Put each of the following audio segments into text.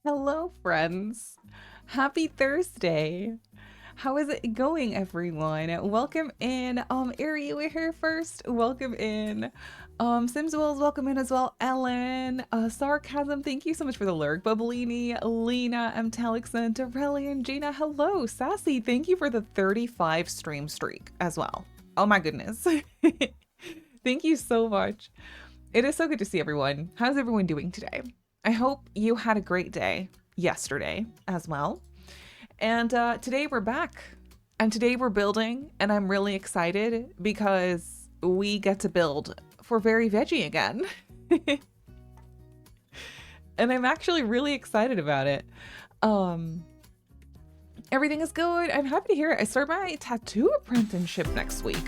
Hello, friends. Happy Thursday. How is it going, everyone? Welcome in. Ari, we're here first. Welcome in. Sims Wills, welcome in as well. Ellen, Sarcasm, thank you so much for the lurk. Bubblini, Lena, M. Talixon, Dorelli, and Gina. Hello, Sassy. Thank you for the 35 stream streak as well. Oh my goodness. Thank you so much. It is so good to see everyone. How's everyone doing today? I hope you had a great day yesterday as well. And today we're back. And today we're building, and I'm really excited because we get to build for Very Veggie again. And I'm actually really excited about it. Everything is good. I'm happy to hear it. I start my tattoo apprenticeship next week.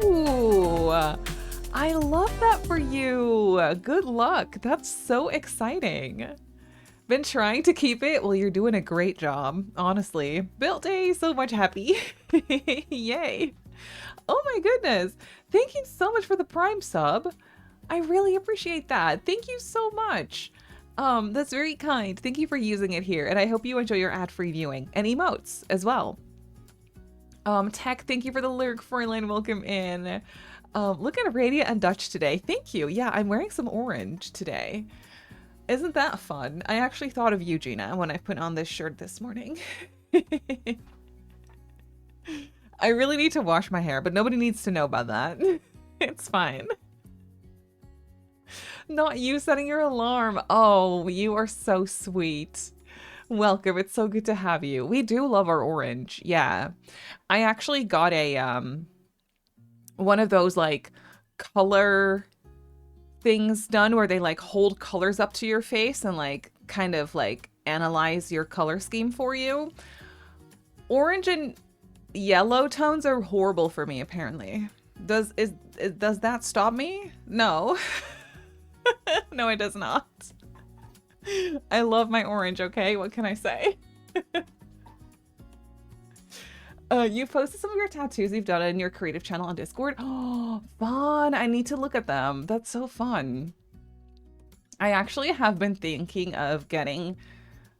Ooh. I love that for you. Good luck. That's so exciting. Been trying to keep it. Well, you're doing a great job, honestly. Built day, so much happy. Yay. Oh my goodness. Thank you so much for the Prime sub. I really appreciate that. Thank you so much. That's very kind. Thank you for using it here, and I hope you enjoy your ad-free viewing and emotes as well. Tech, thank you for the lyric, Fräulein. Welcome in. Look at Radiant and Dutch today. Thank you. Yeah, I'm wearing some orange today. Isn't that fun? I actually thought of you, Gina, when I put on this shirt this morning. I really need to wash my hair, but nobody needs to know about that. It's fine. Not you setting your alarm. Oh, you are so sweet. Welcome. It's so good to have you. We do love our orange. Yeah. I actually got a one of those like color things done where they like hold colors up to your face and like kind of like analyze your color scheme for you. Orange and yellow tones are horrible for me, apparently. Does that stop me? No. No, it does not. I love my orange, okay? What can I say? You posted some of your tattoos you've done in your creative channel on Discord. Oh, fun. I need to look at them. That's so fun. I actually have been thinking of getting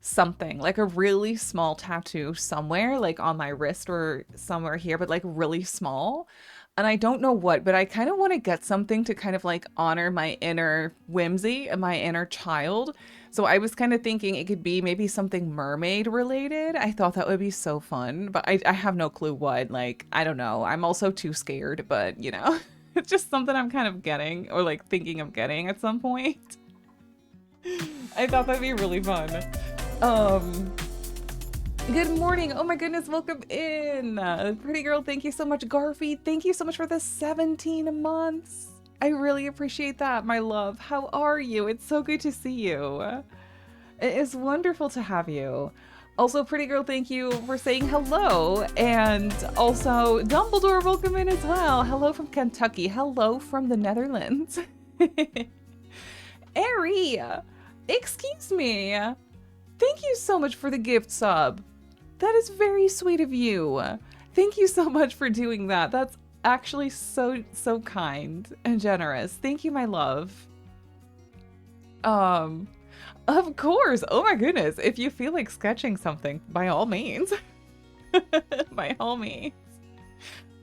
something, like a really small tattoo somewhere, like on my wrist or somewhere here, but like really small. And I don't know what, but I kind of want to get something to kind of like honor my inner whimsy and my inner child. So I was kind of thinking it could be maybe something mermaid related. I thought that would be so fun, but I have no clue what. Like, I don't know. I'm also too scared, but you know, it's just something I'm kind of getting or like thinking of getting at some point. I thought that'd be really fun. Good morning. Oh my goodness, welcome in. Pretty girl, thank you so much. Garfy, thank you so much for the 17 months. I really appreciate that, my love. How are you? It's so good to see you. It is wonderful to have you. Also, pretty girl, thank you for saying hello. And also, Dumbledore, welcome in as well. Hello from Kentucky. Hello from the Netherlands. Ari, excuse me. Thank you so much for the gift sub. That is very sweet of you. Thank you so much for doing that. That's actually so kind and generous. Thank you, my love. Of course. Oh my goodness. If you feel like sketching something, by all means. By all means.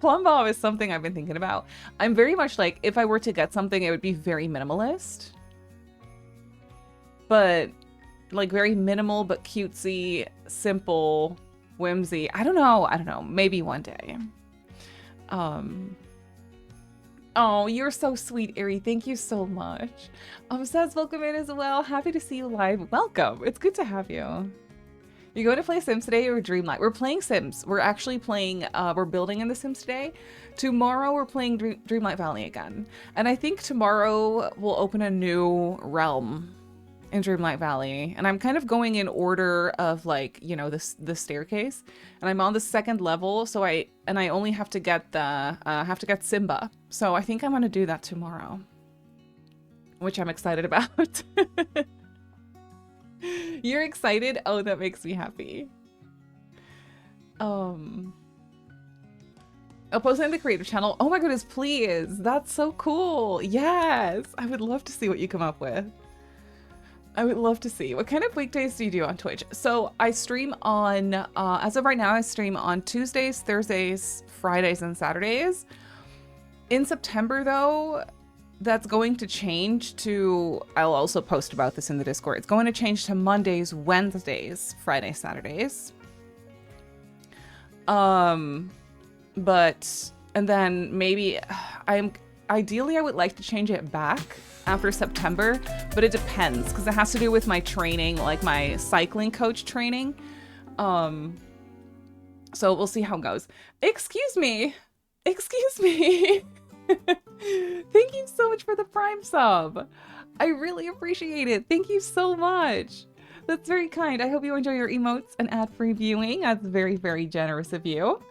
Plum Bob is something I've been thinking about. I'm very much like, if I were to get something, it would be very minimalist. But like very minimal but cutesy, simple, whimsy. I don't know. Maybe one day. Oh, you're so sweet, Ari. Thank you so much. Says welcome in as well. Happy to see you live. Welcome. It's good to have you. You're going to play Sims today or Dreamlight? We're playing Sims. We're actually playing, we're building in the Sims today. Tomorrow we're playing Dreamlight Valley again. And I think tomorrow we'll open a new realm in Dreamlight Valley, and I'm kind of going in order of like, you know, the staircase, and I'm on the 2nd level, so I only have to get the Simba, so I think I'm gonna do that tomorrow, which I'm excited about. You're excited? Oh, that makes me happy. I'll post it in the creative channel. Oh my goodness, please. That's so cool. Yes, I would love to see what you come up with. I would love to see. What kind of weekdays do you do on Twitch? So I stream on, as of right now, I stream on Tuesdays, Thursdays, Fridays, and Saturdays. In September, though, that's going to change to, I'll also post about this in the Discord. It's going to change to Mondays, Wednesdays, Fridays, Saturdays. And then maybe ideally I would like to change it back after September, but it depends because it has to do with my training, like my cycling coach training. So we'll see how it goes. Excuse me. Excuse me. Thank you so much for the Prime sub. I really appreciate it. Thank you so much. That's very kind. I hope you enjoy your emotes and ad-free viewing. That's very, very generous of you.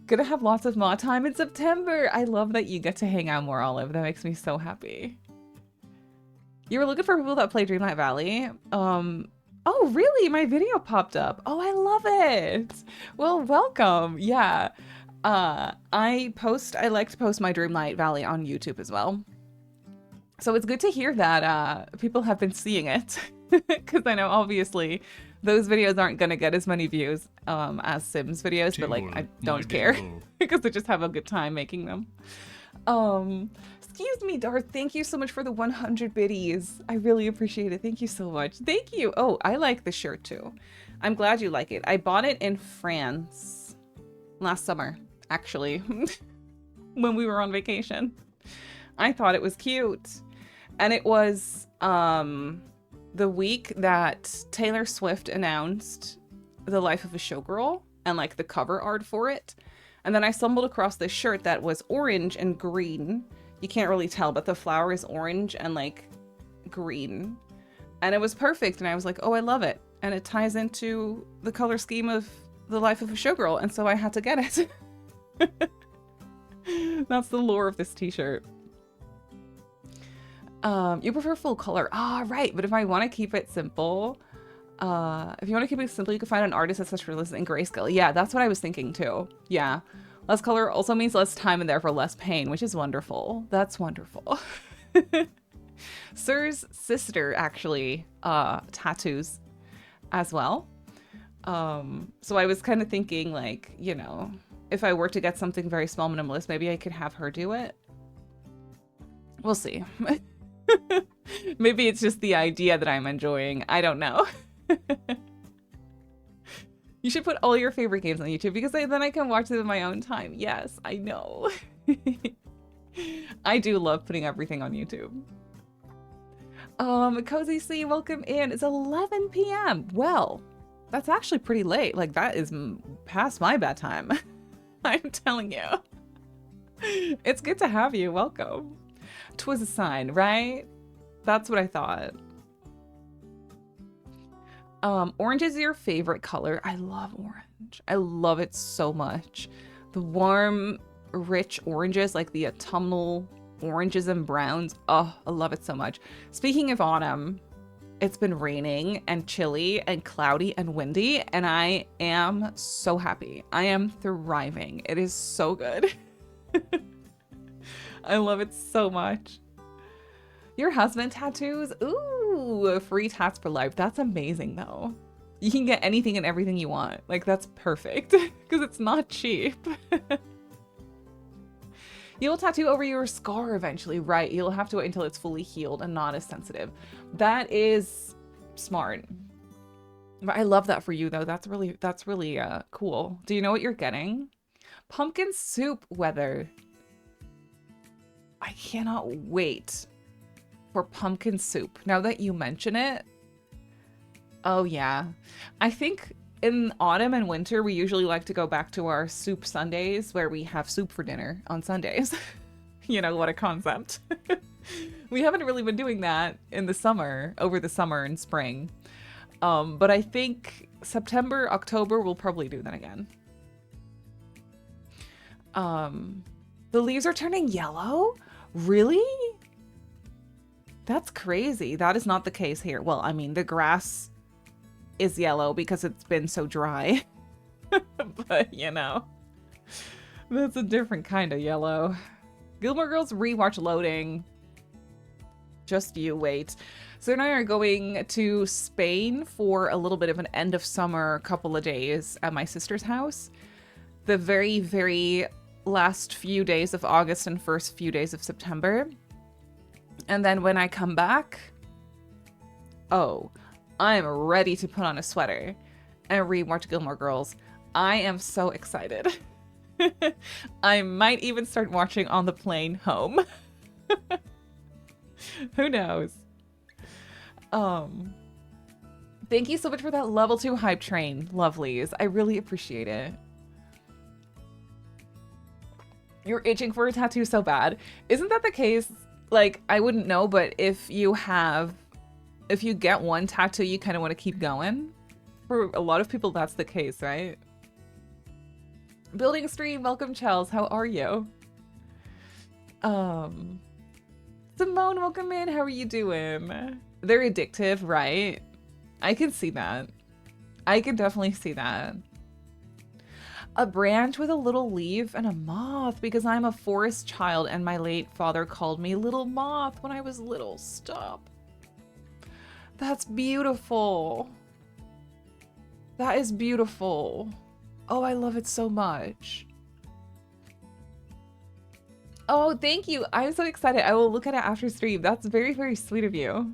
Gonna have lots of mod time in September. I love that you get to hang out more, Olive. That makes me so happy. You were looking for people that play Dreamlight Valley. Oh, really? My video popped up. Oh, I love it. Well, welcome. Yeah. I like to post my Dreamlight Valley on YouTube as well. So it's good to hear that people have been seeing it. Because I know obviously those videos aren't going to get as many views as Sims videos, but like I don't care because I just have a good time making them. Excuse me, Darth. Thank you so much for the 100 biddies. I really appreciate it. Thank you so much. Thank you. Oh, I like the shirt too. I'm glad you like it. I bought it in France last summer, actually, when we were on vacation. I thought it was cute. And it was the week that Taylor Swift announced The Life of a Showgirl and like the cover art for it. And then I stumbled across this shirt that was orange and green. You can't really tell, but the flower is orange and like green. And it was perfect. And I was like, oh, I love it. And it ties into the color scheme of The Life of a Showgirl. And so I had to get it. That's the lore of this t-shirt. You prefer full color. Ah, right. But if I want to keep it simple, if you want to keep it simple, you can find an artist that's such realistic in grayscale. Yeah, that's what I was thinking too. Yeah. Less color also means less time and therefore less pain, which is wonderful. That's wonderful. Sir's sister actually tattoos as well. So I was kind of thinking like, you know, if I were to get something very small minimalist, maybe I could have her do it. We'll see. Maybe it's just the idea that I'm enjoying. I don't know. You should put all your favorite games on YouTube because then I can watch them in my own time. Yes, I know. I do love putting everything on YouTube. Cozy C, welcome in. It's 11 p.m. Well, that's actually pretty late. Like that is past my bedtime. I'm telling you. It's good to have you. Welcome. 'Twas a sign, right? That's what I thought. Orange is your favorite color. I love orange. I love it so much. The warm, rich oranges, like the autumnal oranges and browns. Oh, I love it so much. Speaking of autumn, it's been raining and chilly and cloudy and windy, and I am so happy. I am thriving. It is so good. I love it so much. Your husband tattoos? Ooh, free tats for life. That's amazing though. You can get anything and everything you want. Like that's perfect because it's not cheap. You'll tattoo over your scar eventually, right? You'll have to wait until it's fully healed and not as sensitive. That is smart. But I love that for you though. That's really cool. Do you know what you're getting? Pumpkin soup weather. I cannot wait for pumpkin soup. Now that you mention it. Oh yeah. I think in autumn and winter, we usually like to go back to our soup Sundays where we have soup for dinner on Sundays. You know, what a concept. We haven't really been doing that in the summer, over the summer and spring. But I think September, October, we'll probably do that again. The leaves are turning yellow? Really? That's crazy. That is not the case here. Well, I mean, the grass is yellow because it's been so dry. But, you know, that's a different kind of yellow. Gilmore Girls rewatch loading. Just you wait. So and I are going to Spain for a little bit of an end of summer couple of days at my sister's house. The very, very last few days of August and first few days of September. And then when I come back, oh, I'm ready to put on a sweater and rewatch Gilmore Girls. I am so excited. I might even start watching on the plane home. Who knows? Thank you so much for that level 2 hype train, lovelies. I really appreciate it. You're itching for a tattoo so bad. Isn't that the case? Like, I wouldn't know, but if you get one tattoo, you kind of want to keep going. For a lot of people, that's the case, right? Building stream, welcome, Chels. How are you? Simone, welcome in. How are you doing? They're addictive, right? I can see that. I can definitely see that. A branch with a little leaf and a moth because I'm a forest child and my late father called me Little Moth when I was little. Stop. That's beautiful. That is beautiful. Oh, I love it so much. Oh, thank you. I'm so excited. I will look at it after stream. That's very, very sweet of you.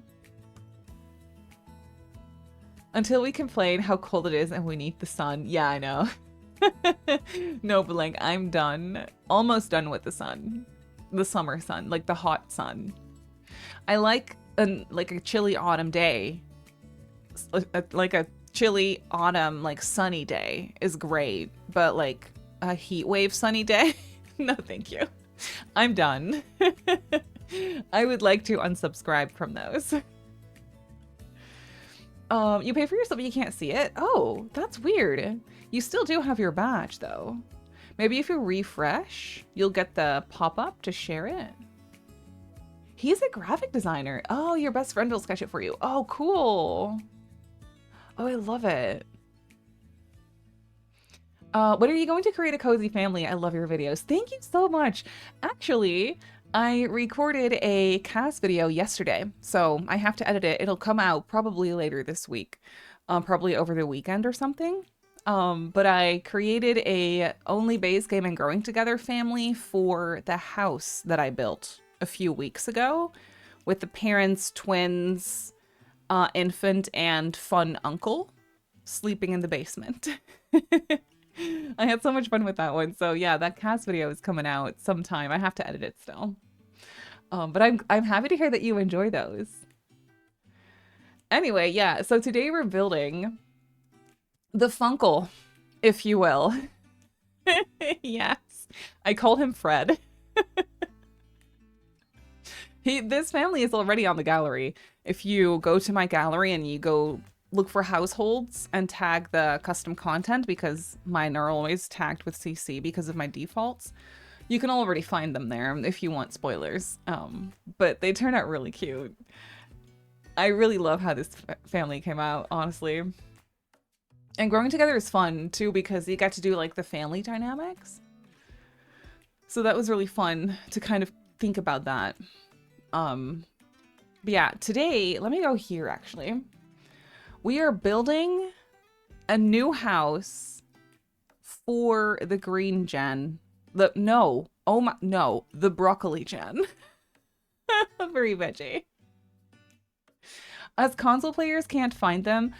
Until we complain how cold it is and we need the sun. Yeah, I know. No, but like, I'm done. Almost done with the sun. The summer sun. Like the hot sun. I like a chilly autumn day. Like a chilly autumn, like sunny day is great. But like a heat wave sunny day? No, thank you. I'm done. I would like to unsubscribe from those. You pay for yourself, but you can't see it? Oh, that's weird. You still do have your badge, though. Maybe if you refresh, you'll get the pop-up to share it. He's a graphic designer. Oh, your best friend will sketch it for you. Oh, cool. Oh, I love it. When are you going to create a cozy family? I love your videos. Thank you so much. Actually, I recorded a cast video yesterday, so I have to edit it. It'll come out probably later this week, probably over the weekend or something. But I created a only base game and growing together family for the house that I built a few weeks ago with the parents, twins, infant, and fun uncle sleeping in the basement. I had so much fun with that one. So yeah, that cast video is coming out sometime. I have to edit it still. But I'm happy to hear that you enjoy those. Anyway, yeah, so today we're building the Funkle, if you will. Yes. I call him Fred. This family is already on the gallery. If you go to my gallery and you go look for households and tag the custom content, because mine are always tagged with CC because of my defaults, you can already find them there if you want spoilers. But they turn out really cute. I really love how this family came out, honestly. And growing together is fun too because you get to do like the family dynamics. So that was really fun to kind of think about that. But yeah, today, let me go here actually. We are building a new house for the green gen. The broccoli gen. Very veggie. As console players can't find them,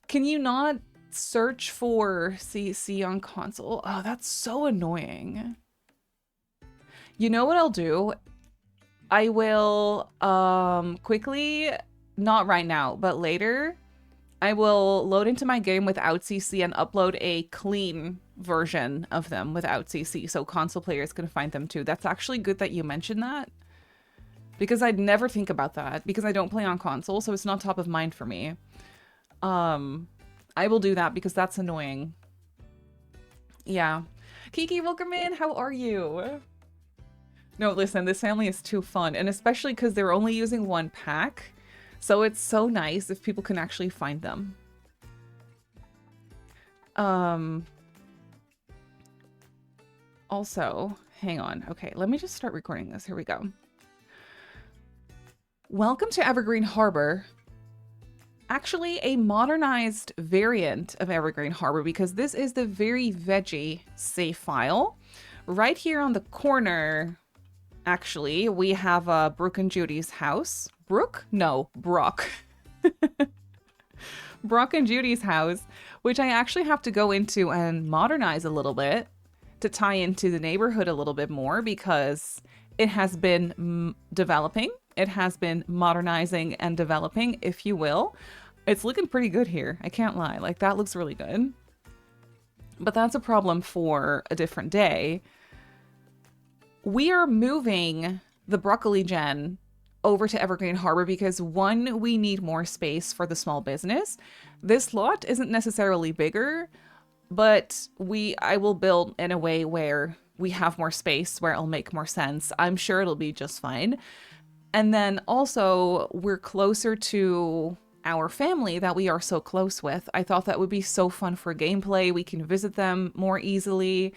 can you not search for CC on console? Oh, that's so annoying. You know what I'll do? I will quickly, not right now, but later, I will load into my game without CC and upload a clean version of them without CC so console players can find them too. That's actually good that you mentioned that because I'd never think about that because I don't play on console, so it's not top of mind for me. I will do that because that's annoying. Yeah. Kiki, welcome in. How are you? No, listen, this family is too fun, and especially because they're only using one pack. So it's so nice if people can actually find them. Also, hang on. Okay, let me just start recording this. Here we go. Welcome to Evergreen Harbor. actually a modernized variant of Evergreen Harbor, because this is the Very Veggie save file. Right here on the corner, actually, we have Brooke and Judy's house. Brooke? No, Brock. Brock and Judy's house, which I actually have to go into and modernize a little bit to tie into the neighborhood a little bit more, because it has been developing. It has been modernizing and developing, if you will. It's looking pretty good here. I can't lie. Like, that looks really good. But that's a problem for a different day. We are moving the broccoli gen over to Evergreen Harbor because, one, we need more space for the small business. This lot isn't necessarily bigger, but I will build in a way where we have more space, where it'll make more sense. I'm sure it'll be just fine. And then also, we're closer to our family that we are so close with. I thought that would be so fun for gameplay. We can visit them more easily.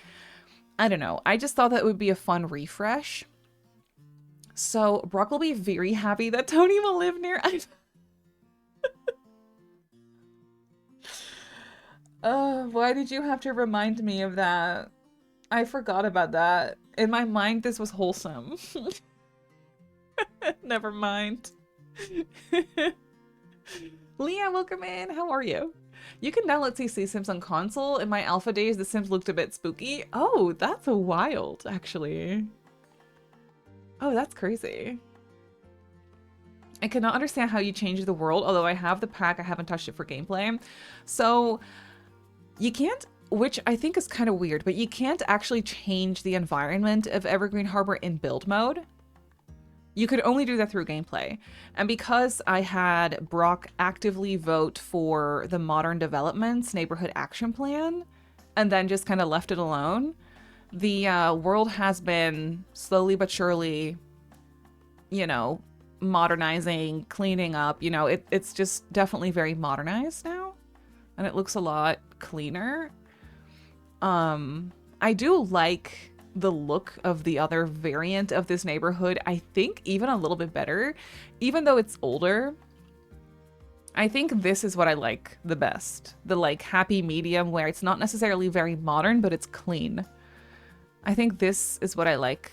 I don't know. I just thought that would be a fun refresh. So Brock will be very happy that Tony will live near. Why did you have to remind me of that? I forgot about that. In my mind, this was wholesome. Never mind. Leah, welcome in. How are you? You can download CC Sims on console. In my alpha days, the Sims looked a bit spooky. Oh, that's wild, actually. Oh, that's crazy. I cannot understand how you change the world, although I have the pack. I haven't touched it for gameplay. So you can't, which I think is kind of weird, but you can't actually change the environment of Evergreen Harbor in build mode. You could only do that through gameplay. And because I had Brock actively vote for the Modern Developments Neighborhood Action Plan, and then just kind of left it alone, the world has been slowly but surely, you know, modernizing, cleaning up. You know, it's just definitely very modernized now, and it looks a lot cleaner. I do like the look of the other variant of this neighborhood. I think even a little bit better, even though it's older. I think this is what I like the best. The like happy medium where it's not necessarily very modern, but it's clean. I think this is what I like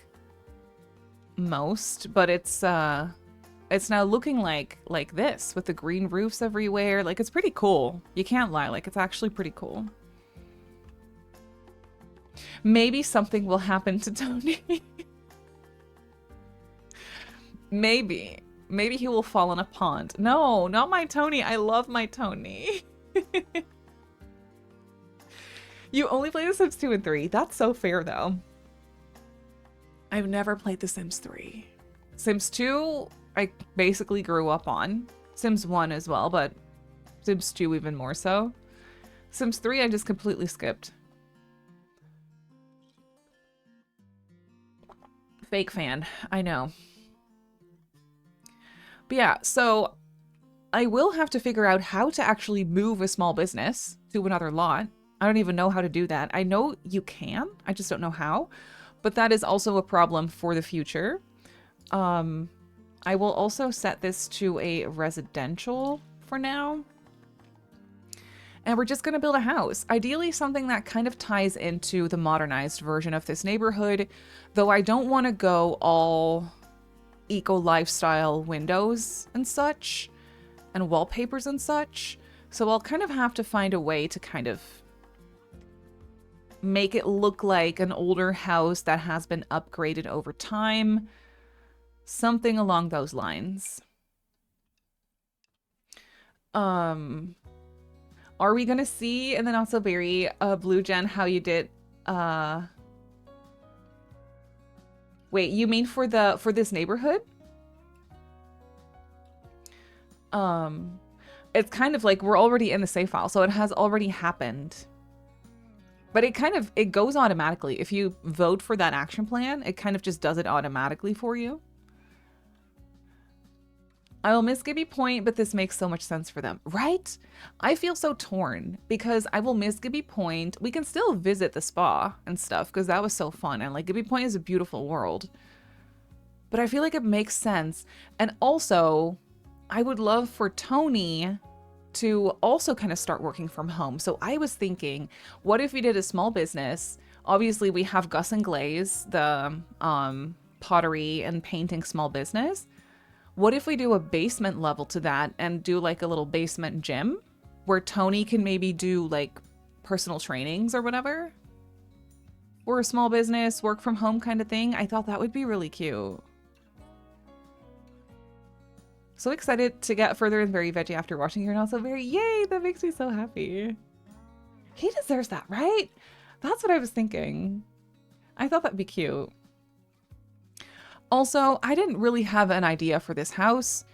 most, but it's now looking like this with the green roofs everywhere. Like, it's pretty cool. You can't lie. Like, it's actually pretty cool. Maybe something will happen to Tony. Maybe he will fall in a pond. No, not my Tony. I love my Tony. You only play The Sims 2 and 3. That's so fair, though. I've never played The Sims 3. Sims 2, I basically grew up on. Sims 1 as well, but Sims 2 even more so. Sims 3, I just completely skipped. Fake fan, I know. But yeah, so I will have to figure out how to actually move a small business to another lot. I don't even know how to do that. I know you can, I just don't know how. But that is also a problem for the future. I will also set this to a residential for now. And we're just going to build a house. Ideally, something that kind of ties into the modernized version of this neighborhood, though I don't want to go all eco-lifestyle windows and such, and wallpapers and such. So I'll kind of have to find a way to kind of make it look like an older house that has been upgraded over time. Something along those lines. Are we gonna see in the Not So Berry Blue Gen how you did wait, you mean for this neighborhood? It's kind of like we're already in the save file, so it has already happened. But it goes automatically. If you vote for that action plan, it kind of just does it automatically for you. I will miss Gibby Point, but this makes so much sense for them, right? I feel so torn because I will miss Gibby Point. We can still visit the spa and stuff because that was so fun. And like, Gibby Point is a beautiful world, but I feel like it makes sense. And also I would love for Tony to also kind of start working from home. So I was thinking, what if we did a small business? Obviously, we have Gus and Glaze, the pottery and painting small business. What if we do a basement level to that and do like a little basement gym where Tony can maybe do like personal trainings or whatever? Or a small business, work from home kind of thing. I thought that would be really cute. So excited to get further in Very Veggie after watching here, and also very, yay, that makes me so happy. He deserves that, right? That's what I was thinking. I thought that'd be cute. Also, I didn't really have an idea for this house,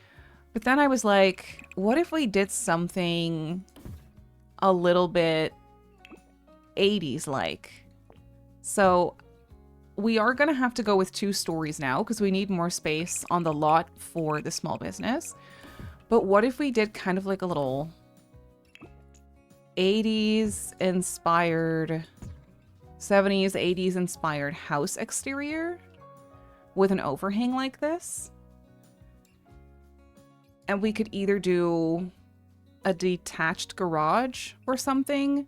but then I was like, what if we did something a little bit 80s like? So we are going to have to go with 2 stories now because we need more space on the lot for the small business. But what if we did kind of like a little 80s inspired, 70s, 80s inspired house exterior with an overhang like this? And we could either do a detached garage or something,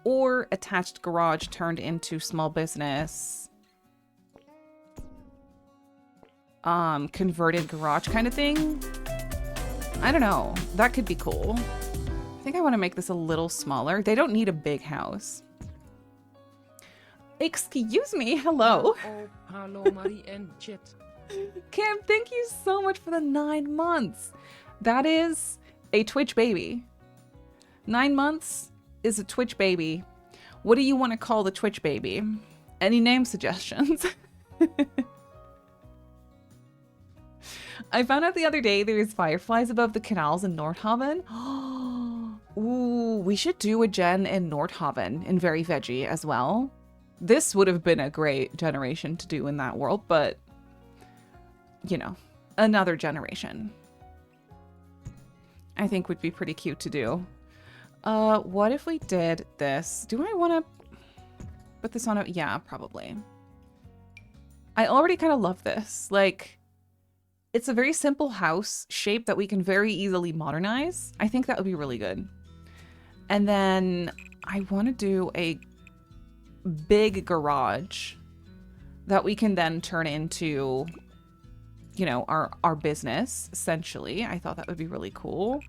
or attached garage turned into small business, converted garage kind of thing. I don't know. That could be cool. I think I want to make this a little smaller. They don't need a big house. Excuse me. Hello. Oh, hello, Marie and Chet. Kim, thank you so much for the 9 months. That is a Twitch baby. 9 months is a Twitch baby. What do you want to call the Twitch baby? Any name suggestions? I found out the other day there's fireflies above the canals in Nordhaven. Ooh, we should do a gen in Nordhaven in Very Veggie as well. This would have been a great generation to do in that world, but you know, another generation I think would be pretty cute to do. What if we did this? Do I want to put this on a... Yeah, probably. I already kind of love this. Like, it's a very simple house shape that we can very easily modernize. I think that would be really good. And then I want to do a big garage that we can then turn into, you know, our business, essentially. I thought that would be really cool.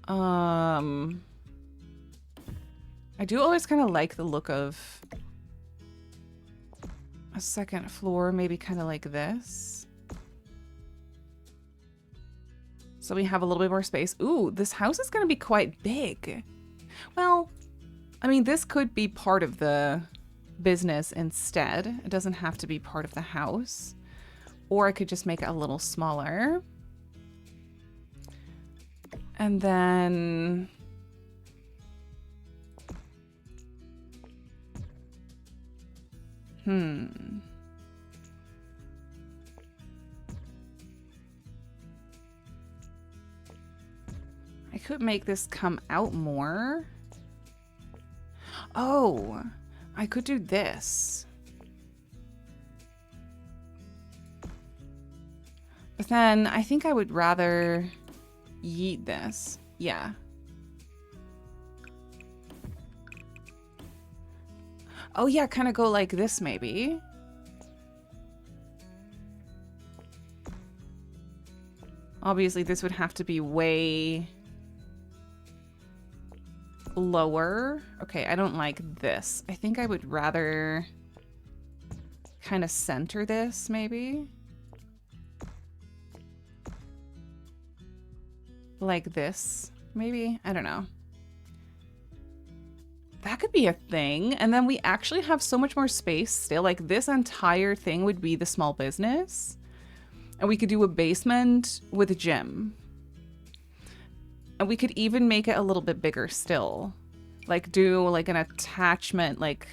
I do always kind of like the look of a second floor, maybe kind of like this. So we have a little bit more space. Ooh, this house is going to be quite big. Well, I mean, this could be part of the business instead. It doesn't have to be part of the house. Or I could just make it a little smaller. And then... I could make this come out more. Oh, I could do this. But then I think I would rather yeet this. Yeah. Oh yeah, kind of go like this maybe. Obviously this would have to be way lower. Okay, I don't like this. I think I would rather kind of center this maybe. Like this, maybe? I don't know. That could be a thing. And then we actually have so much more space still. Like this entire thing would be the small business. And we could do a basement with a gym. And we could even make it a little bit bigger still. Like do like an attachment, like,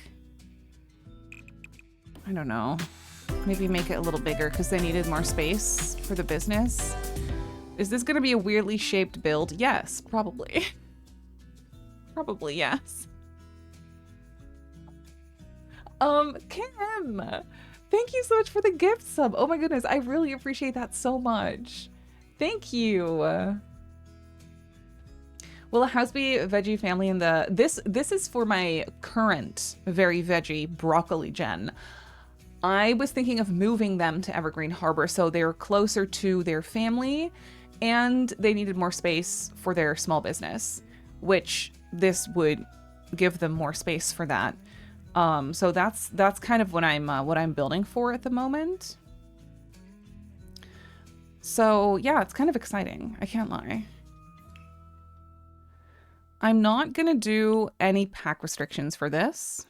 I don't know. Maybe make it a little bigger because they needed more space for the business. Is this going to be a weirdly shaped build? Yes, probably. Probably, yes. Kim, thank you so much for the gift sub. Oh my goodness, I really appreciate that so much. Thank you. Will a house be a veggie family in the... This is for my current Very Veggie broccoli gen. I was thinking of moving them to Evergreen Harbor so they're closer to their family and they needed more space for their small business, which this would give them more space for that. So that's kind of what I'm building for at the moment. So yeah, it's kind of exciting. I can't lie. I'm not gonna do any pack restrictions for this.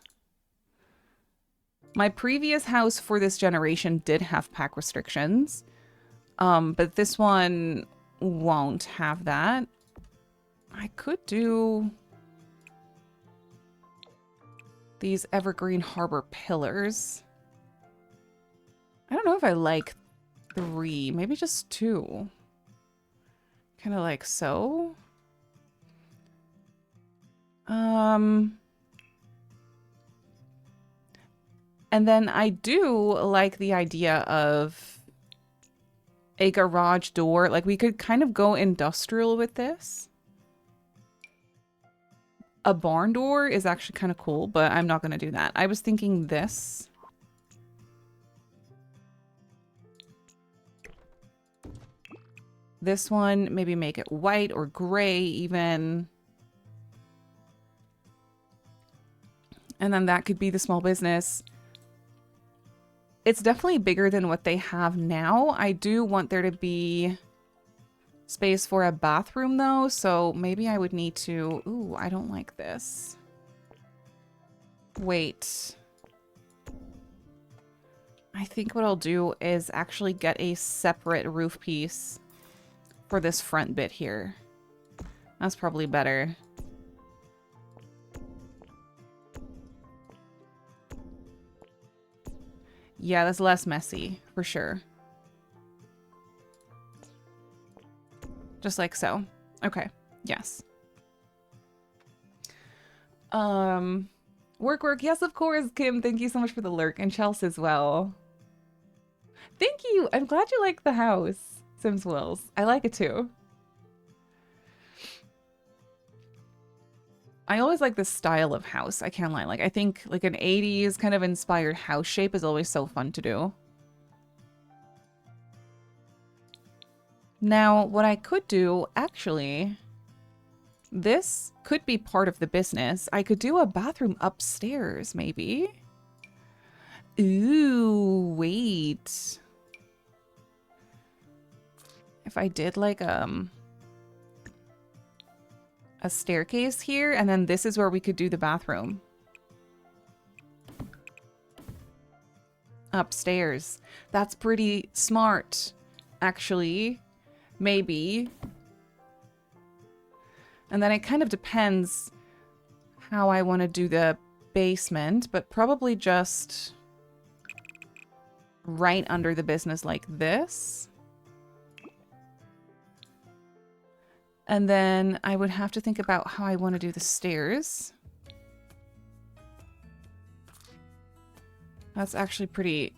My previous house for this generation did have pack restrictions, but this one won't have that. I could do these Evergreen Harbor pillars. I don't know if I like 3, maybe just 2. Kind of like so. And then I do like the idea of a garage door. Like, we could kind of go industrial with this. A barn door is actually kind of cool, but I'm not going to do that. I was thinking this. This one, maybe make it white or gray even. And then that could be the small business. It's definitely bigger than what they have now. I do want there to be space for a bathroom though, so maybe I would need to... Ooh, I don't like this. Wait. I think what I'll do is actually get a separate roof piece for this front bit here. That's probably better. Yeah, that's less messy, for sure. Just like so. Okay, yes. Work. Yes, of course, Kim. Thank you so much for the lurk. And Chelsea as well. Thank you. I'm glad you like the house, Sims Wills. I like it too. I always like this style of house. I can't lie. Like, I think like an 80s kind of inspired house shape is always so fun to do. Now, what I could do, actually, this could be part of the business. I could do a bathroom upstairs, maybe. Ooh, wait. If I did like, a staircase here, and then this is where we could do the bathroom. Upstairs. That's pretty smart, actually. Maybe. And then it kind of depends how I want to do the basement, but probably just right under the business like this. And then I would have to think about how I want to do the stairs. That's actually pretty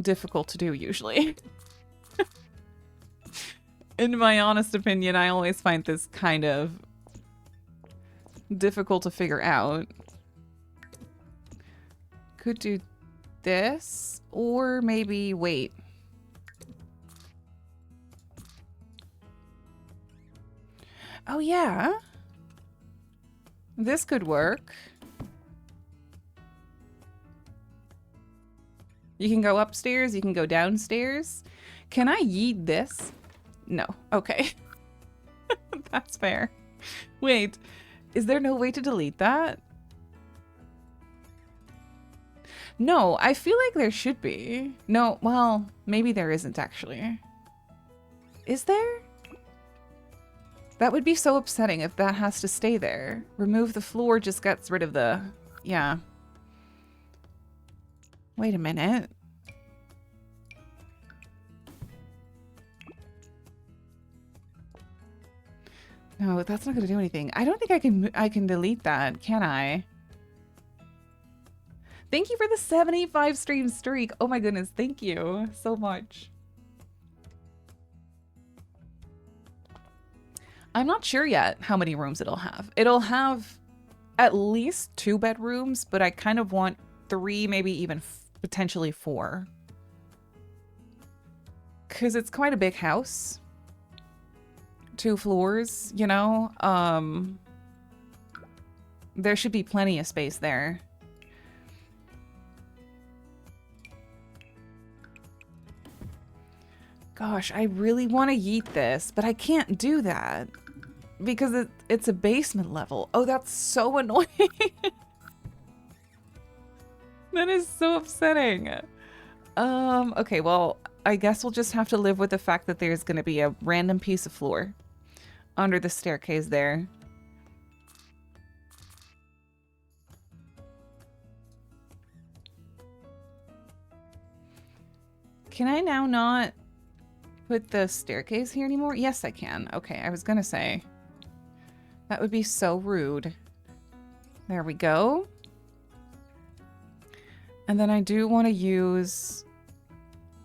difficult to do usually. In my honest opinion, I always find this kind of difficult to figure out. Could do this, or maybe wait. Oh, yeah. This could work. You can go upstairs, you can go downstairs. Can I yeet this? No. Okay. That's fair. Wait, is there no way to delete that? No, I feel like there should be. No, well, maybe there isn't actually. Is there? That would be so upsetting if that has to stay there. Remove the floor just gets rid of the... Yeah. Wait a minute. No, that's not going to do anything. I don't think I can delete that, can I? Thank you for the 75 stream streak. Oh my goodness, thank you so much. I'm not sure yet how many rooms it'll have. It'll have at least 2 bedrooms, but I kind of want 3, maybe even potentially 4. Because it's quite a big house. 2 floors, you know? There should be plenty of space there. Gosh, I really want to yeet this, but I can't do that. Because it's a basement level. Oh, that's so annoying. That is so upsetting. Okay, well, I guess we'll just have to live with the fact that there's going to be a random piece of floor under the staircase there. Can I now not put the staircase here anymore? Yes, I can. Okay, I was going to say. That would be so rude. There we go. And then I do want to use,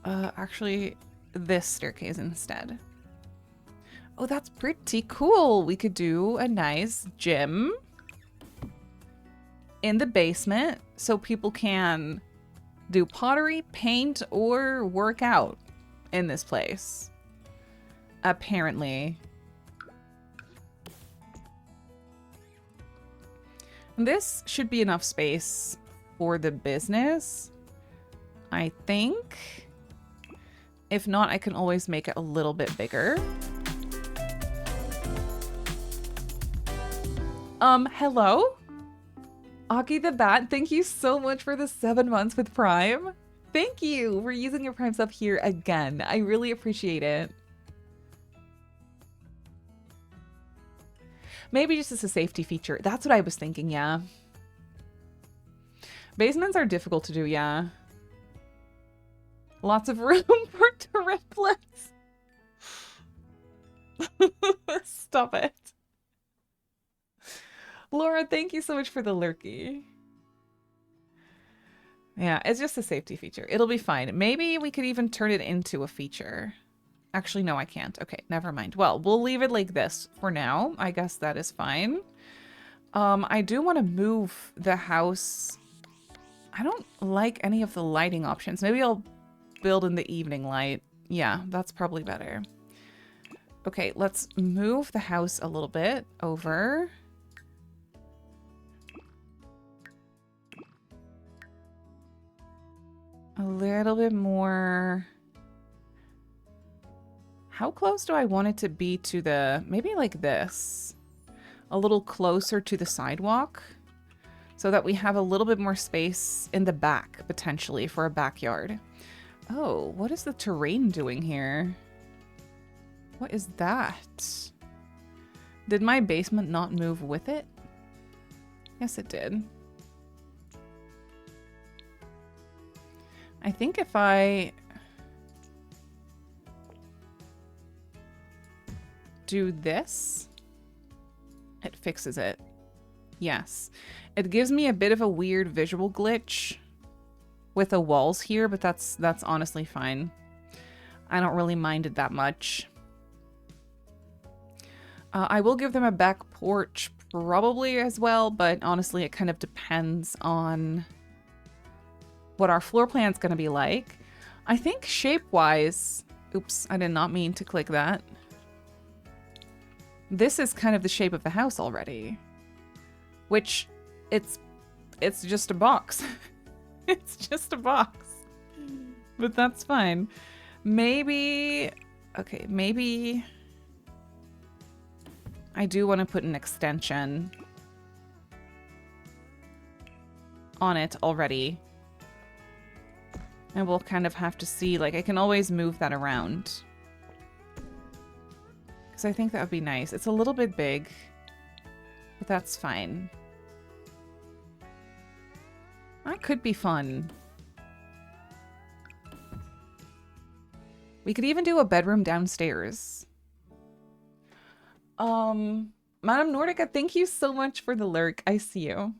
actually, this staircase instead. Oh, that's pretty cool. We could do a nice gym in the basement so people can do pottery, paint, or work out in this place. Apparently. This should be enough space for the business, I think. If not, I can always make it a little bit bigger. Hello? Aki the Bat, thank you so much for the 7 months with Prime. Thank you for using your Prime sub here again. I really appreciate it. Maybe just as a safety feature. That's what I was thinking, yeah. Basements are difficult to do, yeah. Lots of room for triplets. Stop it. Laura, thank you so much for the lurky. Yeah, it's just a safety feature. It'll be fine. Maybe we could even turn it into a feature. Actually, no, I can't. Okay, never mind. Well, we'll leave it like this for now. I guess that is fine. I do want to move the house. I don't like any of the lighting options. Maybe I'll build in the evening light. Yeah, that's probably better. Okay, let's move the house a little bit over. A little bit more. How close do I want it to be to the, maybe like this, a little closer to the sidewalk so that we have a little bit more space in the back potentially for a backyard. Oh, what is the terrain doing here? What is that? Did my basement not move with it? Yes, it did. I think if I do this, it fixes it. Yes. It gives me a bit of a weird visual glitch with the walls here, but that's honestly fine. I don't really mind it that much. I will give them a back porch probably as well, but honestly it kind of depends on what our floor plan is going to be like. I think shape-wise, oops, I did not mean to click that. This is kind of the shape of the house already, which it's just a box. It's just a box, but that's fine. Maybe, okay, maybe I do want to put an extension on it already. And we'll kind of have to see, like, I can always move that around. Because I think that would be nice. It's a little bit big, but that's fine. That could be fun. We could even do a bedroom downstairs. Madam Nordica, thank you so much for the lurk. I see you.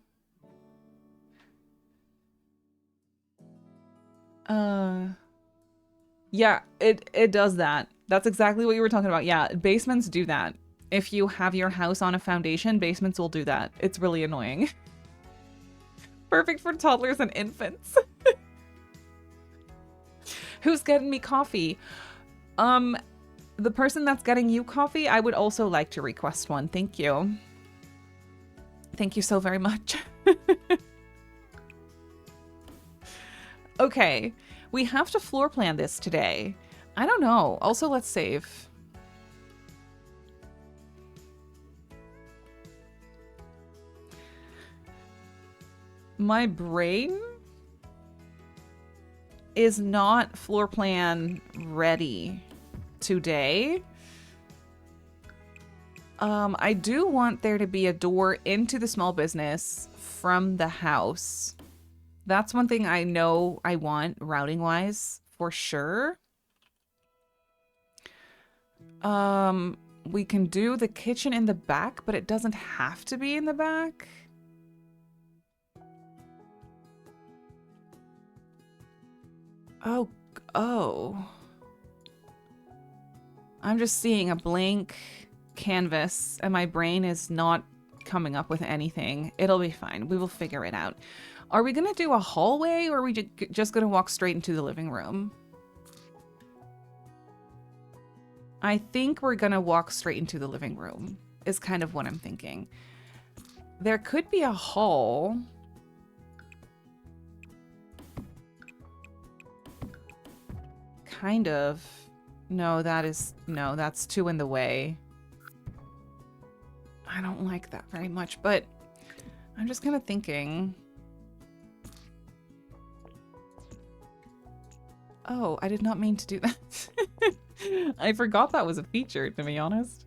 Yeah, it does that. That's exactly what you were talking about. Yeah, basements do that. If you have your house on a foundation, basements will do that. It's really annoying. Perfect for toddlers and infants. Who's getting me coffee? The person that's getting you coffee, I would also like to request one. Thank you. Thank you so very much. Okay, we have to floor plan this today. I don't know. Also, let's save. My brain is not floor plan ready today. I do want there to be a door into the small business from the house. That's one thing I know I want routing wise for sure. We can do the kitchen in the back, but it doesn't have to be in the back. Oh. I'm just seeing a blank canvas and my brain is not coming up with anything. It'll be fine. We will figure it out. Are we gonna do a hallway or are we just gonna walk straight into the living room? I think we're gonna walk straight into the living room is kind of what I'm thinking. There could be a hall. Kind of. No, that's too in the way. I don't like that very much, but I'm just kind of thinking. Oh, I did not mean to do that. I forgot that was a feature, to be honest.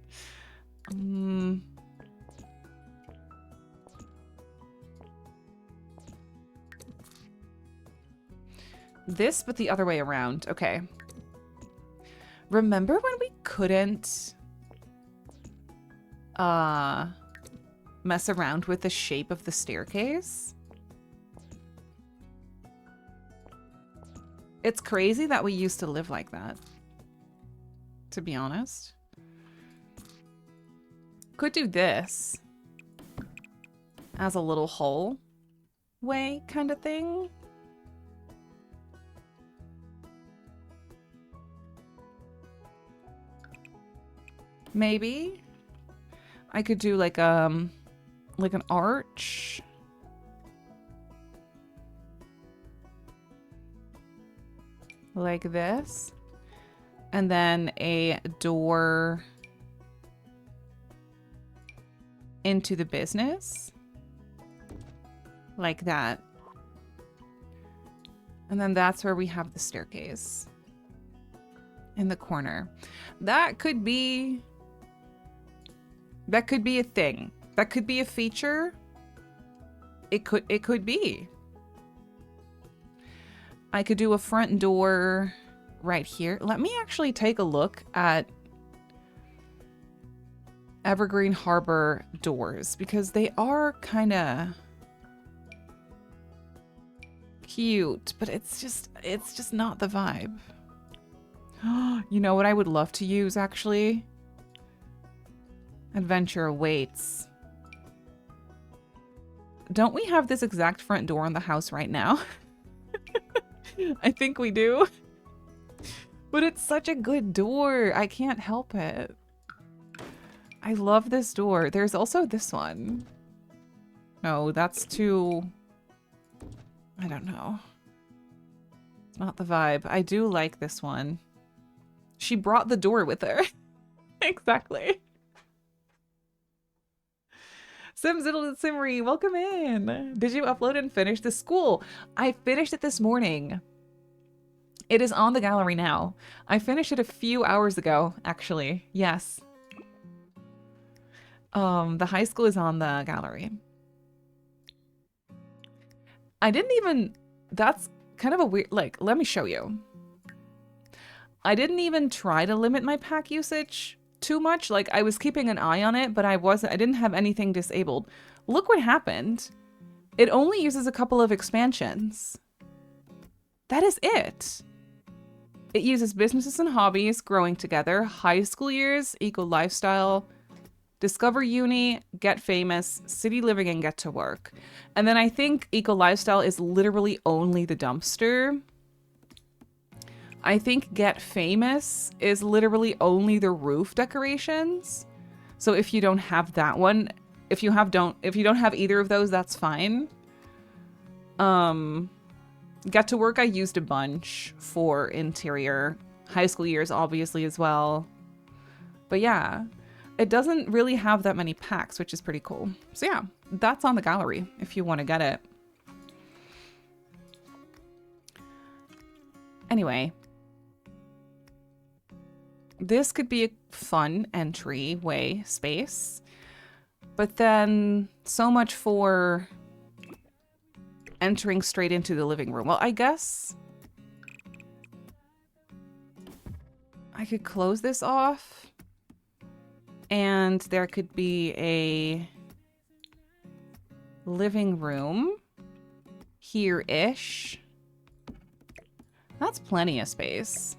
This, but the other way around. Okay. Remember when we couldn't mess around with the shape of the staircase? It's crazy that we used to live like that, to be honest. Could do this as a little hallway kind of thing. Maybe I could do like an arch. Like this. And then a door into the business. Like that. And then that's where we have the staircase. In the corner. That could be a thing. That could be a feature. It could be. I could do a front door right here. Let me actually take a look at Evergreen Harbor doors because they are kind of cute, but it's just not the vibe. You know what I would love to use actually? Adventure awaits. Don't we have this exact front door in the house right now? I think we do. But it's such a good door. I can't help it. I love this door. There's also this one. No, that's too... I don't know. It's not the vibe. I do like this one. She brought the door with her. Exactly. Simziddle and Simmery, welcome in. Did you upload and finish the school? I finished it this morning. It is on the gallery now. I finished it a few hours ago, actually. Yes. The high school is on the gallery. I didn't even... That's kind of a weird... Like, let me show you. I didn't even try to limit my pack usage too much. Like, I was keeping an eye on it, but I didn't have anything disabled. Look what happened. It only uses a couple of expansions. That is it. It uses businesses and hobbies growing together, high school years, eco lifestyle, Discover uni, get famous, city living, and get to work. And then I think eco lifestyle is literally only the dumpster. I think get famous is literally only the roof decorations. So if you don't have that one, if you don't have either of those, that's fine. Get to work I used a bunch for interior. High school years obviously as well. But yeah, it doesn't really have that many packs, which is pretty cool. So yeah, that's on the gallery if you want to get it. Anyway, this could be a fun entryway space, but then so much for entering straight into the living room. Well, I guess I could close this off and there could be a living room here-ish. That's plenty of space,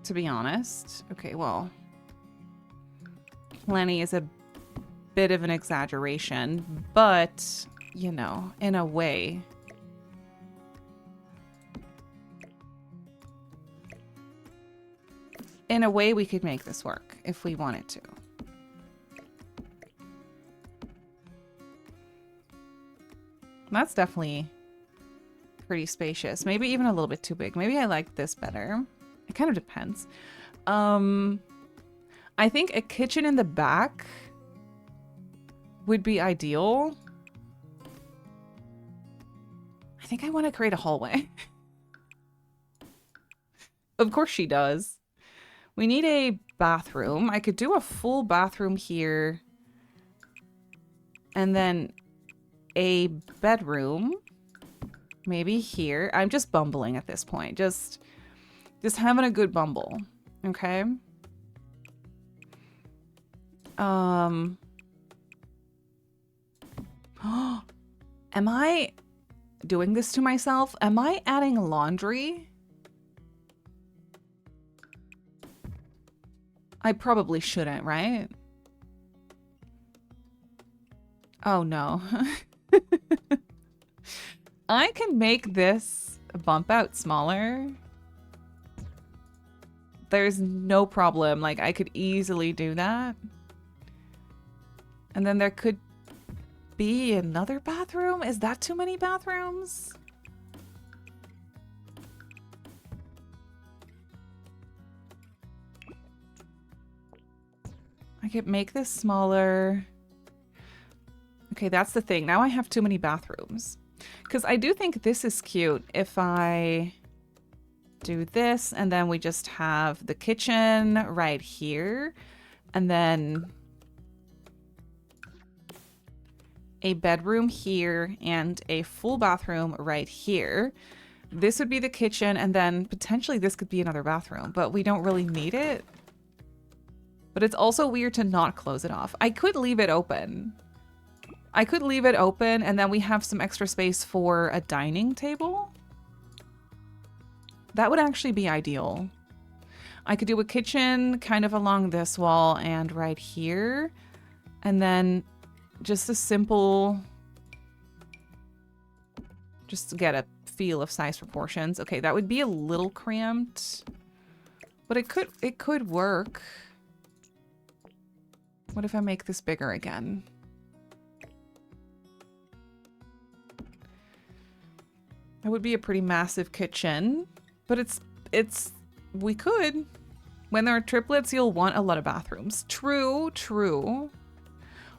to be honest. Okay, well, plenty is a bit of an exaggeration, but, you know, in a way. In a way, we could make this work if we wanted to. That's definitely pretty spacious. Maybe even a little bit too big. Maybe I like this better. It kind of depends. I think a kitchen in the back would be ideal. I think I want to create a hallway. Of course she does. We need a bathroom. I could do a full bathroom here. And then a bedroom. Maybe here. I'm just bumbling at this point. Just having a good bumble. Okay? Am I doing this to myself? Am I adding laundry? I probably shouldn't, right? Oh no. I can make this bump out smaller. There's no problem. Like, I could easily do that. And then there could be another bathroom. Is that too many bathrooms? I could make this smaller. Okay, that's the thing. Now I have too many bathrooms. Because I do think this is cute if I do this and then we just have the kitchen right here and then a bedroom here and a full bathroom right here. This would be the kitchen and then potentially this could be another bathroom, but we don't really need it. But it's also weird to not close it off. I could leave it open. I could leave it open and then we have some extra space for a dining table. That would actually be ideal. I could do a kitchen kind of along this wall and right here. And then just a simple, just to get a feel of size proportions. Okay, that would be a little cramped, but it could work. What if I make this bigger again? That would be a pretty massive kitchen, but we could. When there are triplets, you'll want a lot of bathrooms. True, true.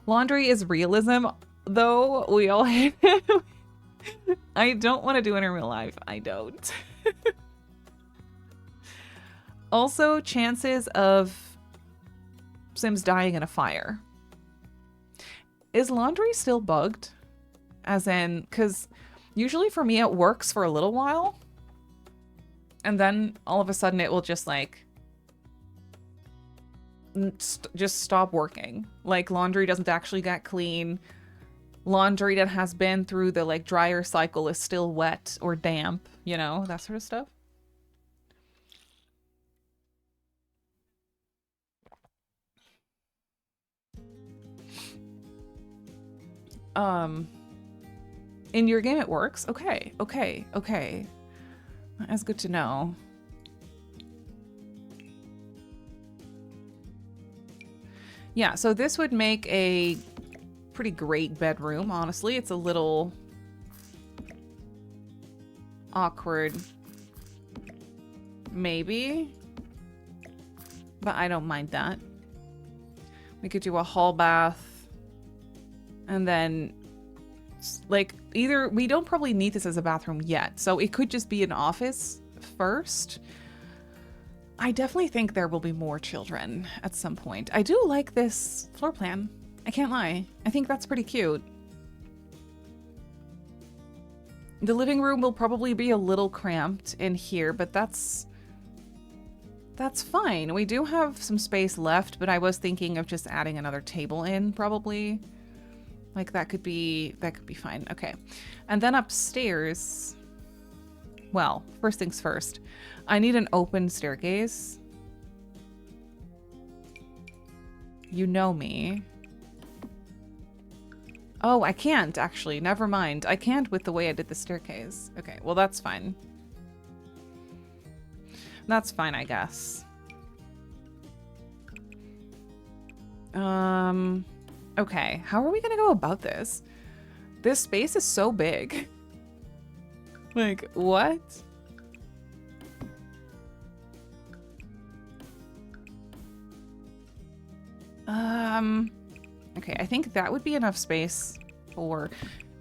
Laundry is realism, though. We all hate it. I don't want to do it in real life. I don't. Also, chances of Sims dying in a fire. Is laundry still bugged? As in, because usually for me it works for a little while. And then all of a sudden it will just like just stop working. Like laundry doesn't actually get clean. Laundry that has been through the like dryer cycle is still wet or damp, you know, that sort of stuff. In your game it works? Okay, okay, okay. That's good to know. Yeah, so this would make a pretty great bedroom, honestly. It's a little awkward, maybe, but I don't mind that. We could do a hall bath, and then, like, either we don't probably need this as a bathroom yet, so it could just be an office first. I definitely think there will be more children at some point. I do like this floor plan. I can't lie. I think that's pretty cute. The living room will probably be a little cramped in here, but that's fine. We do have some space left, but I was thinking of just adding another table in, probably. Like, that could be fine. Okay. And then upstairs, well, first things first. I need an open staircase. You know me. Oh, I can't, actually. Never mind. I can't with the way I did the staircase. Okay, well, that's fine. That's fine, I guess. Okay. How are we gonna go about this? This space is so big. Like, what? Okay, I think that would be enough space for...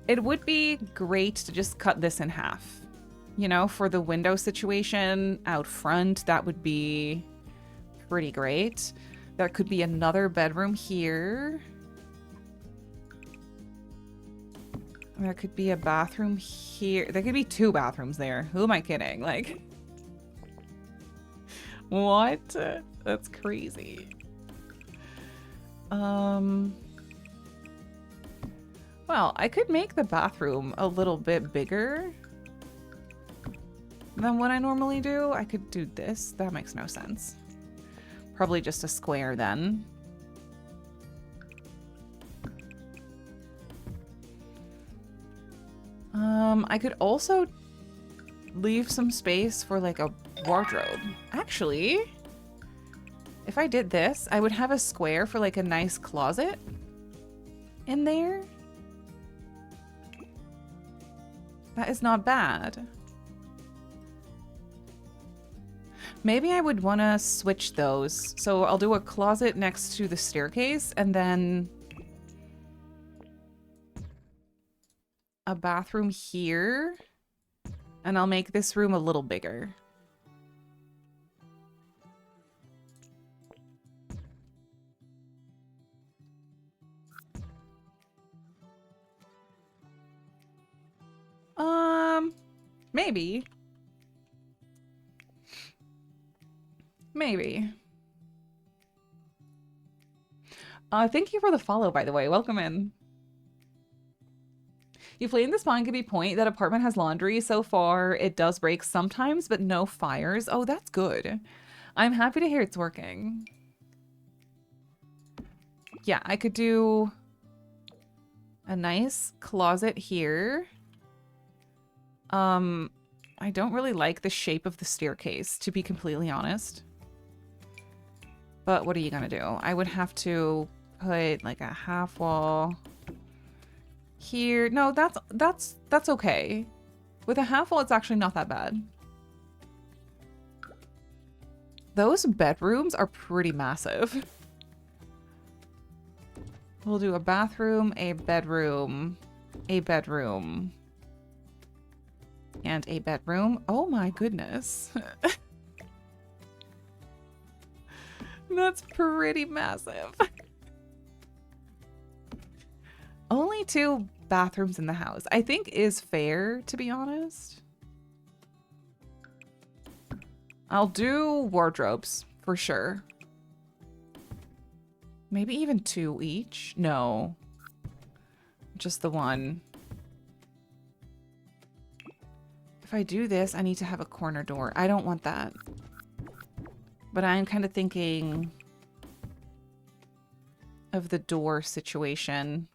It would be great to just cut this in half. You know, for the window situation out front, that would be pretty great. There could be another bedroom here. There could be a bathroom here. There could be 2 bathrooms there. Who am I kidding? Like, what? That's crazy. Well, I could make the bathroom a little bit bigger than what I normally do. I could do this. That makes no sense. Probably just a square then. I could also leave some space for like a wardrobe. Actually, if I did this, I would have a square for like a nice closet in there. That is not bad. Maybe I would want to switch those. So I'll do a closet next to the staircase and then a bathroom here. And I'll make this room a little bigger. Maybe. Maybe. Thank you for the follow, by the way. Welcome in. You play in the Spawn Gibby Point. That apartment has laundry. So far, it does break sometimes, but no fires. Oh, that's good. I'm happy to hear it's working. Yeah, I could do a nice closet here. I don't really like the shape of the staircase, to be completely honest. But what are you gonna do? I would have to put like a half wall here. No, that's okay. With a half wall, it's actually not that bad. Those bedrooms are pretty massive. We'll do a bathroom, a bedroom, a bedroom, and a bedroom. Oh my goodness. That's pretty massive. Only 2 bathrooms in the house, I think is fair, to be honest. I'll do wardrobes for sure. Maybe even 2 each? No. Just the one. If I do this, I need to have a corner door. I don't want that. But I'm kind of thinking of the door situation.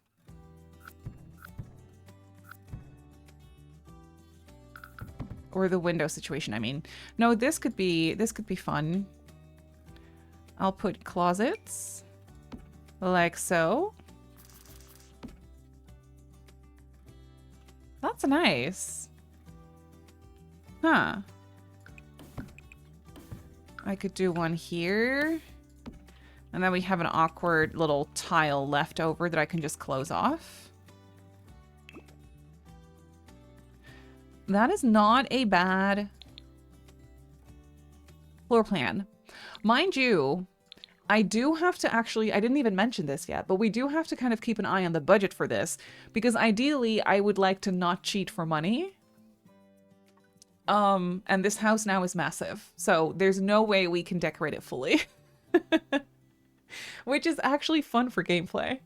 Or the window situation, I mean. No, this could be fun. I'll put closets like so. That's nice. Huh. I could do one here. And then we have an awkward little tile left over that I can just close off. That is not a bad floor plan. Mind you, I do have to actually, I didn't even mention this yet, but we do have to kind of keep an eye on the budget for this, because ideally I would like to not cheat for money. And this house now is massive, so there's no way we can decorate it fully. Which is actually fun for gameplay.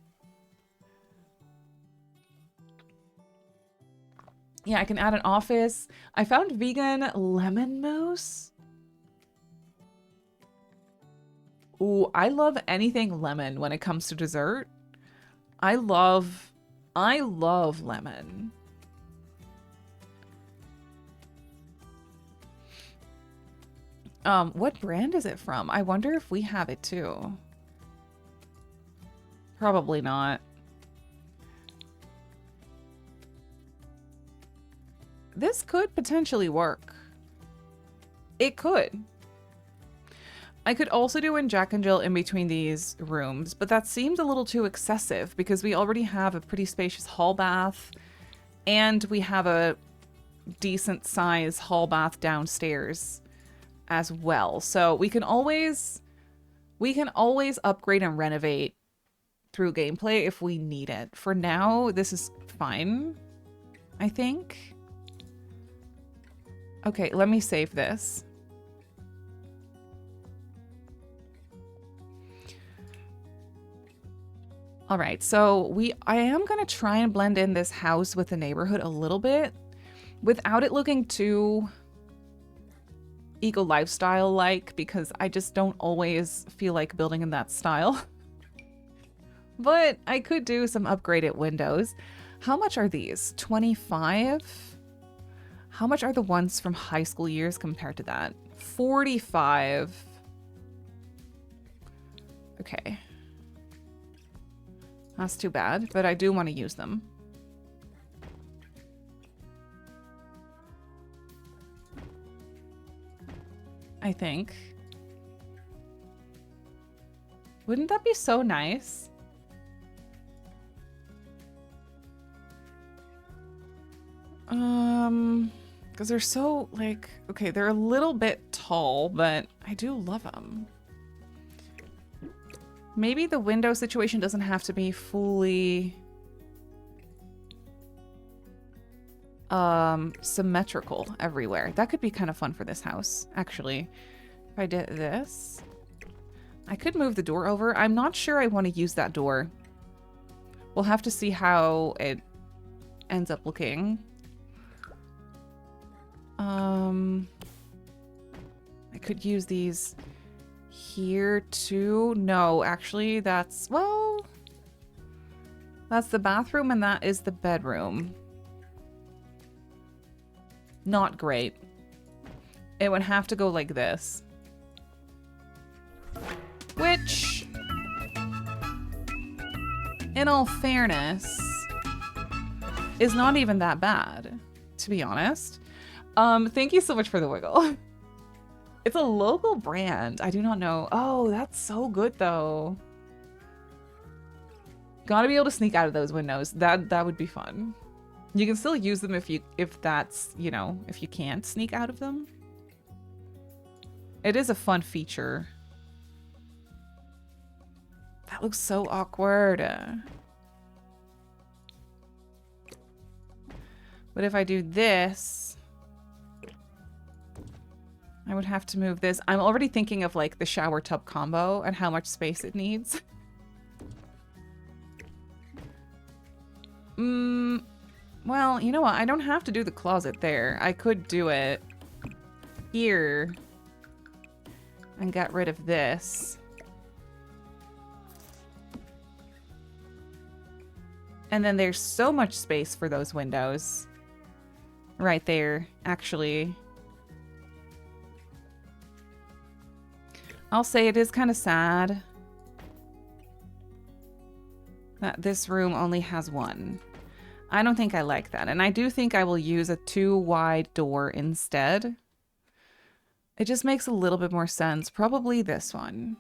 Yeah, I can add an office. I found vegan lemon mousse. Ooh, I love anything lemon when it comes to dessert. I love lemon. What brand is it from? I wonder if we have it too. Probably not. This could potentially work. It could. I could also do in Jack and Jill in between these rooms, but that seems a little too excessive because we already have a pretty spacious hall bath and we have a decent size hall bath downstairs as well. So we can always upgrade and renovate through gameplay if we need it. For now, this is fine, I think. Okay, let me save this. All right, so I am going to try and blend in this house with the neighborhood a little bit without it looking too eco lifestyle like, because I just don't always feel like building in that style. But I could do some upgraded windows. How much are these? 25? How much are the ones from high school years compared to that? 45. Okay. That's too bad, but I do want to use them. I think. Wouldn't that be so nice? Because they're so, like, okay, they're a little bit tall, but I do love them. Maybe the window situation doesn't have to be fully symmetrical everywhere. That could be kind of fun for this house, actually. If I did this, I could move the door over. I'm not sure I want to use that door. We'll have to see how it ends up looking. I could use these here too. No, actually that's, well, that's the bathroom and that is the bedroom. Not great. It would have to go like this. Which, in all fairness, is not even that bad, to be honest. Thank you so much for the wiggle. It's a local brand. I do not know. Oh, that's so good though. Gotta be able to sneak out of those windows. That would be fun. You can still use them if that's, you know, if you can't sneak out of them. It is a fun feature. That looks so awkward. But if I do this, I would have to move this. I'm already thinking of like the shower tub combo and how much space it needs. Well, you know what? I don't have to do the closet there. I could do it here and get rid of this. And then there's so much space for those windows. right there, actually. I'll say it is kind of sad that this room only has one. I don't think I like that. And I do think I will use a 2-wide door instead. It just makes a little bit more sense. Probably this one.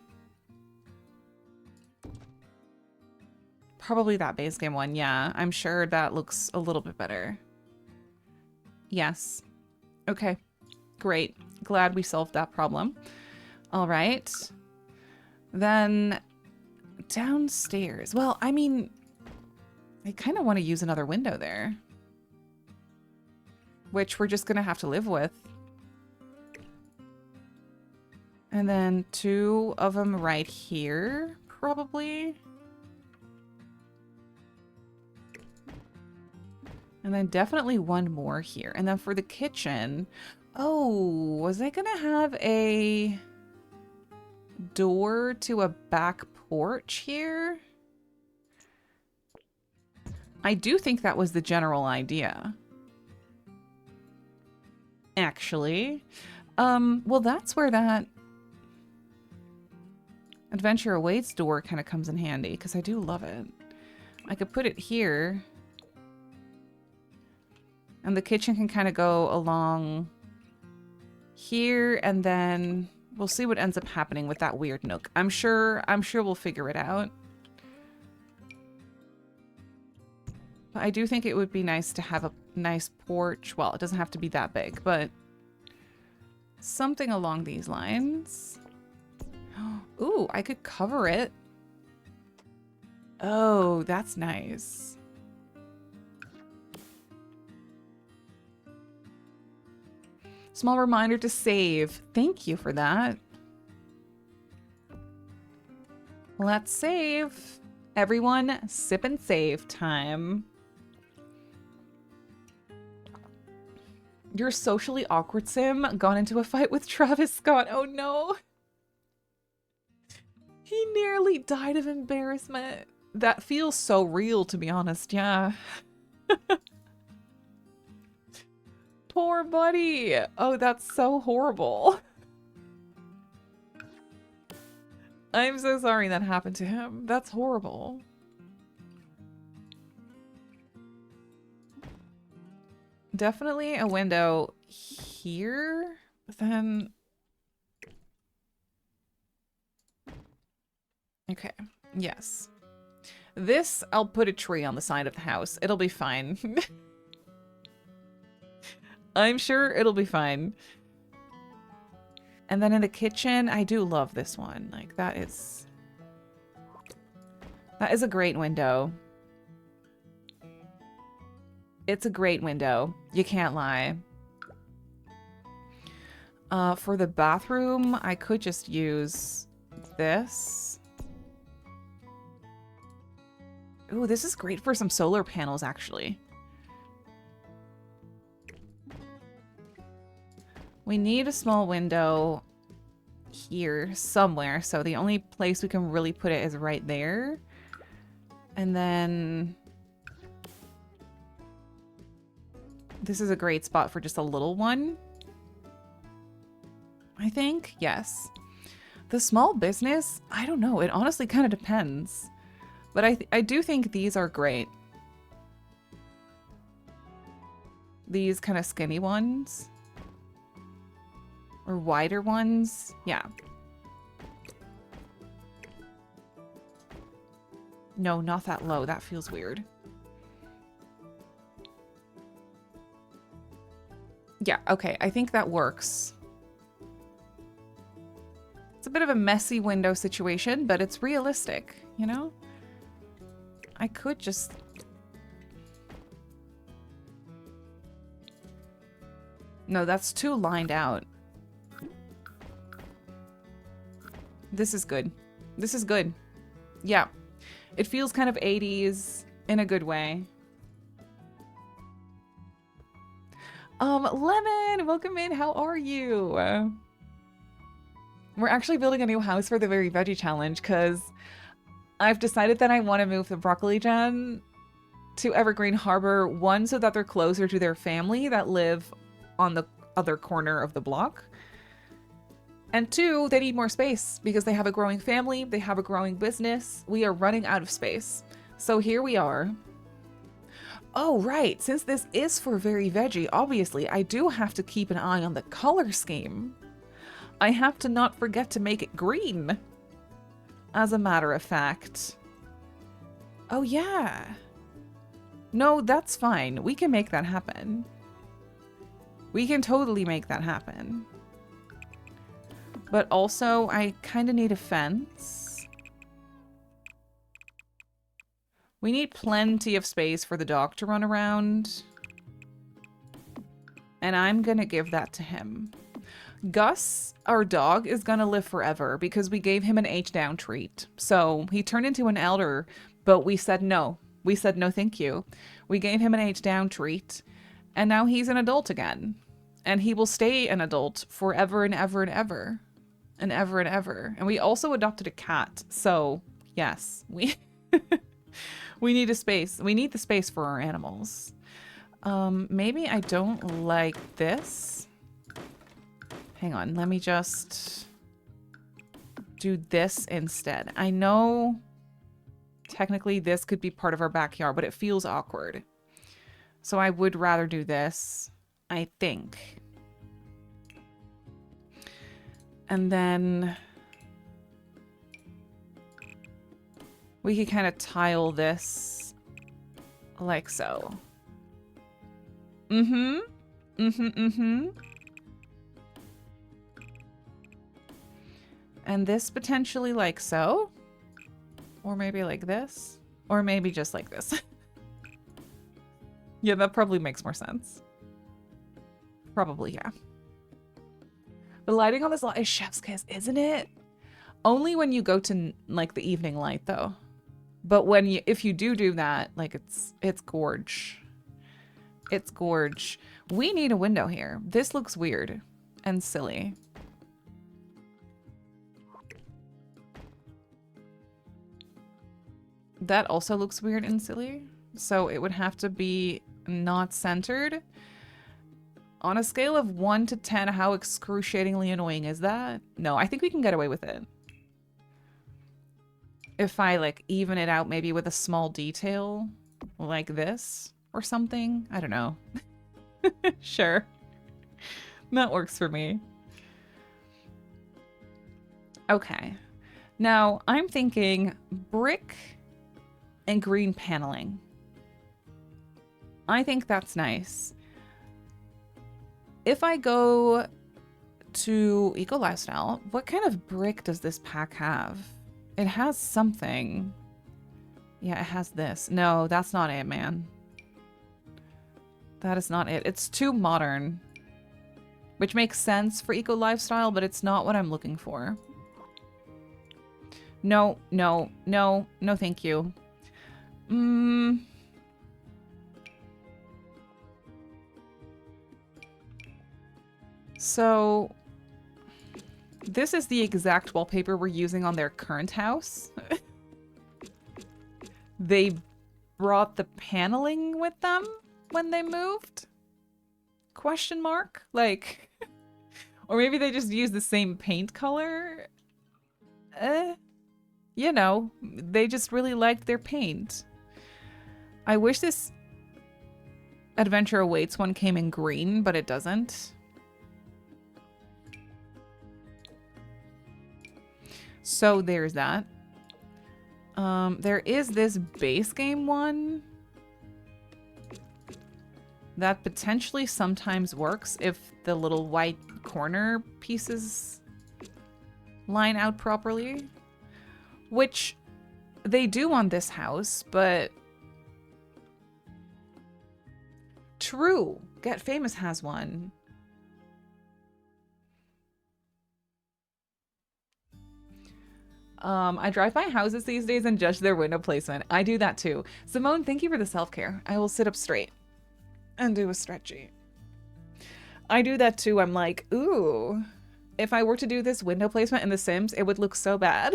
Probably that base game one. Yeah, I'm sure that looks a little bit better. Yes. Okay. Great. Glad we solved that problem. All right. Then downstairs. Well, I mean, I kind of want to use another window there, which we're just going to have to live with. And then 2 of them right here, probably. And then definitely 1 more here. And then for the kitchen, oh, was I going to have a door to a back porch here? I do think that was the general idea. Actually. Well, that's where that Adventure Awaits door kind of comes in handy, because I do love it. I could put it here. And the kitchen can kind of go along here, and then we'll see what ends up happening with that weird nook. I'm sure we'll figure it out. But I do think it would be nice to have a nice porch. Well, it doesn't have to be that big, but something along these lines. Ooh, I could cover it. Oh, that's nice. Small reminder to save. Thank you for that. Let's save. Everyone, sip and save time. Your socially awkward sim gone into a fight with Travis Scott. Oh no. He nearly died of embarrassment. That feels so real, to be honest. Yeah. Poor buddy. Oh, that's so horrible. I'm so sorry that happened to him. That's horrible. Definitely a window here, but then... Okay, yes. This, I'll put a tree on the side of the house. It'll be fine. I'm sure it'll be fine. And then in the kitchen, I do love this one. Like, that is a great window. It's a great window. You can't lie. For the bathroom, I could just use this. Ooh, this is great for some solar panels, actually. We need a small window here somewhere, so the only place we can really put it is right there. And then... this is a great spot for just a little one. I think, yes. The small business, I don't know. It honestly kind of depends. But I do think these are great. These kind of skinny ones. Or wider ones. Yeah. No, not that low. That feels weird. Yeah, okay. I think that works. It's a bit of a messy window situation, but it's realistic, you know? I could just... no, that's too lined out. This is good. This is good. Yeah. It feels kind of 80s in a good way. Lemon, welcome in. How are you? We're actually building a new house for the Very Veggie challenge because I've decided that I want to move the broccoli gen to Evergreen Harbor. One, so that they're closer to their family that live on the other corner of the block. And two, they need more space because they have a growing family, they have a growing business. We are running out of space. So here we are. Oh, right. Since this is for Very Veggie, obviously, I do have to keep an eye on the color scheme. I have to not forget to make it green. As a matter of fact. Oh, yeah. No, that's fine. We can make that happen. We can totally make that happen. But also, I kind of need a fence. We need plenty of space for the dog to run around. And I'm going to give that to him. Gus, our dog, is going to live forever because we gave him an H-down treat. So he turned into an elder, but we said no. We said no thank you. We gave him an H-down treat, and now he's an adult again. And he will stay an adult forever and ever and ever. And ever and ever. And we also adopted a cat. So, yes, we need a space. We need the space for our animals. Maybe I don't like this. Hang on, let me just do this instead. I know technically this could be part of our backyard, but it feels awkward. So I would rather do this, I think. And then we could kind of tile this like so. Mm-hmm. Mm-hmm, mm-hmm. And this potentially like so. Or maybe like this. Or maybe just like this. Yeah, that probably makes more sense. Probably, yeah. The lighting on this lot is chef's kiss, isn't it? Only when you go to like the evening light though. But when you, if you do that, like it's gorge. It's gorge. We need a window here. This looks weird and silly. That also looks weird and silly. So it would have to be not centered. On a scale of 1 to 10, how excruciatingly annoying is that? No, I think we can get away with it. If I like even it out maybe with a small detail like this or something. I don't know. Sure. That works for me. Okay. Now I'm thinking brick and green paneling. I think that's nice. If I go to Eco Lifestyle, what kind of brick does this pack have? It has something. Yeah, it has this. No, that's not it, man. That is not it. It's too modern. Which makes sense for Eco Lifestyle, but it's not what I'm looking for. No, no, no, no thank you. So, this is the exact wallpaper we're using on their current house. They brought the paneling with them when they moved? Question mark? Like, or maybe they just used the same paint color? You know, they just really liked their paint. I wish this Adventure Awaits one came in green, but it doesn't. So there's that. There is this base game one that potentially sometimes works if the little white corner pieces line out properly, which they do on this house, but true, Get Famous has one. I drive by houses these days and judge their window placement. I do that too. Simone, thank you for the self-care. I will sit up straight and do a stretchy. I do that too. I'm like, ooh, if I were to do this window placement in The Sims, it would look so bad.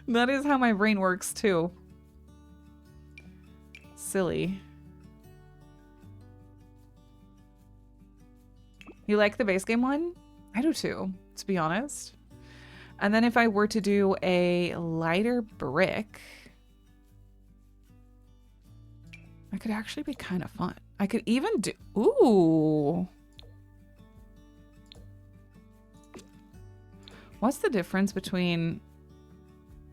That is how my brain works too. silly. You like the base game one? I do too, to be honest. And then if I were to do a lighter brick, that could actually be kind of fun. I could even do... Ooh. What's the difference between...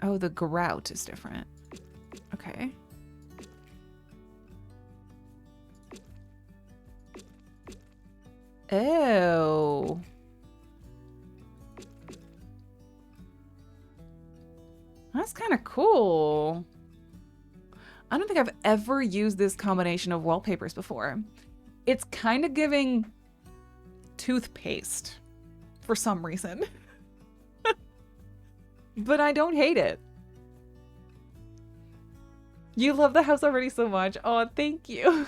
Oh, the grout is different. Okay. Oh. That's kind of cool. I don't think I've ever used this combination of wallpapers before. It's kind of giving toothpaste for some reason. But I don't hate it. You love the house already so much. Oh, thank you.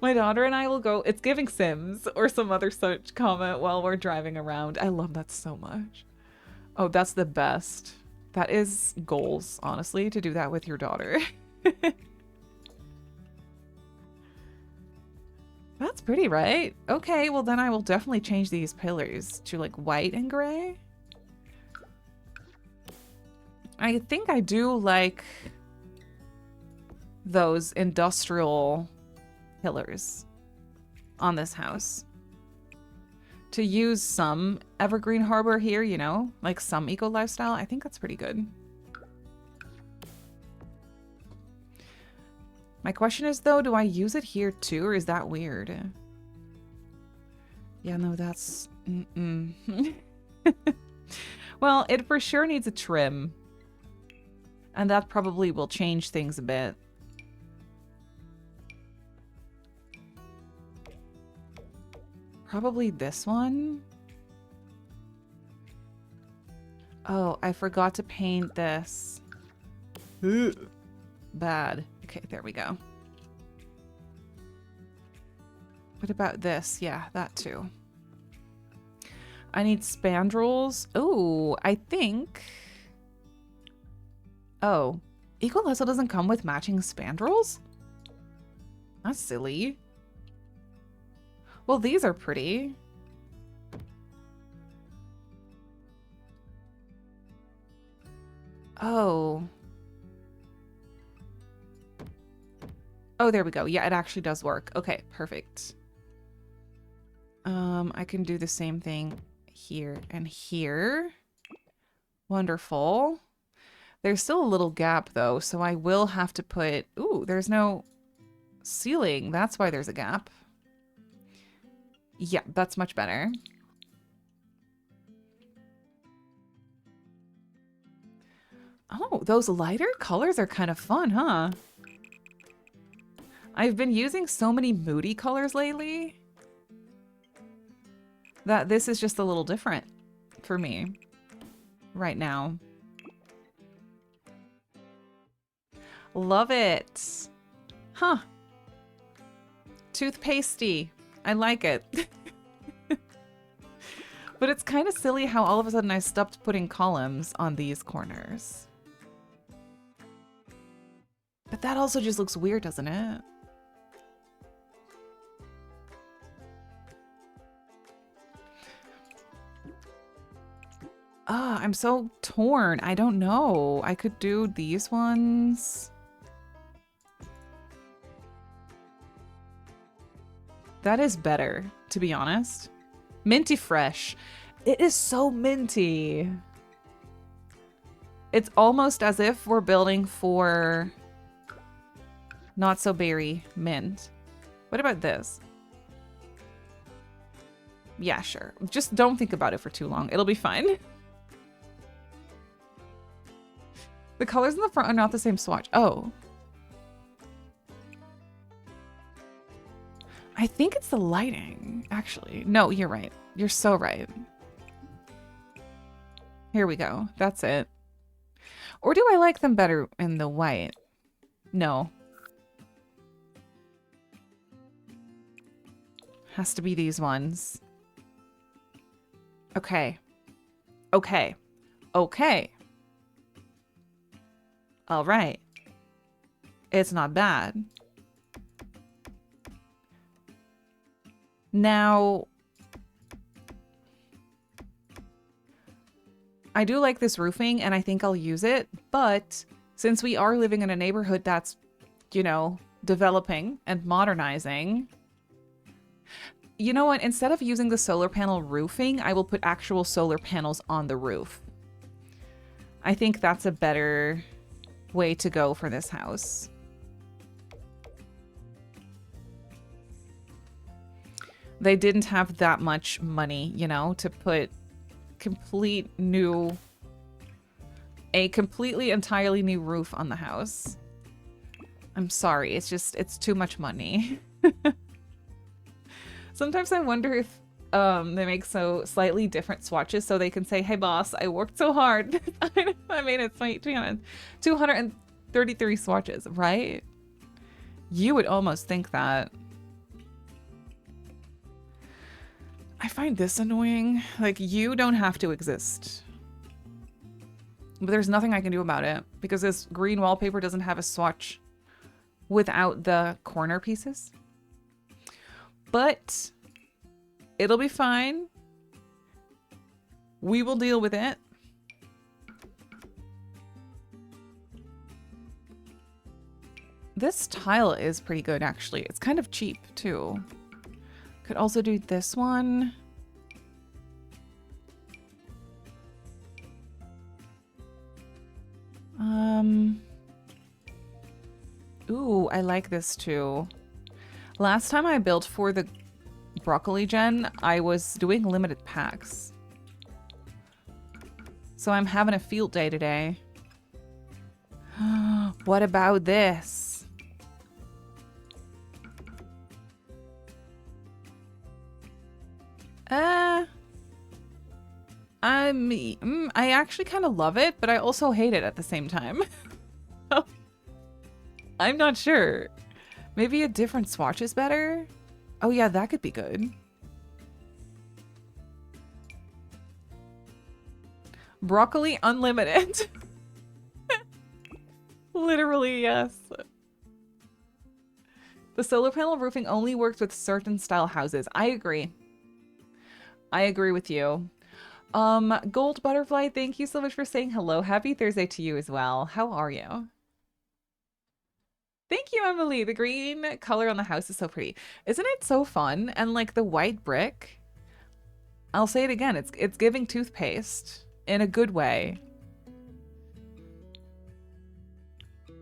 My daughter and I will go, it's giving Sims or some other such comment while we're driving around. I love that so much. Oh, that's the best. That is goals, honestly, to do that with your daughter. That's pretty, right? Okay, well then I will definitely change these pillars to like white and gray. I think I do like those industrial pillars on this house. To use some Evergreen Harbor here, you know, like some eco lifestyle, I think that's pretty good. My question is though, do I use it here too, or is that weird? Yeah, no, that's... Well, it for sure needs a trim. And that probably will change things a bit. Probably this one. Oh, I forgot to paint this. Bad. Okay, there we go. What about this? Yeah, that too. I need spandrels. Oh, I think... Oh, Eco Lesson doesn't come with matching spandrels? That's silly. Well, these are pretty. Oh. Oh, there we go. Yeah, it actually does work. Okay, perfect. I can do the same thing here and here. Wonderful. There's still a little gap though, so I will have to put... Ooh, there's no ceiling. That's why there's a gap. Yeah, that's much better. Oh, those lighter colors are kind of fun, huh? I've been using so many moody colors lately that this is just a little different for me right now. Love it. Huh. Toothpastey. I like it. But it's kind of silly how all of a sudden I stopped putting columns on these corners. But that also just looks weird, doesn't it? Ah, I'm so torn. I don't know. I could do these ones. That is better, to be honest. Minty fresh. It is so minty. It's almost as if we're building for not so berry mint. What about this? Yeah, sure. Just don't think about it for too long. It'll be fine. The colors in the front are not the same swatch. Oh. I think it's the lighting, actually. No, you're right. You're so right. Here we go. That's it. Or do I like them better in the white? No. Has to be these ones. Okay. Okay. Okay. All right. It's not bad. Now, I do like this roofing and I think I'll use it, but since we are living in a neighborhood that's, you know, developing and modernizing, you know what? Instead of using the solar panel roofing, I will put actual solar panels on the roof. I think that's a better way to go for this house. They didn't have that much money, you know, to put a completely entirely new roof on the house. I'm sorry, it's too much money. Sometimes I wonder if they make so slightly different swatches so they can say, hey boss, I worked so hard. I mean, it's like 233 swatches, right? You would almost think that. I find this annoying. Like, you don't have to exist. But there's nothing I can do about it because this green wallpaper doesn't have a swatch without the corner pieces. But it'll be fine. We will deal with it. This tile is pretty good, actually. It's kind of cheap, too. Could also do this one. Ooh, I like this too. Last time I built for the broccoli gen, I was doing limited packs. So I'm having a field day today. What about this? I actually kind of love it, but I also hate it at the same time. I'm not sure. Maybe a different swatch is better? Oh yeah, that could be good. Broccoli unlimited. Literally, yes. The solar panel roofing only works with certain style houses. I agree. I agree with you. Gold Butterfly, thank you so much for saying hello. Happy Thursday to you as well. How are you? Thank you, Emily. The green color on the house is so pretty. Isn't it so fun? And like the white brick, I'll say it again, it's giving toothpaste in a good way.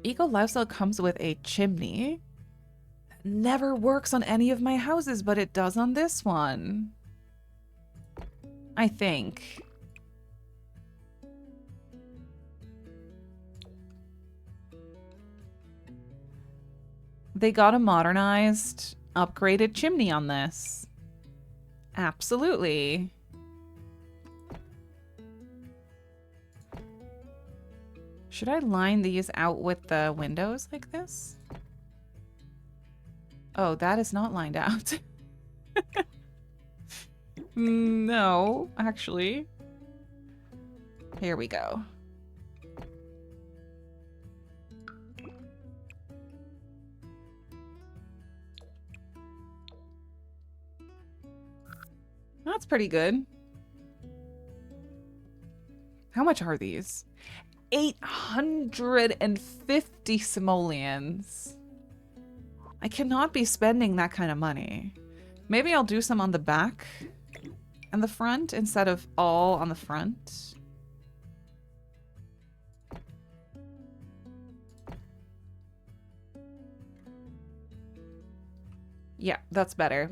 Eco Lifestyle comes with a chimney. Never works on any of my houses, but it does on this one. I think. They got a modernized, upgraded chimney on this. Absolutely. Should I line these out with the windows like this? Oh, that is not lined out. No, actually. Here we go. That's pretty good. How much are these? 850 simoleons. I cannot be spending that kind of money. Maybe I'll do some on the back and the front instead of all on the front. Yeah, that's better.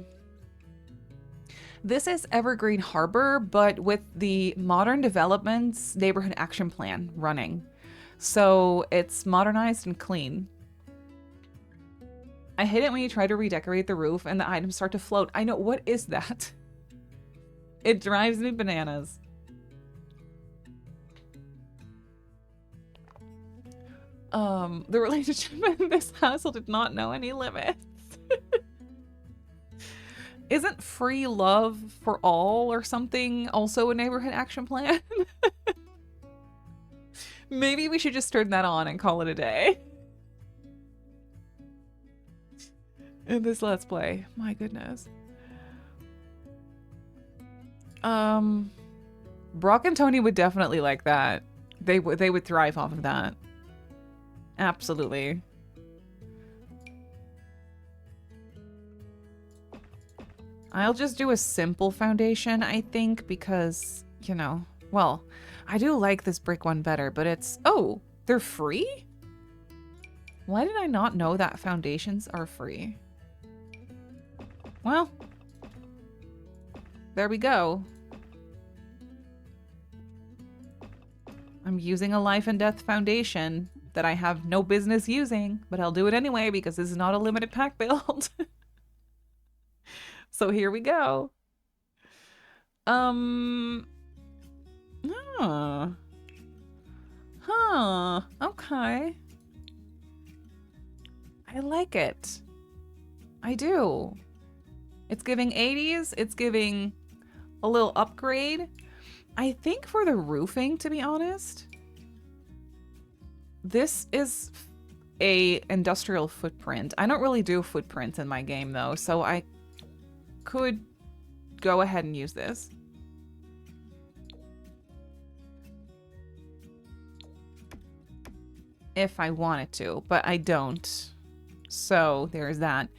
This is Evergreen Harbor, but with the Modern Developments Neighborhood Action Plan running. So it's modernized and clean. I hate it when you try to redecorate the roof and the items start to float. I know, what is that? It drives me bananas. The relationship in this household did not know any limits. Isn't free love for all or something also a neighborhood action plan? Maybe we should just turn that on and call it a day. In this Let's Play. My goodness. Brock and Tony would definitely like that. They would thrive off of that. Absolutely. I'll just do a simple foundation, I think, because, you know, well, I do like this brick one better, but it's... Oh, they're free? Why did I not know that foundations are free? Well, there we go. I'm using a life and death foundation that I have no business using, but I'll do it anyway because this is not a limited pack build. So here we go. Huh. Huh. Okay. I like it. I do. It's giving 80s. It's giving a little upgrade. I think for the roofing, to be honest, this is a industrial footprint. I don't really do footprints in my game though, so I could go ahead and use this. If I wanted to, but I don't. So there's that.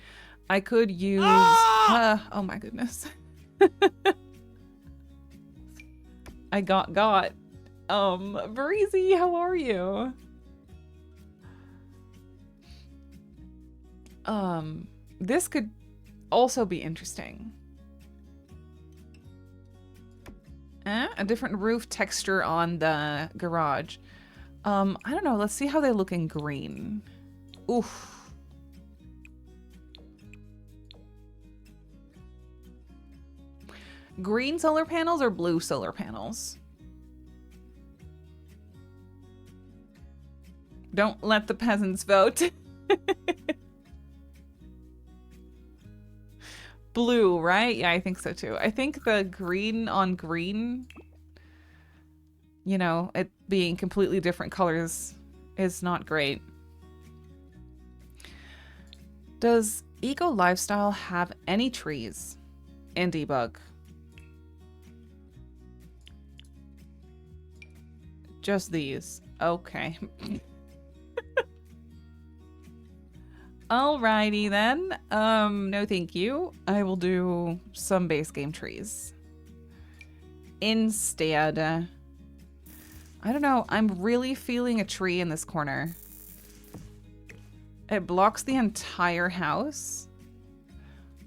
I could use... oh my goodness. I got. Breezy, how are you? This could also be interesting. A different roof texture on the garage. I don't know. Let's see how they look in green. Oof. Green solar panels or blue solar panels? Don't let the peasants vote. Blue, right? Yeah, I think so too. I think the green on green, you know, it being completely different colors is not great. Does Eco Lifestyle have any trees in debug? Just these. Okay. Alrighty then. No thank you. I will do some base game trees instead. I don't know. I'm really feeling a tree in this corner. It blocks the entire house.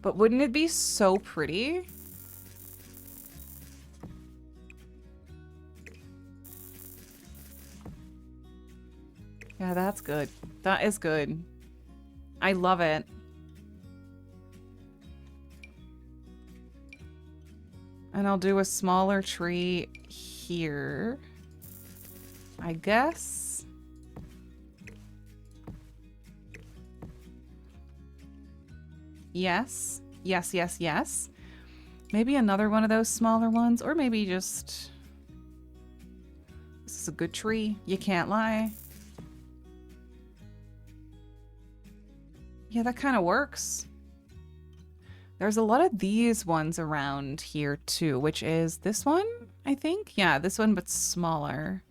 But wouldn't it be so pretty? Yeah, that's good. That is good. I love it. And I'll do a smaller tree here, I guess. Yes. Yes, yes, yes. Maybe another one of those smaller ones, or maybe just... This is a good tree. You can't lie. Yeah, that kind of works. There's a lot of these ones around here too, which is this one, I think? Yeah, this one, but smaller.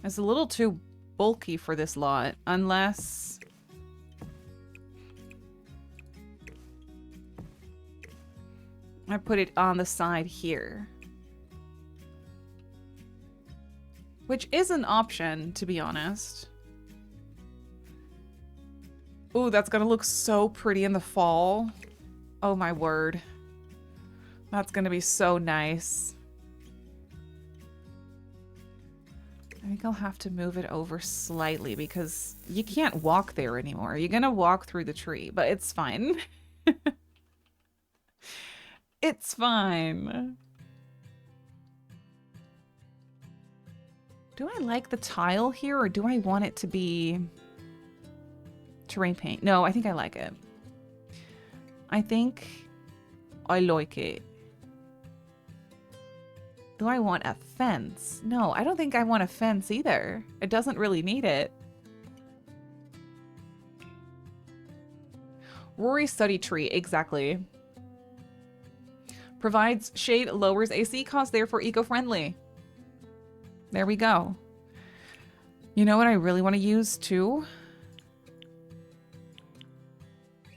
It's a little too bulky for this lot, unless... I put it on the side here. Which is an option, to be honest. Ooh, that's gonna look so pretty in the fall. Oh my word. That's gonna be so nice. I think I'll have to move it over slightly because you can't walk there anymore. You're gonna walk through the tree, but it's fine. It's fine. Do I like the tile here, or do I want it to be terrain paint? No, I think I like it. I think I like it. Do I want a fence? No, I don't think I want a fence either. It doesn't really need it. Rory study tree, exactly. Provides shade, lowers AC cost, therefore eco-friendly. There we go. You know what I really want to use too?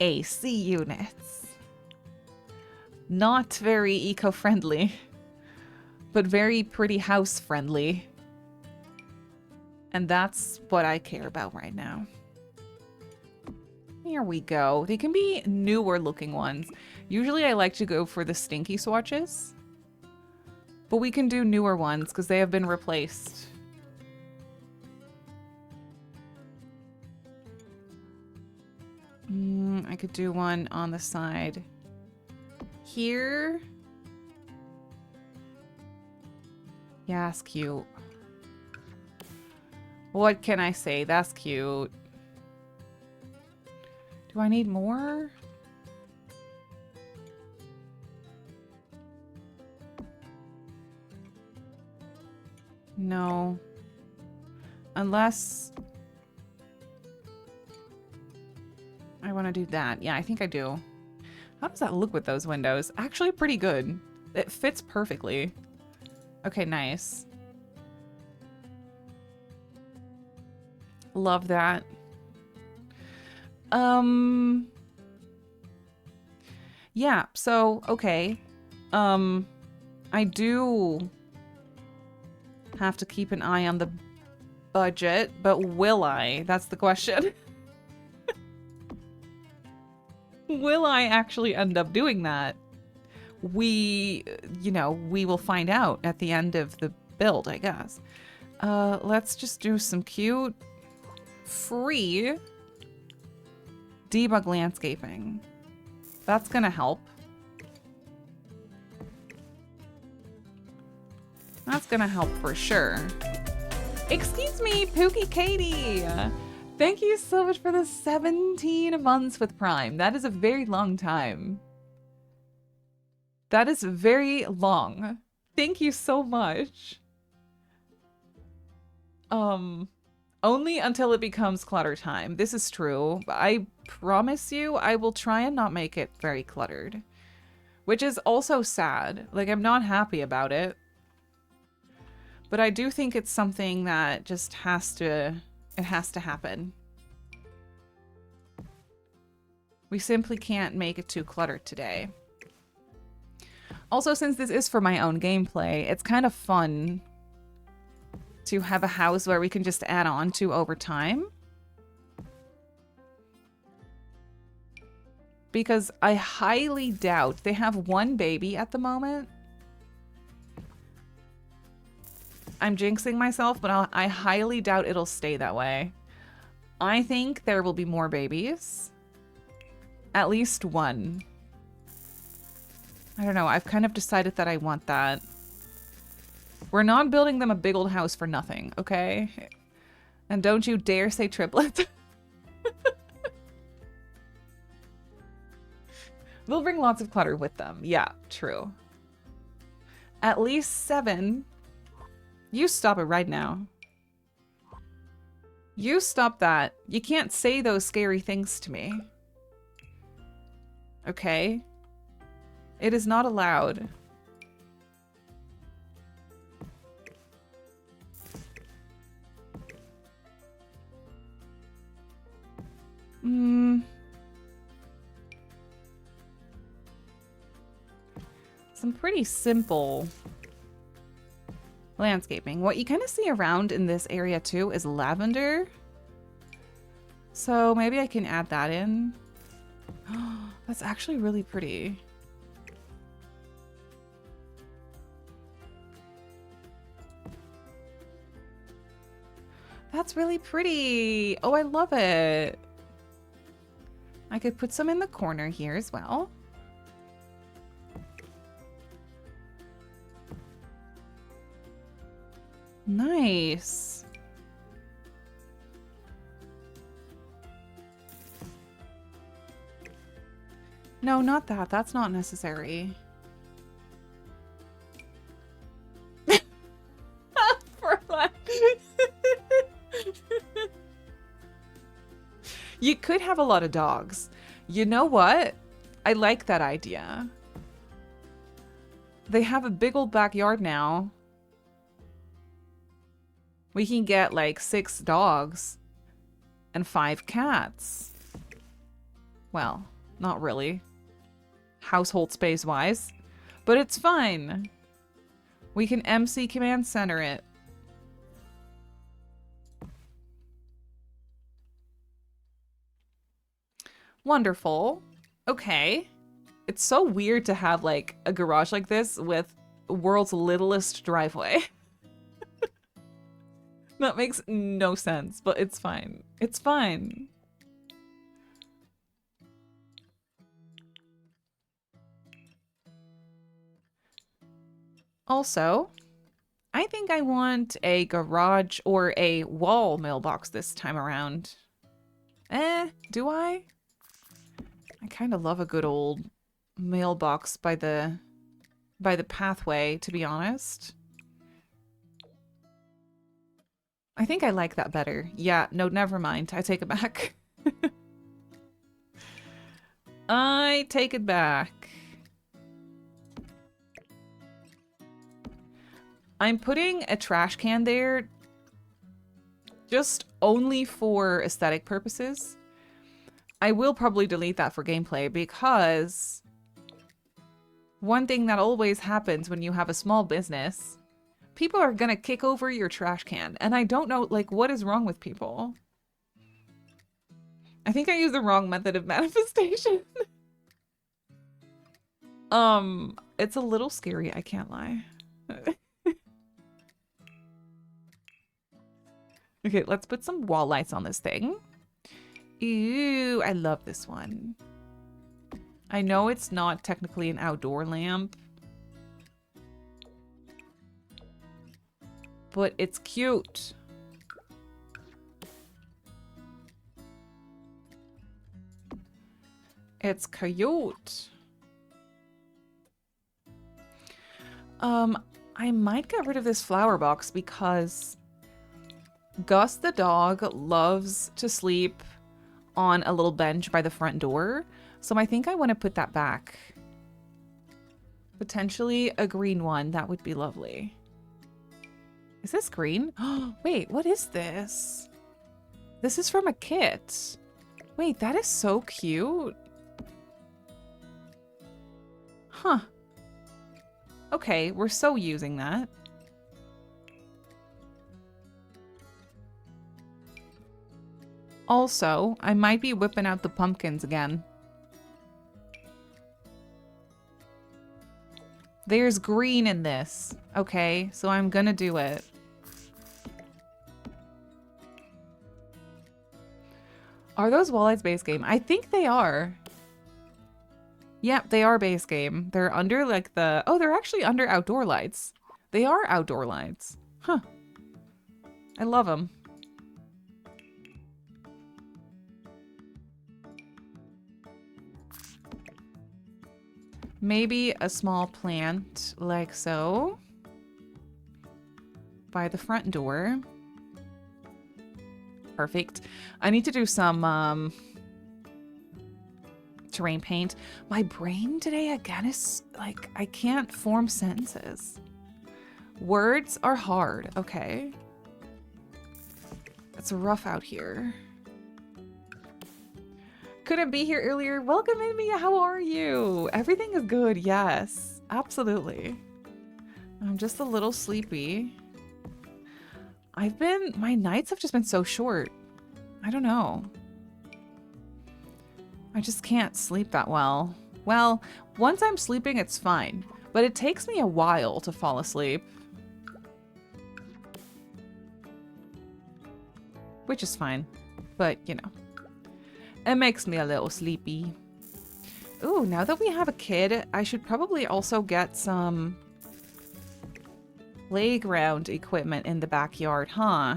AC units. Not very eco-friendly, but very pretty house-friendly. And that's what I care about right now. Here we go. They can be newer looking ones. Usually I like to go for the stinky swatches, but we can do newer ones because they have been replaced. I could do one on the side here. Yeah, that's cute. What can I say? That's cute. Do I need more? No. Unless I want to do that. Yeah, I think I do. How does that look with those windows? Actually pretty good. It fits perfectly. Okay, nice. Love that. Yeah, so, okay. I do have to keep an eye on the budget, but will I? That's the question. Will I actually end up doing that? We will find out at the end of the build, I guess. Let's just do some cute, free debug landscaping. That's gonna help. That's gonna help for sure. Excuse me, Pookie Katie! Thank you so much for the 17 months with Prime. That is a very long time. That is very long. Thank you so much. Only until it becomes clutter time. This is true. I promise you, I will try and not make it very cluttered. Which is also sad. Like, I'm not happy about it. But I do think it's something that just has to happen. We simply can't make it too cluttered today. Also, since this is for my own gameplay, it's kind of fun to have a house where we can just add on to over time. Because I highly doubt they have one baby at the moment. I'm jinxing myself, but I highly doubt it'll stay that way. I think there will be more babies. At least one. I don't know. I've kind of decided that I want that. We're not building them a big old house for nothing, okay? And don't you dare say triplet. They'll bring lots of clutter with them. Yeah, true. At least 7. You stop it right now. You stop that. You can't say those scary things to me. Okay? It is not allowed. Some pretty simple landscaping. What you kind of see around in this area too is lavender. So maybe I can add that in. That's actually really pretty. That's really pretty. Oh, I love it. I could put some in the corner here as well. Nice. No, not that. That's not necessary. You could have a lot of dogs. You know what? I like that idea. They have a big old backyard now. We can get like 6 dogs and 5 cats. Well, not really. Household space wise, but it's fine. We can MC Command Center it. Wonderful. Okay. It's so weird to have like a garage like this with world's littlest driveway. That makes no sense, but it's fine. It's fine. Also, I think I want a garage or a wall mailbox this time around. Do I? I kind of love a good old mailbox by the pathway, to be honest. I think I like that better. Yeah, no, never mind. I take it back. I take it back. I'm putting a trash can there just only for aesthetic purposes. I will probably delete that for gameplay because one thing that always happens when you have a small business, people are gonna kick over your trash can. And I don't know, like, what is wrong with people? I think I used the wrong method of manifestation. It's a little scary, I can't lie. Okay, let's put some wall lights on this thing. Ooh, I love this one. I know it's not technically an outdoor lamp, but it's cute. It's cute. I might get rid of this flower box because Gus the dog loves to sleep on a little bench by the front door. So I think I want to put that back. Potentially a green one. That would be lovely. Is this green? Oh, wait, what is this? This is from a kit. Wait, that is so cute. Huh. Okay, we're so using that. Also, I might be whipping out the pumpkins again. There's green in this. Okay, so I'm gonna do it. Are those wall-lights base game? I think they are. Yep, they are base game. They're under like the... Oh, they're actually under outdoor lights. They are outdoor lights. Huh. I love them. Maybe a small plant like so. By the front door. Perfect. I need to do some terrain paint. My brain today again is like, I can't form sentences. Words are hard, okay? It's rough out here. Couldn't be here earlier. Welcome in, Mia. How are you? Everything is good. Yes, absolutely. I'm just a little sleepy. My nights have just been so short. I don't know. I just can't sleep that well. Well, once I'm sleeping, it's fine. But it takes me a while to fall asleep. Which is fine. But, you know. It makes me a little sleepy. Ooh, now that we have a kid, I should probably also get some playground equipment in the backyard, huh?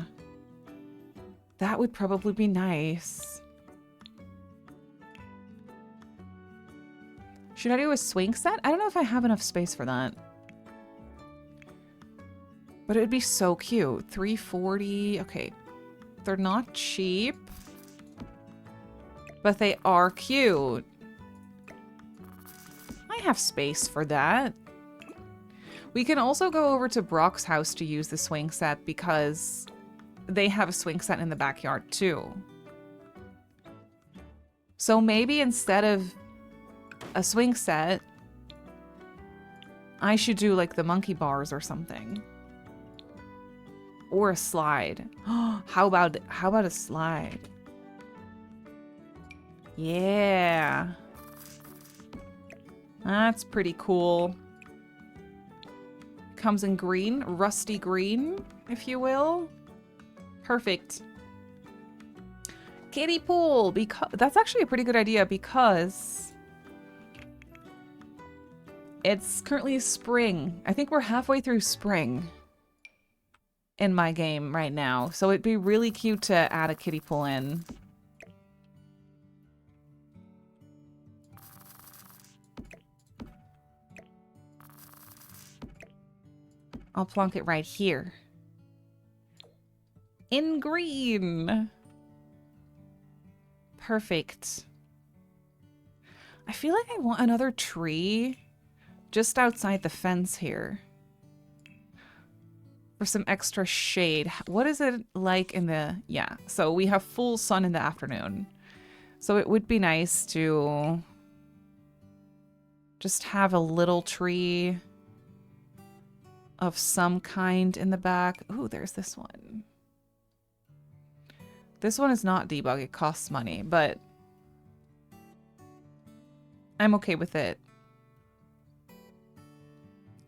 That would probably be nice. Should I do a swing set? I don't know if I have enough space for that. But it would be so cute. $340. Okay. They're not cheap. But they are cute. I have space for that. We can also go over to Brock's house to use the swing set because they have a swing set in the backyard too. So maybe instead of a swing set, I should do like the monkey bars or something. Or a slide. How about a slide? Yeah. That's pretty cool. Comes in green, rusty green, if you will. Perfect. Kiddie pool, because that's actually a pretty good idea because it's currently spring. I think we're halfway through spring in my game right now. So it'd be really cute to add a kiddie pool in. I'll plonk it right here. In green. Perfect. I feel like I want another tree just outside the fence here. For some extra shade. What is it like in the... Yeah, so we have full sun in the afternoon. So it would be nice to just have a little tree of some kind in the back. Ooh, there's this one. This one is not debug. It costs money, but I'm okay with it.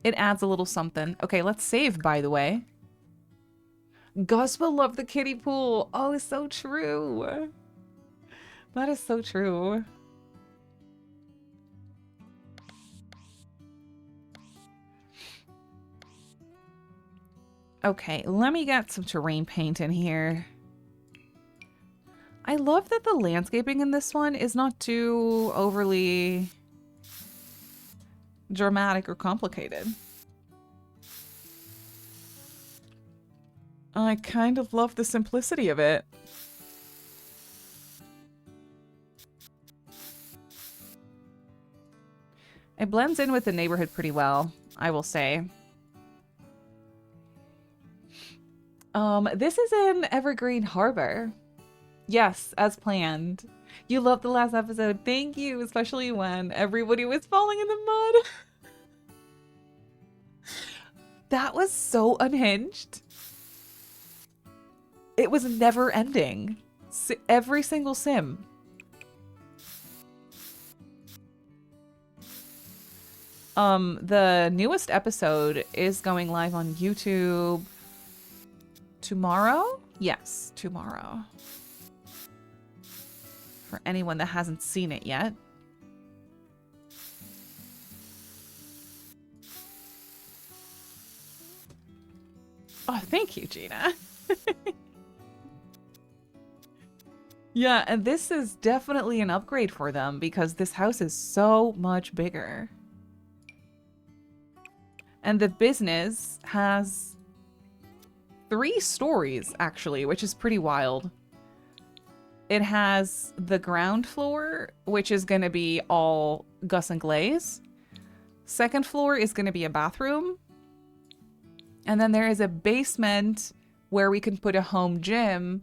It adds a little something. Okay, let's save, by the way. Gus will love the kiddie pool. Oh, it's so true. That is so true. Okay, let me get some terrain paint in here. I love that the landscaping in this one is not too overly dramatic or complicated. I kind of love the simplicity of it. It blends in with the neighborhood pretty well, I will say. This is in Evergreen Harbor. Yes, as planned. You loved the last episode. Thank you, especially when everybody was falling in the mud. That was so unhinged. It was never ending. Every single sim. The newest episode is going live on YouTube tomorrow? Yes, tomorrow. For anyone that hasn't seen it yet. Oh, thank you, Gina. Yeah, and this is definitely an upgrade for them because this house is so much bigger. And the business has 3 stories, actually, which is pretty wild. It has the ground floor, which is going to be all Gus and Glaze. Second floor is going to be a bathroom. And then there is a basement where we can put a home gym.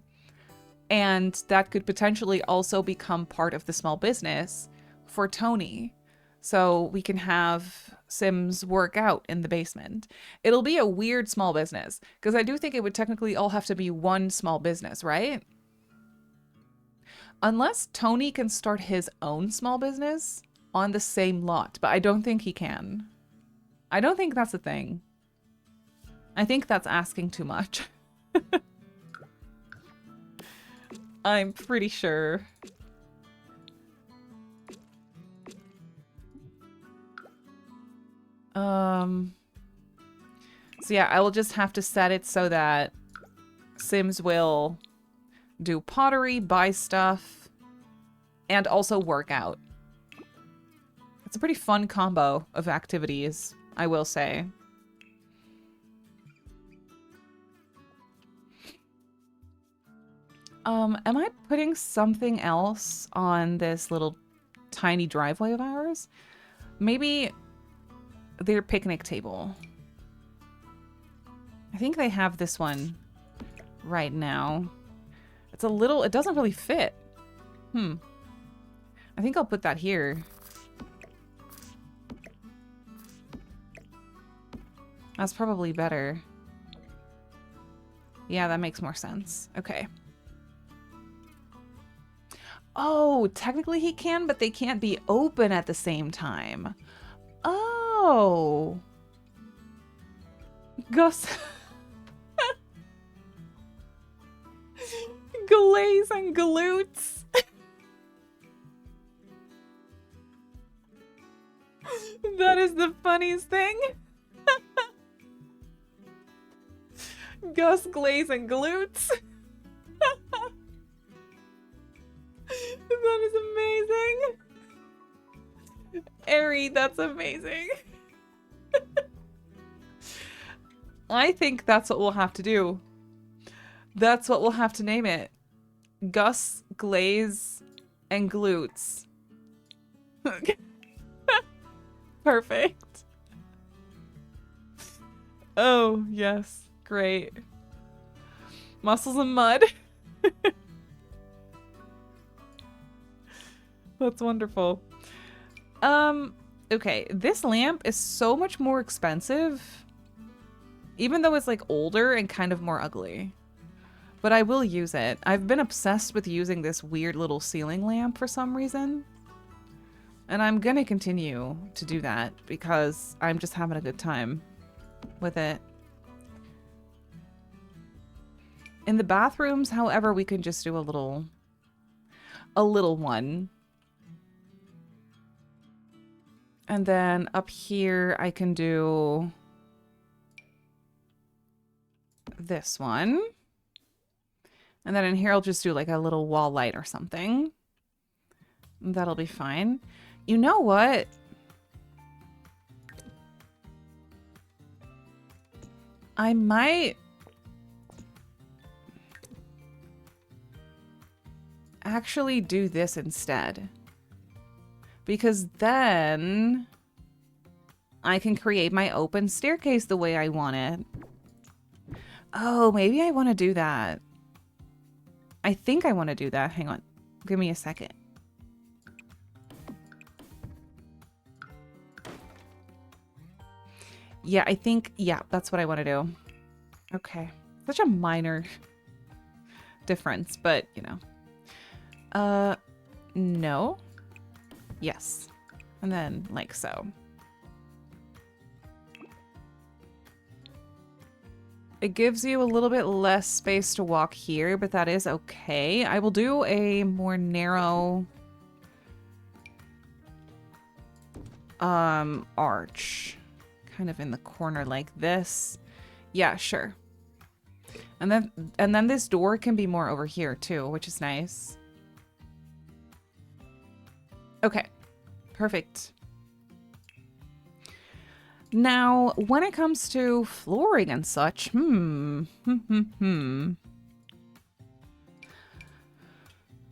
And that could potentially also become part of the small business for Tony. So we can have Sims work out in the basement. It'll be a weird small business because I do think it would technically all have to be one small business, right? Unless Tony can start his own small business on the same lot, but I don't think he can. I don't think that's a thing. I think that's asking too much. I'm pretty sure. So yeah, I will just have to set it so that Sims will do pottery, buy stuff, and also work out. It's a pretty fun combo of activities, I will say. Am I putting something else on this little tiny driveway of ours? Maybe their picnic table. I think they have this one right now. It's a little, it doesn't really fit. I think I'll put that here. That's probably better. Yeah, that makes more sense. Okay. Oh, technically he can, but they can't be open at the same time. Oh. Gus. Glaze and glutes. That is the funniest thing. Gus, glaze, and glutes. That is amazing. Ari, that's amazing. I think that's what we'll have to do. That's what we'll have to name it. Gus, glaze, and glutes. Perfect. Oh, yes. Great. Muscles and mud. That's wonderful. Okay, this lamp is so much more expensive. Even though it's like older and kind of more ugly. But I will use it. I've been obsessed with using this weird little ceiling lamp for some reason. And I'm gonna continue to do that because I'm just having a good time with it. In the bathrooms, however, we can just do a little one. And then up here, I can do this one. And then in here, I'll just do like a little wall light or something. That'll be fine. You know what? I might actually do this instead. Because then I can create my open staircase the way I want it. Oh, maybe I want to do that. I think I want to do that. Hang on. Give me a second. Yeah, I think, yeah, that's what I want to do. Okay. Such a minor difference, but, you know. No. Yes. And then, like so. It gives you a little bit less space to walk here, but that is okay. I will do a more narrow arch. Kind of in the corner like this. Yeah, sure. And then this door can be more over here too, which is nice. Okay. Perfect. Now, when it comes to flooring and such,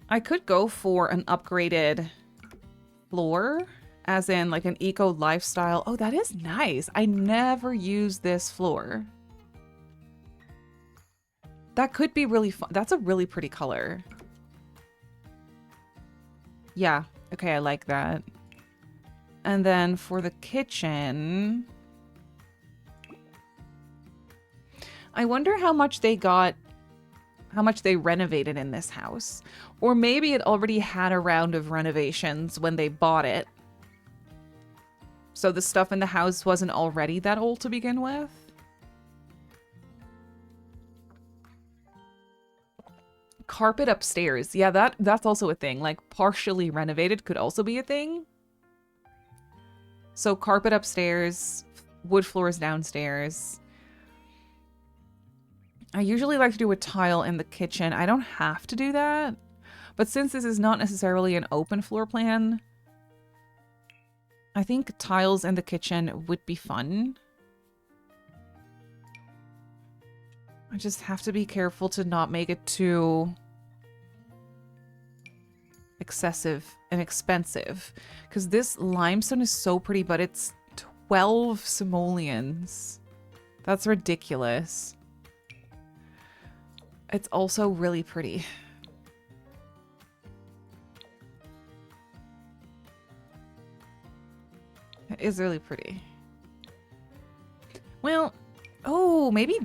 I could go for an upgraded floor, as in like an eco lifestyle. Oh, that is nice. I never use this floor. That could be really fun. That's a really pretty color. Yeah. Okay, I like that. And then for the kitchen, I wonder how much they renovated in this house. Or maybe it already had a round of renovations when they bought it. So the stuff in the house wasn't already that old to begin with. Carpet upstairs. Yeah, that's also a thing. Like, partially renovated could also be a thing. So carpet upstairs, wood floors downstairs. I usually like to do a tile in the kitchen. I don't have to do that. But since this is not necessarily an open floor plan, I think tiles in the kitchen would be fun. I just have to be careful to not make it too excessive and expensive. Because this limestone is so pretty, but it's 12 simoleons. That's ridiculous. It's also really pretty. It is really pretty. Well, oh, maybe...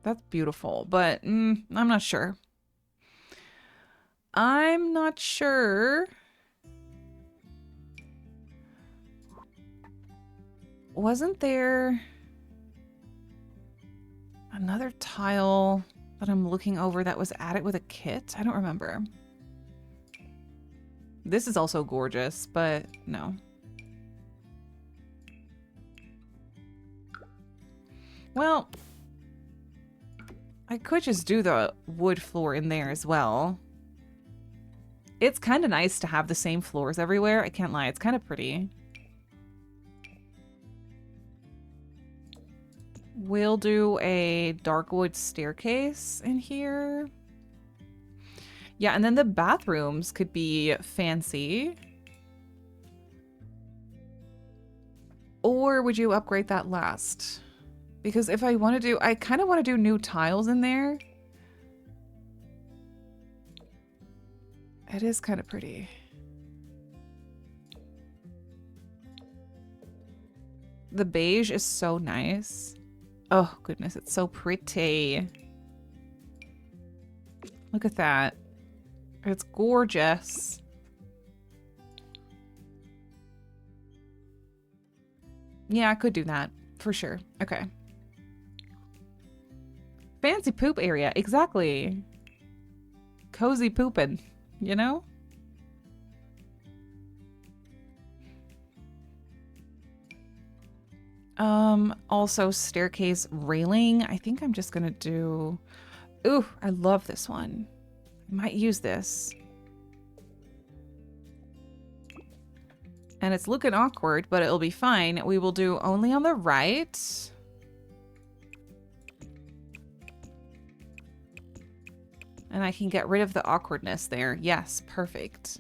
That's beautiful, but I'm not sure. I'm not sure. Wasn't there another tile that I'm looking over that was added with a kit? I don't remember. This is also gorgeous, but no. Well, I could just do the wood floor in there as well. It's kind of nice to have the same floors everywhere. I can't lie, it's kind of pretty. We'll do a dark wood staircase in here. Yeah, and then the bathrooms could be fancy. Or would you upgrade that last? Because if I want to do, I kind of want to do new tiles in there. It is kind of pretty. The beige is so nice. Oh, goodness, it's so pretty. Look at that. It's gorgeous. Yeah, I could do that for sure. Okay. Fancy poop area. Exactly. Cozy pooping, you know? Also staircase railing. I think I'm just gonna do... Ooh, I love this one. I might use this. And it's looking awkward, but it'll be fine. We will do only on the right. And I can get rid of the awkwardness there. Yes, perfect.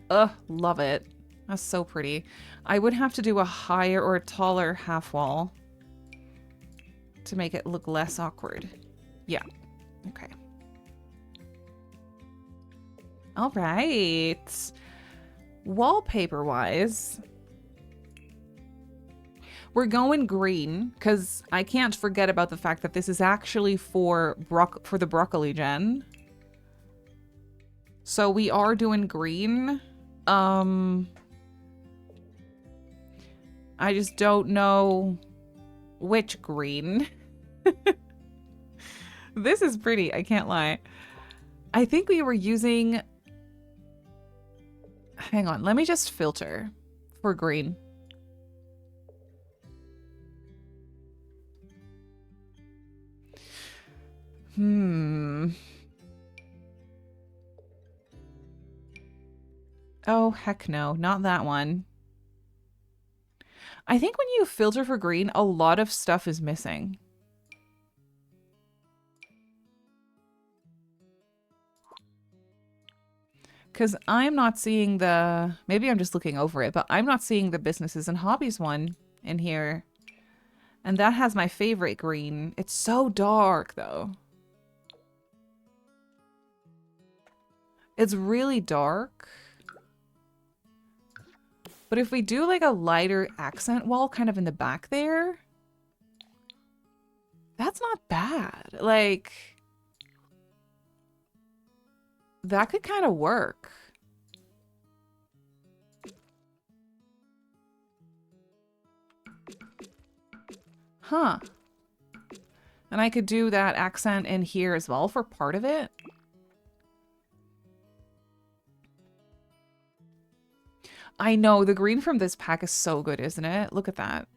Ugh, love it. That's so pretty. I would have to do a higher or a taller half wall to make it look less awkward. Yeah. Okay. All right. Wallpaper-wise, we're going green because I can't forget about the fact that this is actually for the broccoli gen. So we are doing green. I just don't know which green. This is pretty, I can't lie. I think we were using... Hang on, let me just filter for green. Oh, heck no, not that one. I think when you filter for green, a lot of stuff is missing. Because I'm not seeing the... Maybe I'm just looking over it, but I'm not seeing the businesses and hobbies one in here. And that has my favorite green. It's so dark, though. It's really dark. But if we do like a lighter accent wall kind of in the back there, that's not bad. Like, that could kind of work. Huh. And I could do that accent in here as well for part of it. I know, the green from this pack is so good, isn't it? Look at that.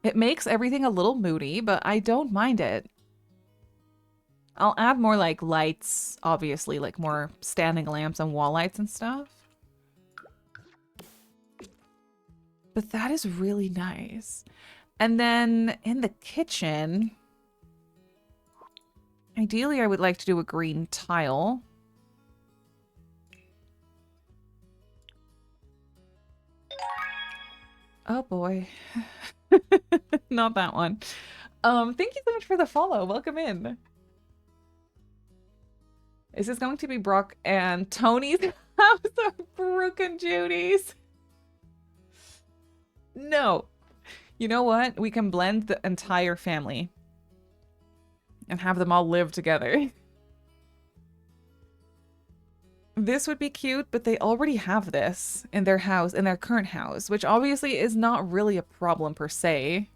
It makes everything a little moody, but I don't mind it. I'll add more like lights, obviously, like more standing lamps and wall lights and stuff. But that is really nice. And then in the kitchen, ideally I would like to do a green tile. Oh boy. Not that one. Thank you so much for the follow. Welcome in. Is this going to be Brock and Tony's house or Brooke and Judy's? No. You know what? We can blend the entire family and have them all live together. This would be cute, but they already have this in their house, in their current house, which obviously is not really a problem per se.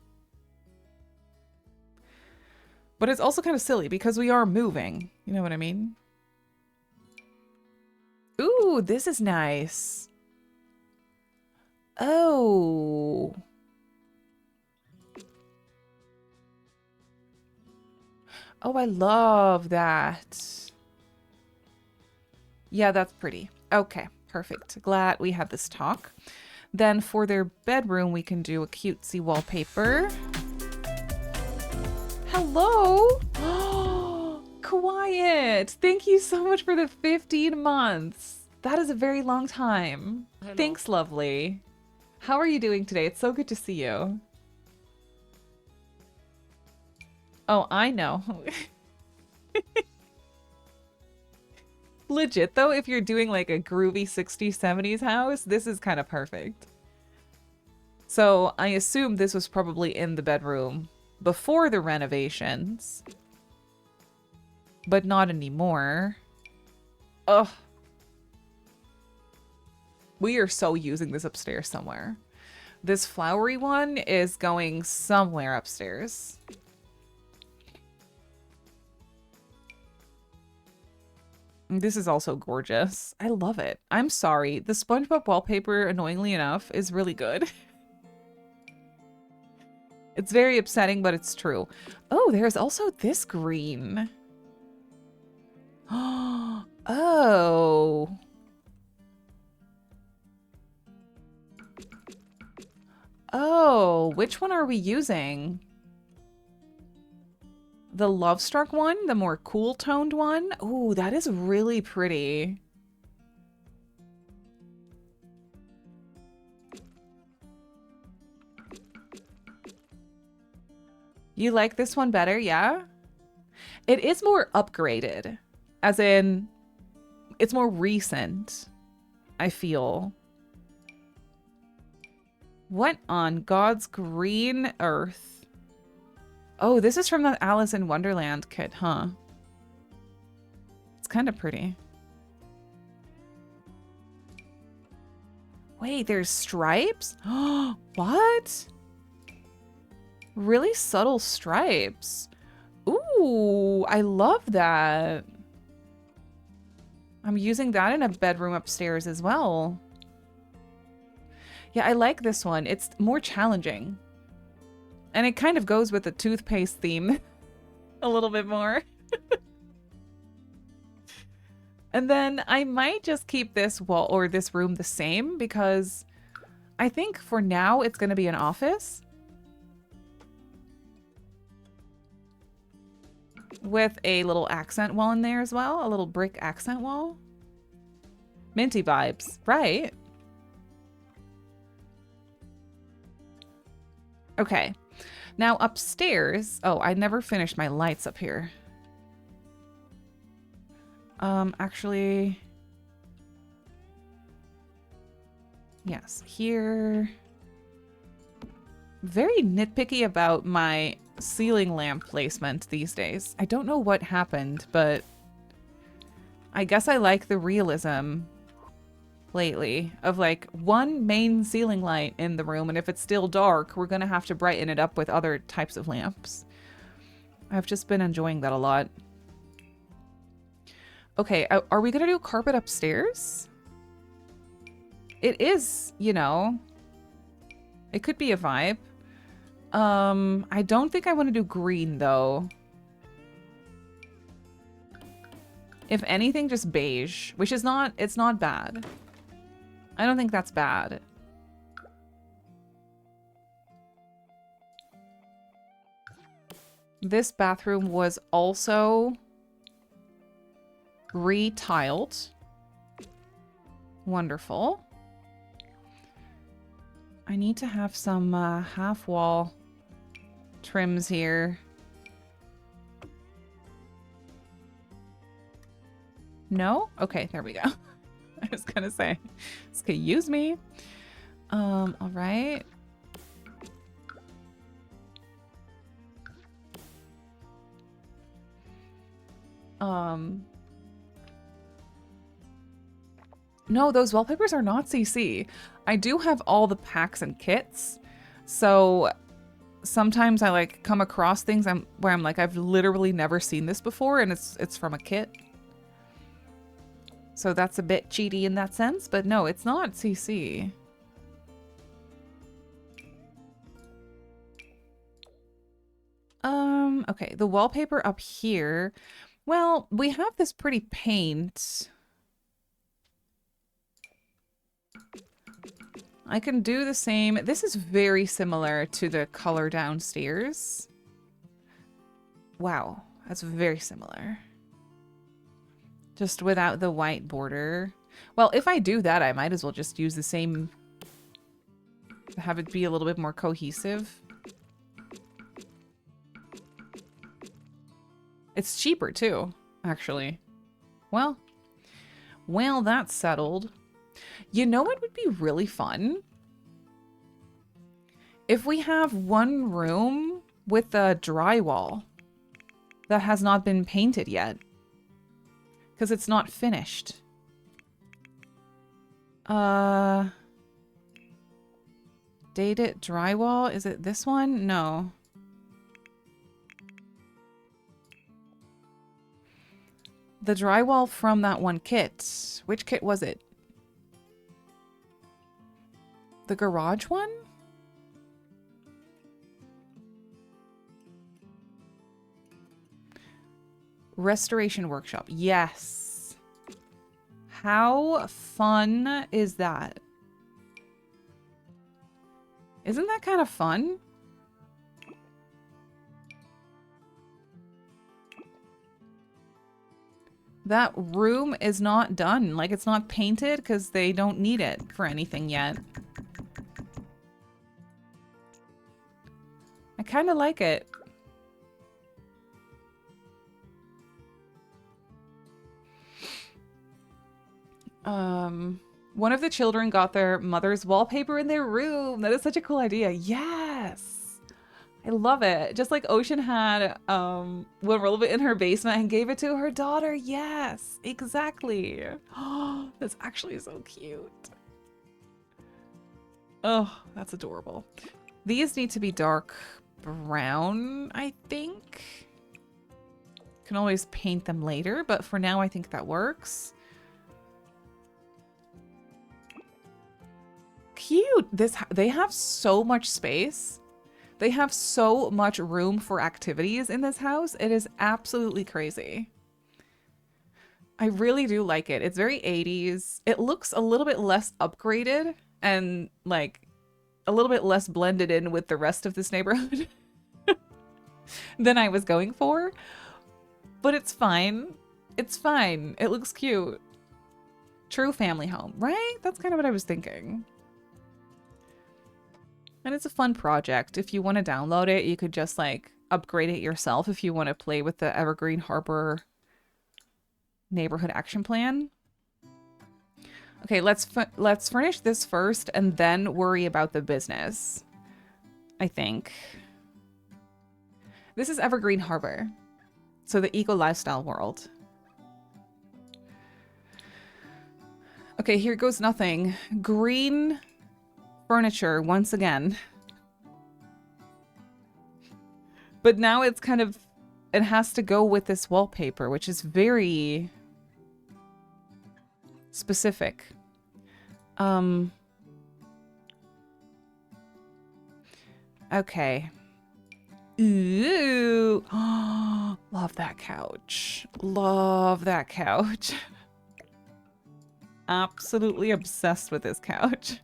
But it's also kind of silly because we are moving. You know what I mean? Ooh, this is nice. Oh. Oh, I love that. Yeah, that's pretty. Okay, perfect. Glad we had this talk. Then for their bedroom, we can do a cutesy wallpaper. Hello? Quiet. Thank you so much for the 15 months. That is a very long time. Hello. Thanks, lovely. How are you doing today? It's so good to see you. Oh, I know. Legit, though, if you're doing like a groovy 60s, 70s house, this is kind of perfect. So I assume this was probably in the bedroom before the renovations, but not anymore. Ugh. We are so using this upstairs somewhere. This flowery one is going somewhere upstairs. This is also gorgeous. I love it. I'm sorry. The SpongeBob wallpaper, annoyingly enough, is really good. It's very upsetting, but it's true. Oh, there's also this green. Oh. Oh, which one are we using? The Love Struck one? The more cool-toned one? Ooh, that is really pretty. You like this one better, yeah? It is more upgraded. As in, it's more recent, I feel. What on God's green earth? Oh, this is from the Alice in Wonderland kit, huh? It's kind of pretty. Wait, there's stripes? What? Really subtle stripes. Ooh, I love that. I'm using that in a bedroom upstairs as well. Yeah, I like this one. It's more challenging. And it kind of goes with the toothpaste theme a little bit more. And then I might just keep this wall or this room the same because I think for now it's going to be an office. With a little accent wall in there as well. A little brick accent wall. Minty vibes, right? Okay. Now upstairs, oh, I never finished my lights up here. Actually, yes, here. Very nitpicky about my ceiling lamp placement these days. I don't know what happened, but I guess I like the realism lately of like one main ceiling light in the room, and if it's still dark, we're gonna have to brighten it up with other types of lamps. I've just been enjoying that a lot. Okay, are we gonna do carpet upstairs? It is, you know, it could be a vibe. I don't think I want to do green though. If anything, just beige, which is not, it's not bad. I don't think that's bad. This bathroom was also re-tiled. Wonderful. I need to have some half-wall trims here. No? Okay, there we go. I was gonna say, this could use me. All right. No, those wallpapers are not CC. I do have all the packs and kits, so sometimes I like come across things where I'm like, I've literally never seen this before, and it's from a kit. So that's a bit cheaty in that sense, but no, it's not CC. Okay, the wallpaper up here. Well, we have this pretty paint. I can do the same. This is very similar to the color downstairs. Wow, that's very similar. Just without the white border. Well, if I do that, I might as well just use the same, have it be a little bit more cohesive. It's cheaper too, actually. Well, that's settled. You know what would be really fun? If we have one room with a drywall that has not been painted yet. Because it's not finished. Dated drywall? Is it this one? No. The drywall from that one kit. Which kit was it? The garage one? Restoration workshop. Yes. How fun is that? Isn't that kind of fun? That room is not done. Like, it's not painted because they don't need it for anything yet. I kind of like it. One of the children got their mother's wallpaper in their room. That is such a cool idea. Yes. I love it. Just like Ocean had one relevant in her basement and gave it to her daughter. Yes, exactly. Oh, that's actually so cute. Oh, that's adorable. These need to be dark brown, I think. Can always paint them later, but for now I think that works. Cute. They have so much space. They have so much room for activities in this house. It is absolutely crazy. I really do like it. It's very 80s. It looks a little bit less upgraded and like a little bit less blended in with the rest of this neighborhood than I was going for. But it's fine. It's fine. It looks cute. True family home, right? That's kind of what I was thinking. And it's a fun project. If you want to download it, you could just like upgrade it yourself if you want to play with the Evergreen Harbor neighborhood action plan. Okay, let's furnish this first and then worry about the business, I think. This is Evergreen Harbor. So the eco lifestyle world. Okay, here goes nothing. Green furniture once again. But now it's kind of, it has to go with this wallpaper, which is very specific. Okay. Ooh. Oh, love that couch. Love that couch. Absolutely obsessed with this couch.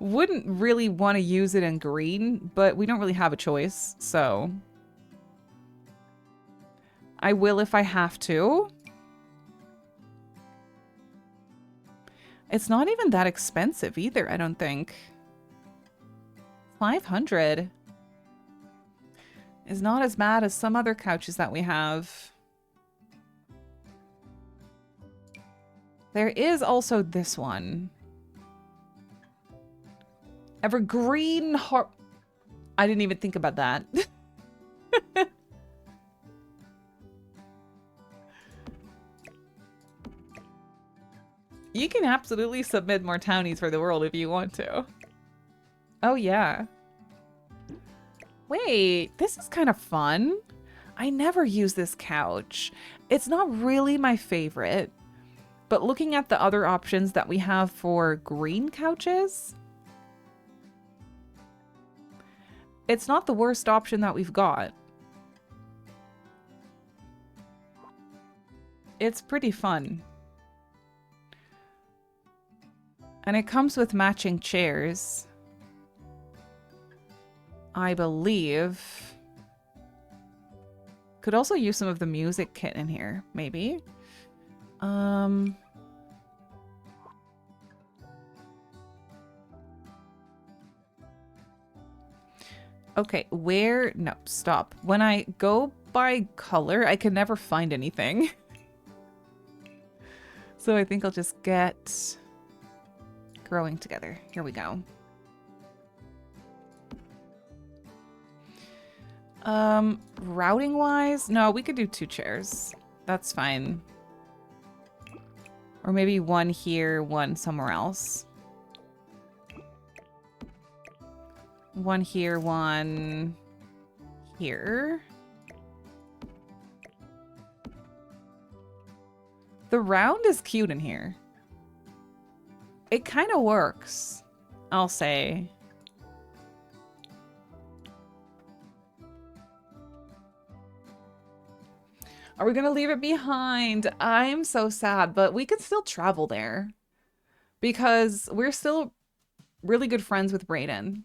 Wouldn't really want to use it in green, but we don't really have a choice, so I will if I have to. It's not even that expensive either, I don't think. 500 is not as bad as some other couches that we have. There is also this one. Evergreen Har- I didn't even think about that. You can absolutely submit more townies for the world if you want to. Oh, yeah. Wait, this is kind of fun. I never use this couch. It's not really my favorite, but looking at the other options that we have for green couches, it's not the worst option that we've got. It's pretty fun. And it comes with matching chairs, I believe. Could also use some of the music kit in here, maybe. Okay, where? No, stop. When I go by color, I can never find anything. So I think I'll just get growing together. Here we go. Routing wise, no, we could do 2 chairs. That's fine. Or maybe 1 here, 1 somewhere else. 1 here, 1 here. The round is cute in here. It kind of works, I'll say. Are we gonna leave it behind? I'm so sad, but we can still travel there because we're still really good friends with Brayden.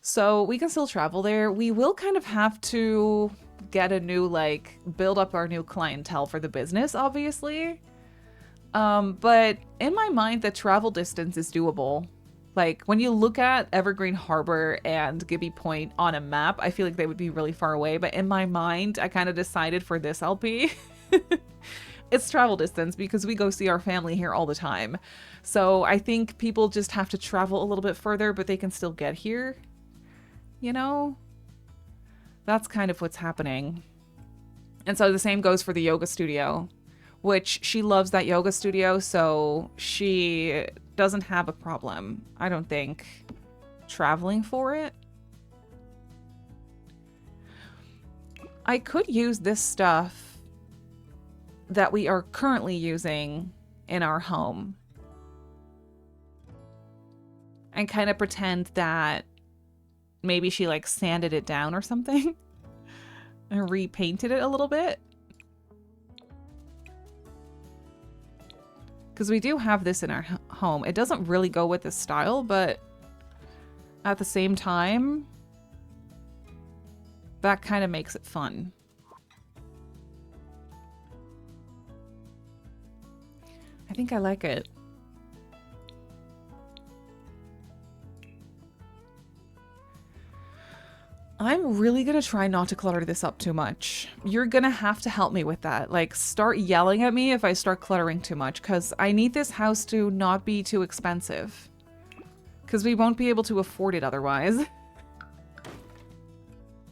So we can still travel there. We will kind of have to get a new, like, build up our new clientele for the business, obviously. But in my mind, the travel distance is doable. Like, when you look at Evergreen Harbor and Gibby Point on a map, I feel like they would be really far away. But in my mind, I kind of decided for this LP, it's travel distance because we go see our family here all the time. So I think people just have to travel a little bit further, but they can still get here. You know? That's kind of what's happening. And so the same goes for the yoga studio, which she loves that yoga studio, so she doesn't have a problem, I don't think, traveling for it. I could use this stuff that we are currently using in our home and kind of pretend that maybe she, like, sanded it down or something and repainted it a little bit. Because we do have this in our home. It doesn't really go with the style, but at the same time, that kind of makes it fun. I think I like it. I'm really gonna try not to clutter this up too much. You're gonna have to help me with that. Like, start yelling at me if I start cluttering too much, because I need this house to not be too expensive. Because we won't be able to afford it otherwise.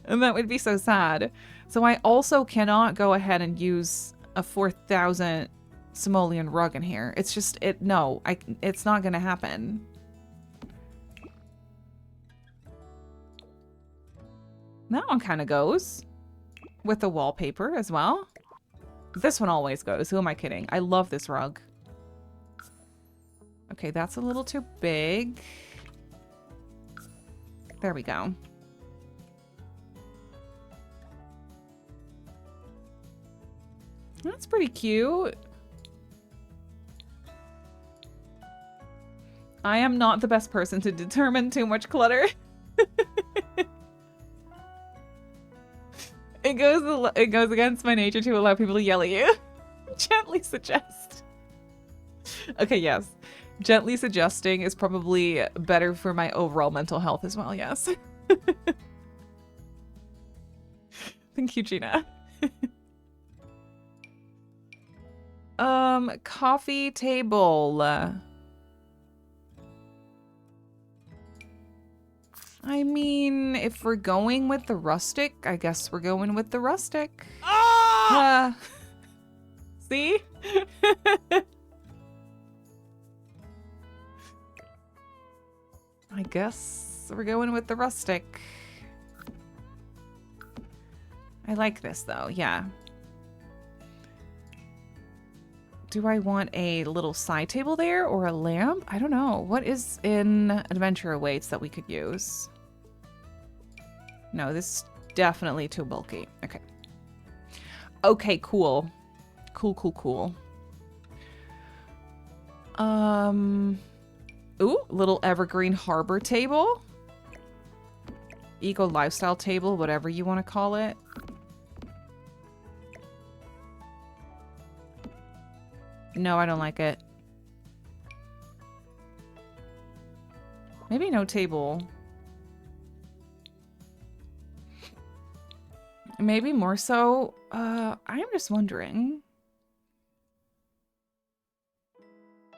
And that would be so sad. So I also cannot go ahead and use a 4,000 simoleon rug in here. It's just, it's not gonna happen. That one kind of goes with the wallpaper as well. This one always goes. Who am I kidding? I love this rug. Okay, that's a little too big. There we go. That's pretty cute. I am not the best person to determine too much clutter. It goes against my nature to allow people to yell at you. Gently suggest. Okay, yes. Gently suggesting is probably better for my overall mental health as well, yes. Thank you, Gina. Coffee table. I mean, if we're going with the rustic, I guess we're going with the rustic. Ah! See? I guess we're going with the rustic. I like this though, yeah. Do I want a little side table there or a lamp? I don't know. What is in Adventure Awaits that we could use? No, this is definitely too bulky. Okay. Okay, cool. Cool. Ooh, little evergreen harbor table. Eco lifestyle table, whatever you want to call it. No, I don't like it. Maybe no table. Maybe more so. I'm just wondering.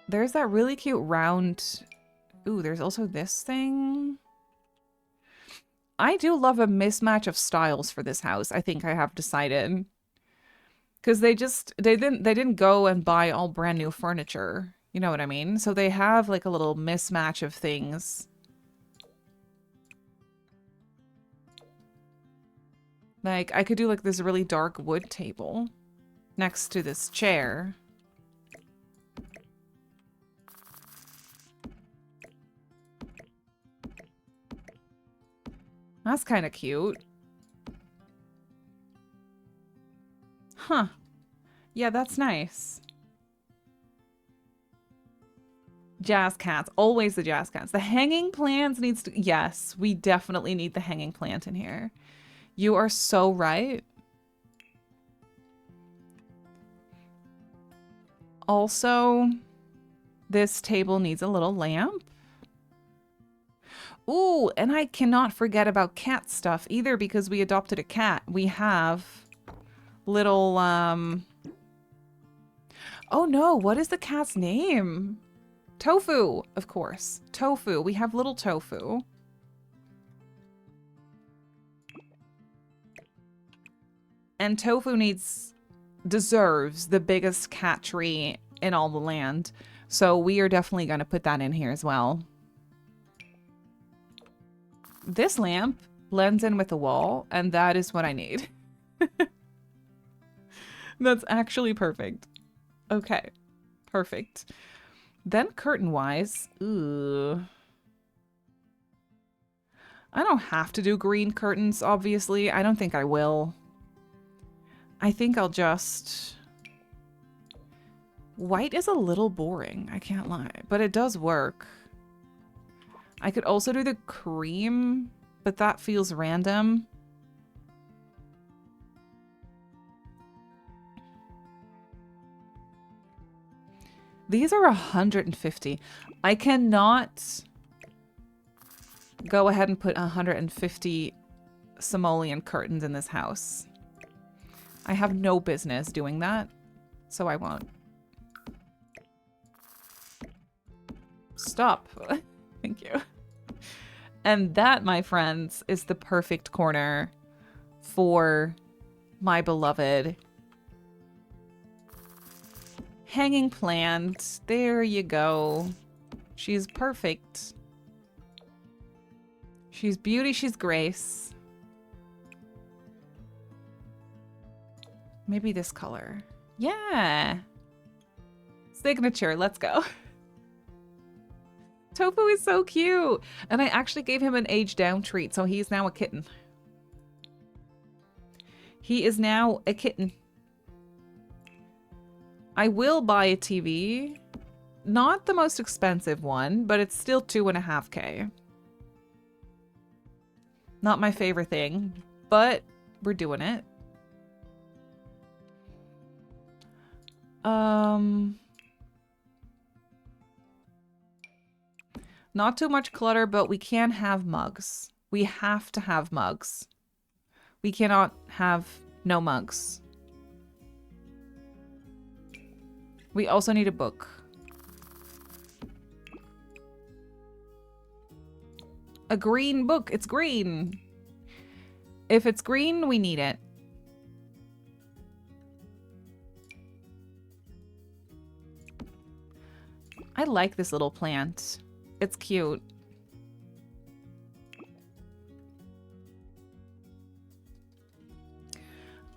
There's that really cute round. Ooh, there's also this thing. I do love a mismatch of styles for this house. I think I have decided. Because they didn't go and buy all brand new furniture. You know what I mean? So they have like a little mismatch of things. Like I could do like this really dark wood table next to this chair. That's kind of cute. Huh. Yeah, that's nice. Jazz cats. Always the jazz cats. The hanging plant needs to... Yes, we definitely need the hanging plant in here. You are so right. Also, this table needs a little lamp. Ooh, and I cannot forget about cat stuff either because we adopted a cat. We have... little, Oh no, what is the cat's name? Tofu, of course. Tofu. We have little Tofu. And Tofu deserves the biggest cat tree in all the land. So we are definitely going to put that in here as well. This lamp blends in with the wall, and that is what I need. That's actually perfect. Okay, perfect. Then curtain-wise, ooh. I don't have to do green curtains, obviously. I don't think I will. I think I'll just... White is a little boring, I can't lie, but it does work. I could also do the cream, but that feels random. These are 150. I cannot go ahead and put 150 simoleon curtains in this house. I have no business doing that, so I won't. Stop. Thank you. And that, my friends, is the perfect corner for my beloved hanging plant. There you go. She's perfect. She's beauty, she's grace. Maybe this color. Yeah. Signature, let's go. Tofu is so cute. And I actually gave him an age down treat, so he's now a kitten. He is now a kitten. I will buy a TV Not the most expensive one, but it's still 2.5K. Not my favorite thing, but we're doing it. Not too much clutter, but we can have mugs. We have to have mugs. We cannot have no mugs. We also need a book. A green book. It's green. If it's green, we need it. I like this little plant. It's cute.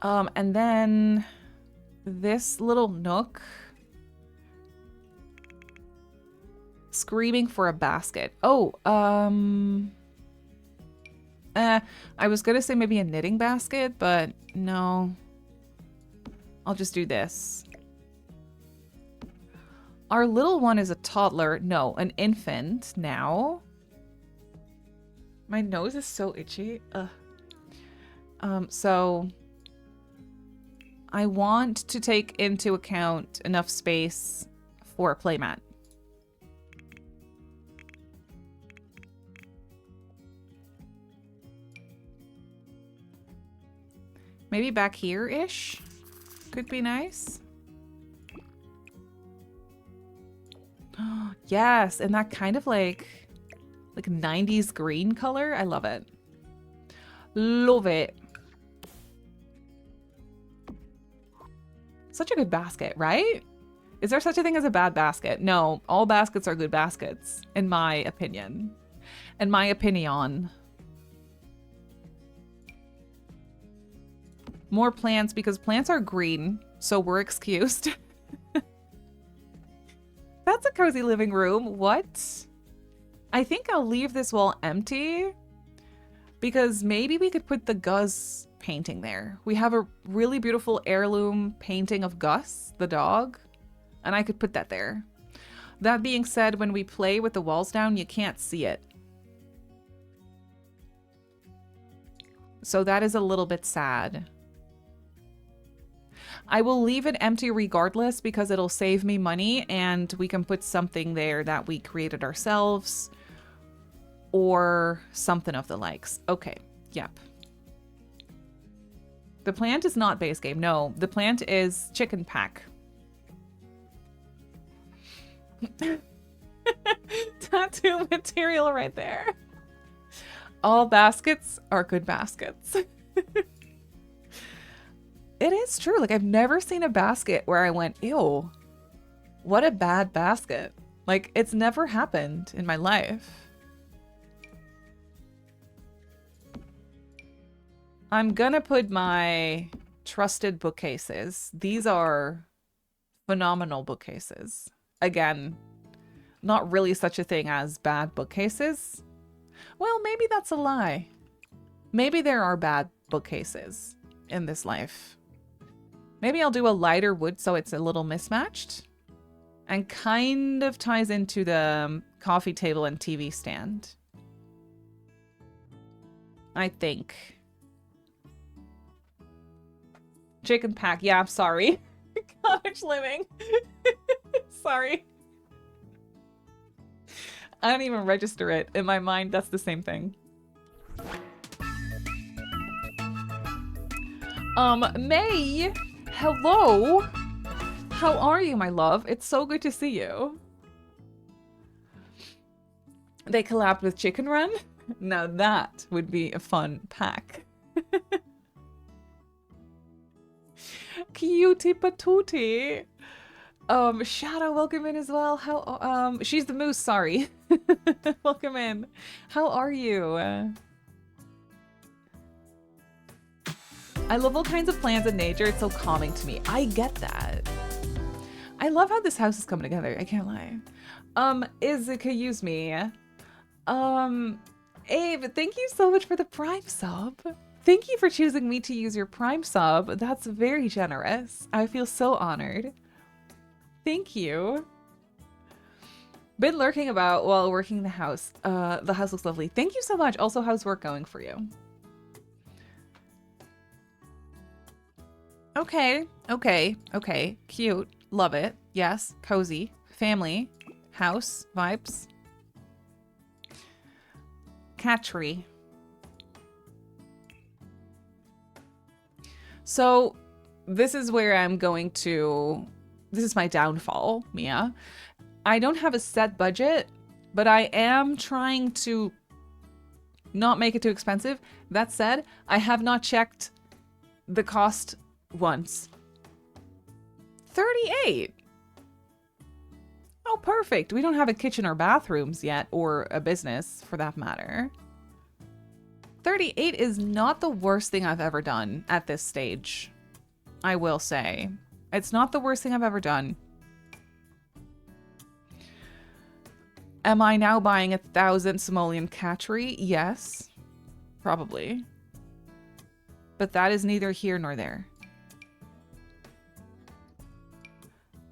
And then this little nook. Screaming for a basket. Oh, I was gonna say maybe a knitting basket, but no. I'll just do this. Our little one is a toddler. No, an infant now. My nose is so itchy. Ugh. So I want to take into account enough space for a playmat. Maybe back here-ish could be nice. Yes, and that kind of like 90s green color. I love it. Love it. Such a good basket, right? Is there such a thing as a bad basket? No, all baskets are good baskets, in my opinion. In my opinion. More plants because plants are green, so we're excused. That's a cozy living room. What? I think I'll leave this wall empty because maybe we could put the Gus painting there. We have a really beautiful heirloom painting of Gus, the dog, and I could put that there. That being said, when we play with the walls down, you can't see it. So that is a little bit sad. I will leave it empty regardless because it'll save me money and we can put something there that we created ourselves or something of the likes. Okay, yep. The plant is not base game. No, the plant is chicken pack. Tattoo material right there. All baskets are good baskets. It is true. Like, I've never seen a basket where I went, ew, what a bad basket. Like, it's never happened in my life. I'm gonna put my trusted bookcases. These are phenomenal bookcases. Again, not really such a thing as bad bookcases. Well, maybe that's a lie. Maybe there are bad bookcases in this life. Maybe I'll do a lighter wood so it's a little mismatched and kind of ties into the coffee table and TV stand. I think. Chicken pack. Yeah, I'm sorry. Cottage living. Sorry. I don't even register it. In my mind, that's the same thing. May, hello. How are you, my love? It's so good to see you. They collabed with Chicken Run? Now that would be a fun pack. Cutie patootie. Shadow, welcome in as well. How, she's the moose, sorry. Welcome in. How are you? I love all kinds of plants and nature. It's so calming to me. I get that. I love how this house is coming together. I can't lie. Use me. Abe, thank you so much for the Prime sub. Thank you for choosing me to use your Prime sub. That's very generous. I feel so honored. Thank you. Been lurking about while working the house. The house looks lovely. Thank you so much. Also, how's work going for you? Okay, okay, okay. Cute. Love it. Yes. Cozy. Family. House. Vibes. Cat tree. So, this is where I'm going to... This is my downfall, Mia. I don't have a set budget, but I am trying to not make it too expensive. That said, I have not checked the cost once. 38. Oh, perfect. We don't have a kitchen or bathrooms yet, or a business for that matter. 38 is not the worst thing I've ever done at this stage. I will say. It's not the worst thing I've ever done. Am I now buying 1,000 simoleon catchery? Yes. Probably. But that is neither here nor there.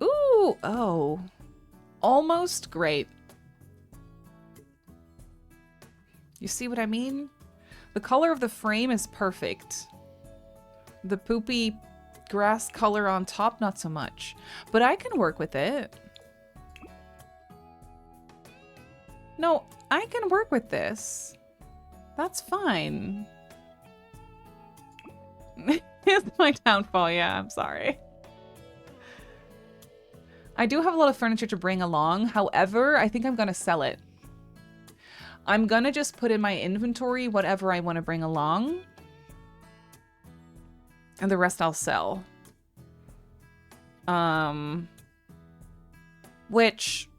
Ooh, oh. Almost great. You see what I mean? The color of the frame is perfect. The poopy grass color on top, not so much. But I can work with it. No, I can work with this. That's fine. It's my downfall, yeah, I'm sorry. I do have a lot of furniture to bring along. However, I think I'm going to sell it. I'm going to just put in my inventory whatever I want to bring along. And the rest I'll sell. Which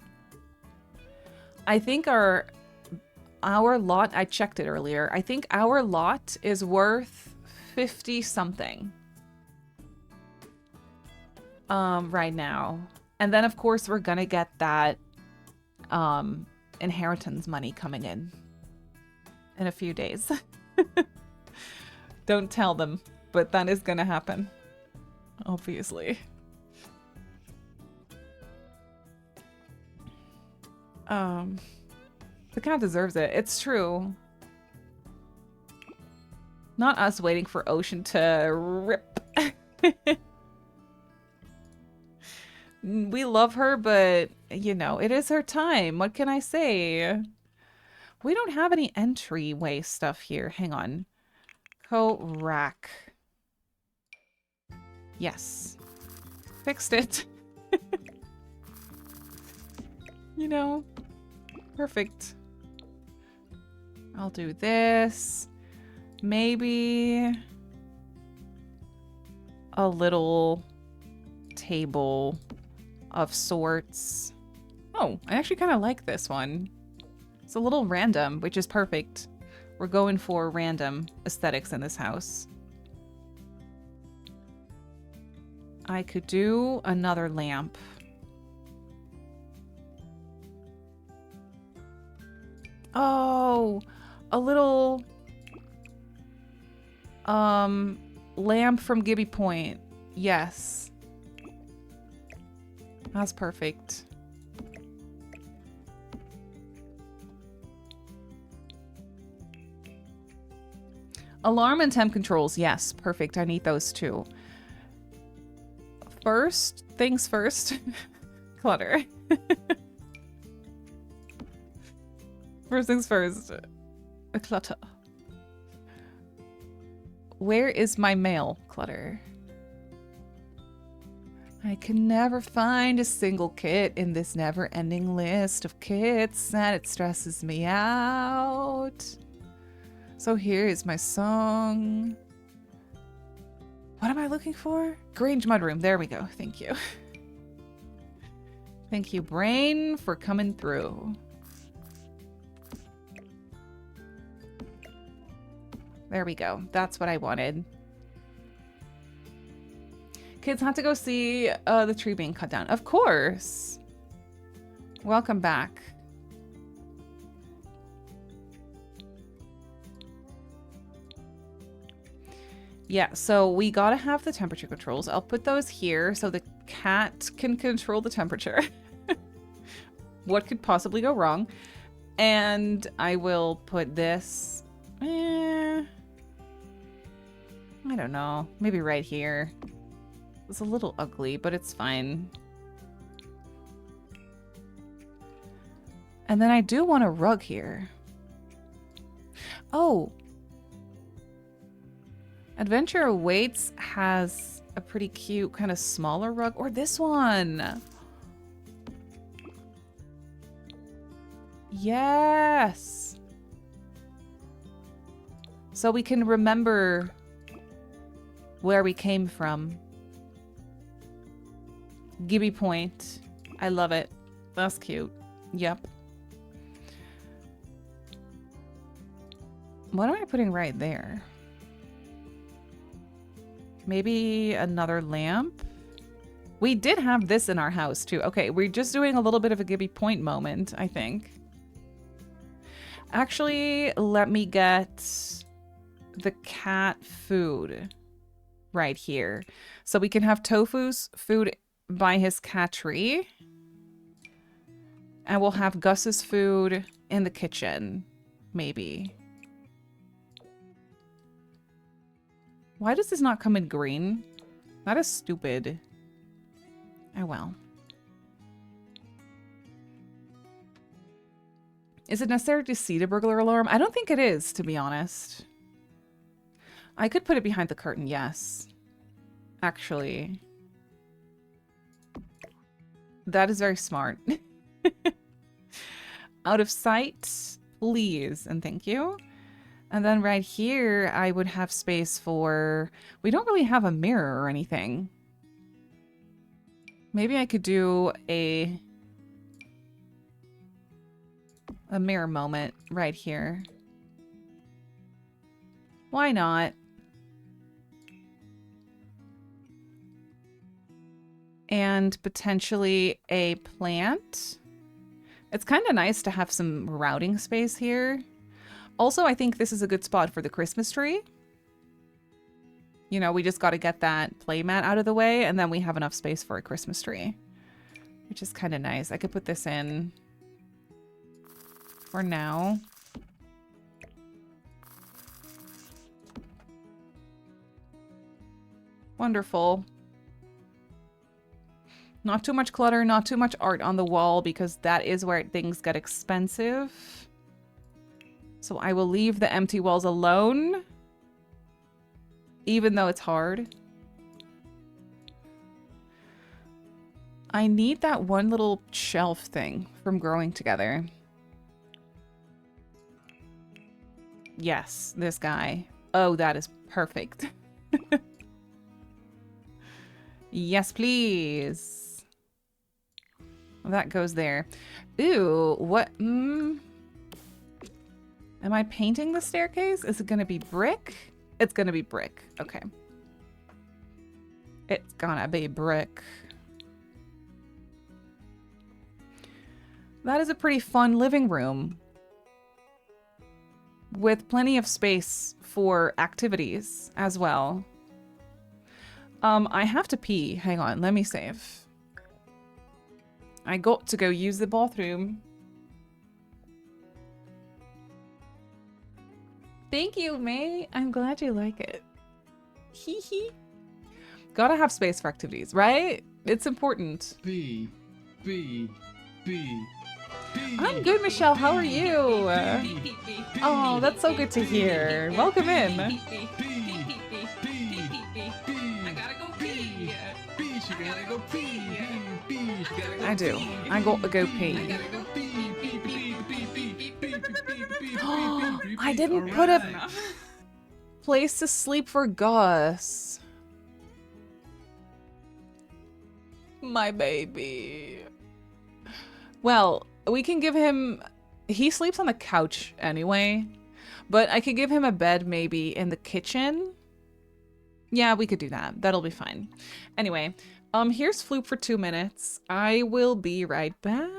I think our lot, I checked it earlier. I think our lot is worth 50 something. Right now. And then of course we're gonna get that inheritance money coming in a few days. Don't tell them, but that is gonna happen. Obviously. The cat deserves it. It's true. Not us waiting for Ocean to rip. We love her, but, you know, it is her time. What can I say? We don't have any entryway stuff here. Hang on. Co-rack. Yes. Fixed it. You know, perfect. I'll do this. Maybe a little table of sorts. Oh, I actually kind of like this one. It's a little random, which is perfect. We're going for random aesthetics in this house. I could do another lamp. Oh, a little lamp from Gibby Point. Yes. That's perfect. Alarm and temp controls. Yes, perfect. I need those too. First things first. Clutter. First things first. A clutter. Where is my mail? Clutter. I can never find a single kit in this never-ending list of kits, and it stresses me out. So here is my song. What am I looking for? Grange Mudroom. There we go. Thank you. Thank you, brain, for coming through. There we go. That's what I wanted. Kids had to go see the tree being cut down. Of course. Welcome back. Yeah, so we gotta have the temperature controls. I'll put those here so the cat can control the temperature. What could possibly go wrong? And I will put this... I don't know. Maybe right here. It's a little ugly, but it's fine. And then I do want a rug here. Oh! Adventure Awaits has a pretty cute kind of smaller rug. Or this one! Yes! So we can remember where we came from. Gibby Point. I love it. That's cute. Yep. What am I putting right there? Maybe another lamp? We did have this in our house too. Okay, we're just doing a little bit of a Gibby Point moment, I think. Actually, let me get the cat food right here. So we can have Tofu's food by his cat tree. And we'll have Gus's food in the kitchen, maybe. Why does this not come in green? That is stupid. Oh well. Is it necessary to see the burglar alarm? I don't think it is, to be honest. I could put it behind the curtain, yes. Actually. That is very smart. Out of sight, please, and thank you. And then right here, I would have space for... We don't really have a mirror or anything. Maybe I could do a mirror moment right here. Why not? And potentially a plant. It's kind of nice to have some routing space here. Also, I think this is a good spot for the Christmas tree. You know, we just got to get that playmat out of the way, and then we have enough space for a Christmas tree, which is kind of nice. I could put this in for now. Wonderful. Not too much clutter, not too much art on the wall, because that is where things get expensive. So I will leave the empty walls alone, even though it's hard. I need that one little shelf thing from Growing Together. Yes, this guy. Oh, that is perfect. Yes, please. That goes there. Ooh, what? Am I painting the staircase? Is it going to be brick? It's going to be brick. Okay. It's gonna be brick. That is a pretty fun living room with plenty of space for activities as well. I have to pee. Hang on, let me save. I got to go use the bathroom. Thank you, May. I'm glad you like it. Hee hee. Gotta have space for activities, right? It's important. B. I'm good, Michelle. How are you? Oh, that's so good to hear. Welcome in. I gotta go pee. I do. I got to go pee. I didn't put a place to sleep for Gus. My baby. Well, we can give him... He sleeps on the couch anyway, but I could give him a bed maybe in the kitchen. Yeah, we could do that. That'll be fine. Anyway, here's Floop for 2 minutes. I will be right back.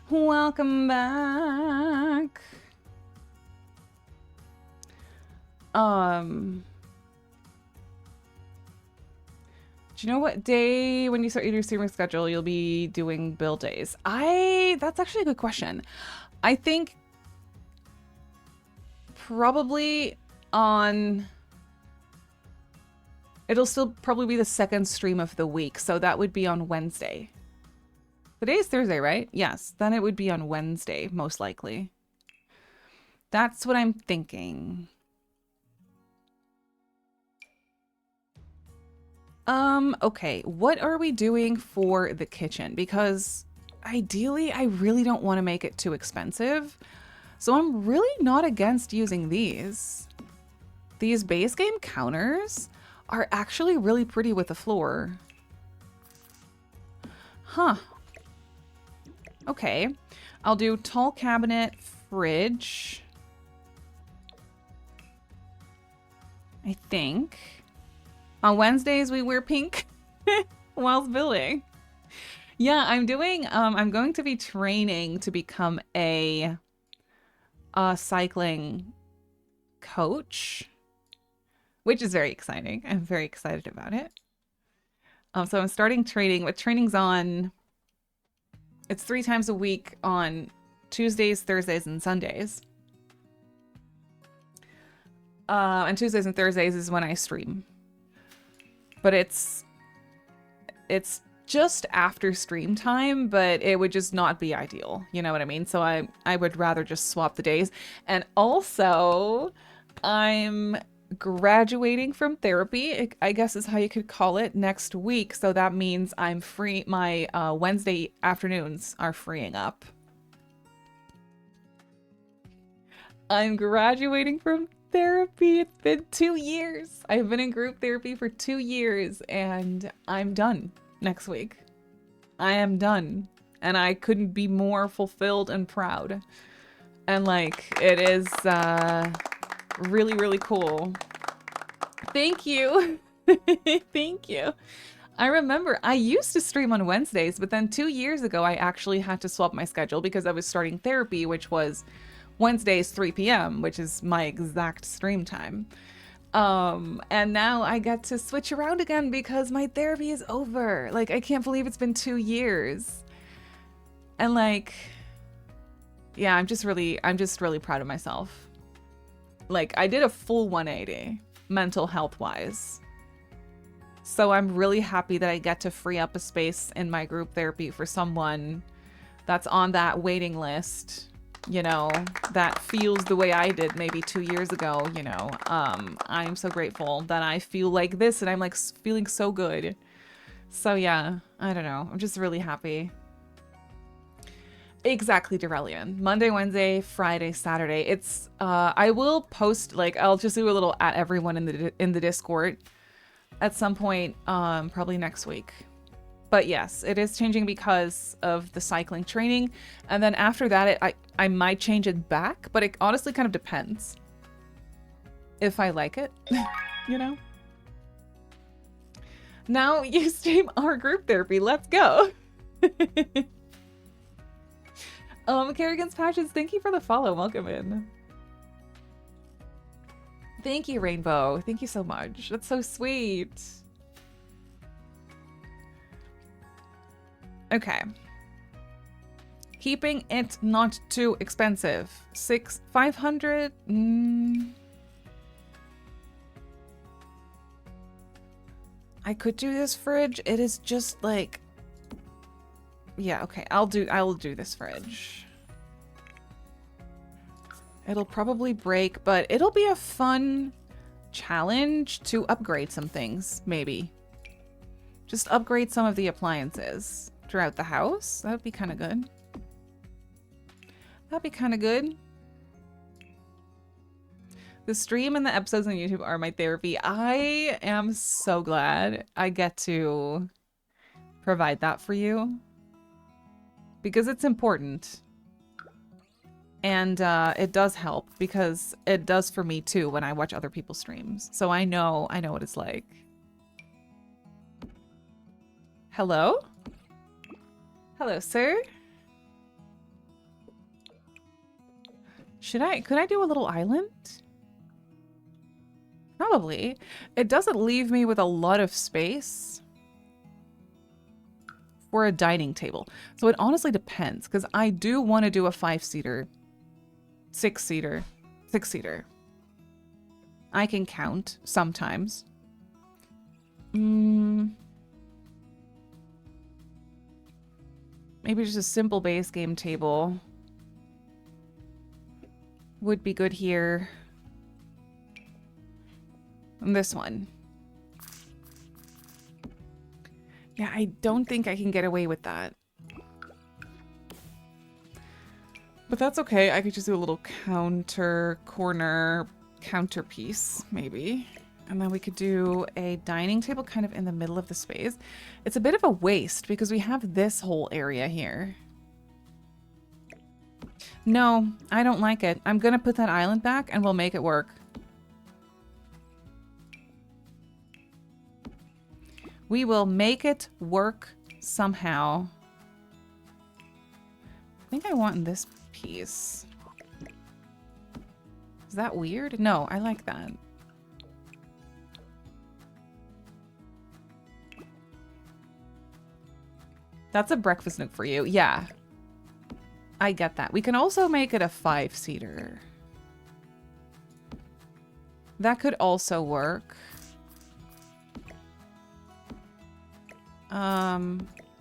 Welcome back. Do you know what day when you start your streaming schedule you'll be doing build days? That's actually a good question. I think probably on, it'll still probably be the second stream of the week, so that would be on Wednesday. Today is Thursday, right? Yes, then it would be on Wednesday, most likely. That's what I'm thinking. Okay, what are we doing for the kitchen? Because ideally, I really don't want to make it too expensive. So I'm really not against using these. These base game counters are actually really pretty with the floor. Huh. Okay, I'll do tall cabinet, fridge. I think. On Wednesdays, we wear pink whilst building. Yeah, I'm going to be training to become a cycling coach, which is very exciting. I'm very excited about it. So I'm starting training. What training's on? It's 3 times a week on Tuesdays, Thursdays, and Sundays. And Tuesdays and Thursdays is when I stream. But it's just after stream time, but it would just not be ideal. You know what I mean? So I would rather just swap the days. And also, I'm graduating from therapy, I guess is how you could call it, next week. So that means I'm free. My Wednesday afternoons are freeing up. I'm graduating from therapy. It's been 2 years. I've been in group therapy for 2 years and I'm done next week. I am done. And I couldn't be more fulfilled and proud. And like, it is really, really cool. Thank you. Thank you. I remember I used to stream on Wednesdays, but then 2 years ago, I actually had to swap my schedule because I was starting therapy, which was Wednesdays 3 p.m., which is my exact stream time. And now I get to switch around again because my therapy is over. Like, I can't believe it's been 2 years. And like, yeah, I'm just really proud of myself. Like, I did a full 180 mental health wise. So I'm really happy that I get to free up a space in my group therapy for someone that's on that waiting list, you know, that feels the way I did maybe 2 years ago, you know. I'm so grateful that I feel like this and I'm like feeling so good. So yeah, I don't know. I'm just really happy. Exactly, Durelian. Monday, Wednesday, Friday, Saturday. It's I will post, like, I'll just do a little at everyone in the Discord at some point, probably next week. But yes, it is changing because of the cycling training. And then after that, I might change it back, but it honestly kind of depends if I like it, you know? Now you stream our group therapy. Let's go. Kerrigan's Patches, thank you for the follow. Welcome in. Thank you, Rainbow. Thank you so much. That's so sweet. Okay. Keeping it not too expensive. 500. I could do this fridge. It is just like, yeah, okay. I will do this fridge. It'll probably break, but it'll be a fun challenge to upgrade some things, maybe. Just upgrade some of the appliances throughout the house. That would be kind of good. That'd be kind of good. The stream and the episodes on YouTube are my therapy. I am so glad I get to provide that for you. Because it's important. And it does help because it does for me too when I watch other people's streams. So I know what it's like. Hello? Hello, sir? Could I do a little island? Probably. It doesn't leave me with a lot of space for a dining table. So it honestly depends, because I do want to do a 5-seater, 6-seater, 6-seater. I can count sometimes. Maybe just a simple base game table would be good here. And this one. Yeah, I don't think I can get away with that. But that's okay. I could just do a little counterpiece, maybe. And then we could do a dining table kind of in the middle of the space. It's a bit of a waste because we have this whole area here. No, I don't like it. I'm gonna put that island back and we'll make it work. We will make it work somehow. I think I want this piece. Is that weird? No, I like that. That's a breakfast nook for you. Yeah. I get that. We can also make it a 5-seater. That could also work.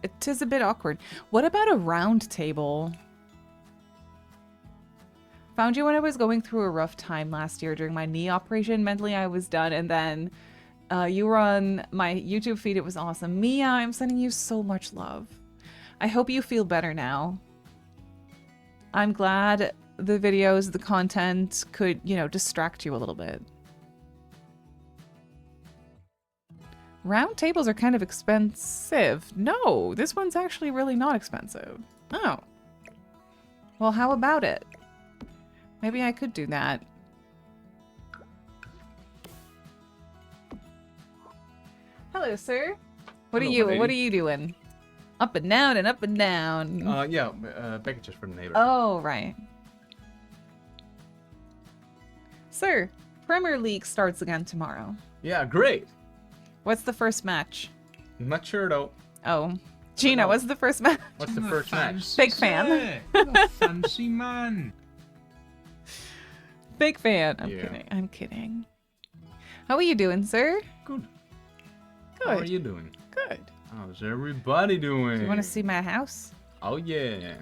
It is a bit awkward. What about a round table? Found you when I was going through a rough time last year during my knee operation. Mentally, I was done. And then you were on my YouTube feed. It was awesome. Mia, I'm sending you so much love. I hope you feel better now. I'm glad the videos, the content could, you know, distract you a little bit. Round tables are kind of expensive. No, this one's actually really not expensive. Oh. Well, how about it? Maybe I could do that. Hello, sir. What are you doing? Up and down and up and down. Yeah, packages for the neighbor. Oh, right. Sir, Premier League starts again tomorrow. Yeah, great. What's the first match? Not sure though. Oh. Gina, No. what's the first match? What's the first match? Big fan. Fancy man. Big fan. I'm Yeah. kidding. I'm kidding. How are you doing, sir? Good. Good. How are you doing? Good. How's everybody doing? Do you want to see my house? Oh yeah.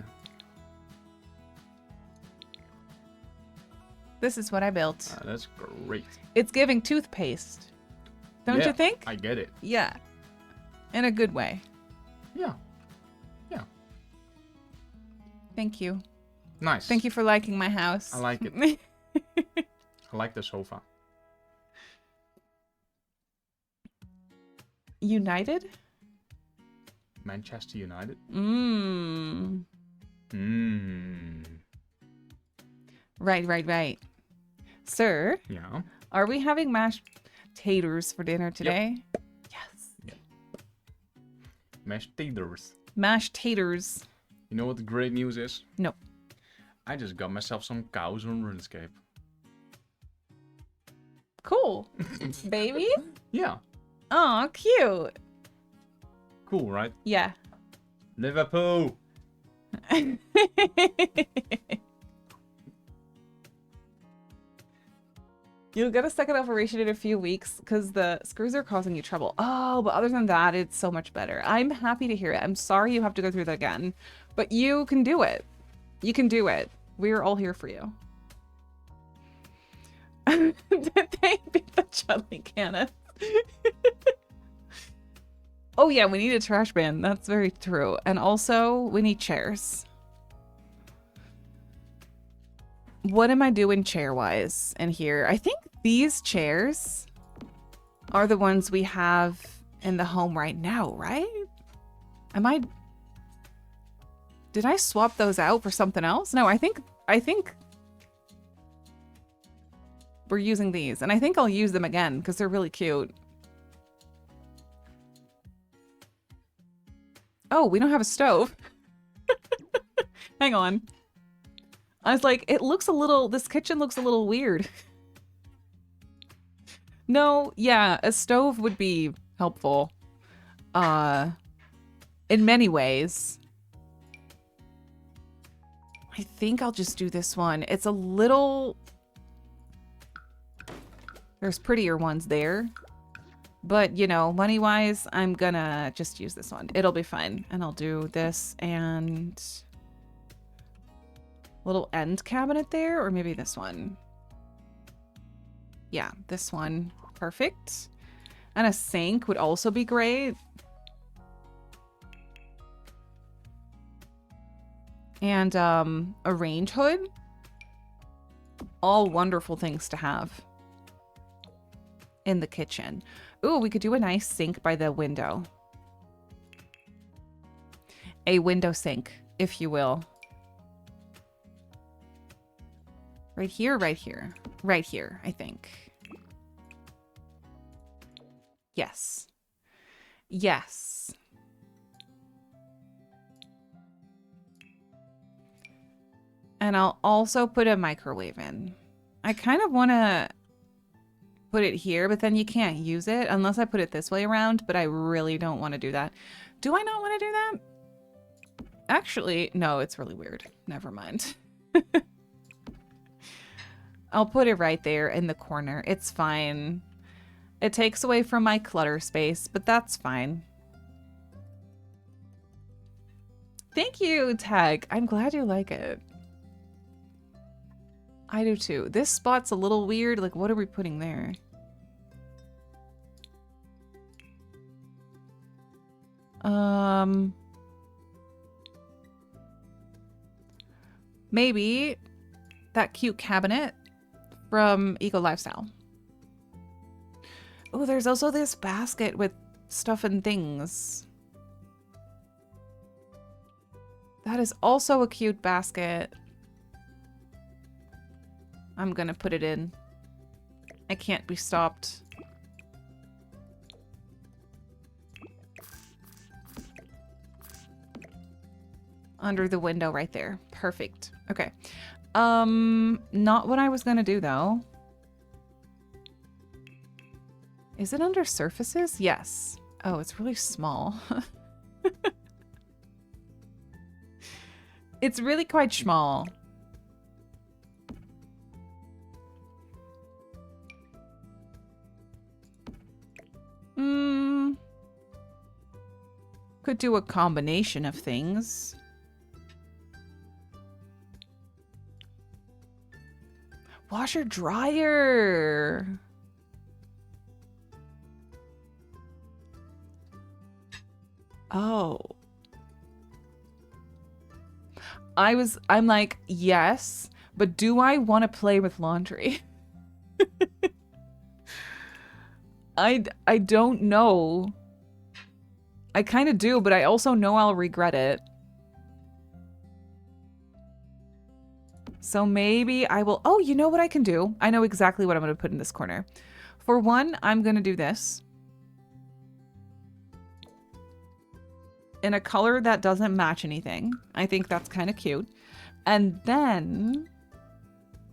This is what I built. That's great. It's giving toothpaste. Don't Yeah, you think? I get it. Yeah. In a good way. Yeah. Yeah. Thank you. Nice. Thank you for liking my house. I like it. I like the sofa. United? Manchester United. Mmm. Mmm. Right. Sir, Yeah. are we having mashed taters for dinner today? Yes. Mashed taters. Mashed taters. You know what the great news is? No. I just got myself some cows on RuneScape. Cool. Baby? Yeah. Aw, cute. Cool, right? Yeah. Liverpool. You'll get a second operation in a few weeks because the screws are causing you trouble. Oh, but other than that, it's so much better. I'm happy to hear it. I'm sorry you have to go through that again, but you can do it. You can do it. We're all here for you. Did they beat the jelly cannon? Oh yeah, we need a trash bin. That's very true. And also, we need chairs. What am I doing chair-wise in here? I think these chairs are the ones we have in the home right now, right? Did I swap those out for something else? No, I think we're using these. And I think I'll use them again because they're really cute. Oh, we don't have a stove. Hang on. I was like, it looks a little, this kitchen looks a little weird. No, yeah, a stove would be helpful. In many ways. I think I'll just do this one. It's a little... There's prettier ones there. But, you know, money-wise, I'm gonna just use this one. It'll be fine. And I'll do this and... little end cabinet there, or maybe this one. Yeah, this one. Perfect. And a sink would also be great. And a range hood. All wonderful things to have in the kitchen. Ooh, we could do a nice sink by the window. A window sink, if you will. Right here, right here. Right here, I think. Yes. Yes. And I'll also put a microwave in. I kind of want to put it here, but then you can't use it unless I put it this way around, but I really don't want to do that. Do I not want to do that? Actually, no, it's really weird. Never mind. I'll put it right there in the corner. It's fine. It takes away from my clutter space, but that's fine. Thank you, Tag. I'm glad you like it. I do too. This spot's a little weird. Like, what are we putting there? Maybe that cute cabinet from Eco Lifestyle. Oh, there's also this basket with stuff and things. That is also a cute basket. I'm gonna put it in. I can't be stopped. Under the window right there. Perfect. Okay. Not what I was gonna do though. Is it under surfaces? Yes. Oh, it's really small. It's really quite small. Could do a combination of things. Washer dryer. Oh. I'm like, yes, but do I want to play with laundry? I don't know. I kind of do, but I also know I'll regret it. So maybe I will... Oh, you know what I can do? I know exactly what I'm going to put in this corner. For one, I'm going to do this. In a color that doesn't match anything. I think that's kind of cute. And then...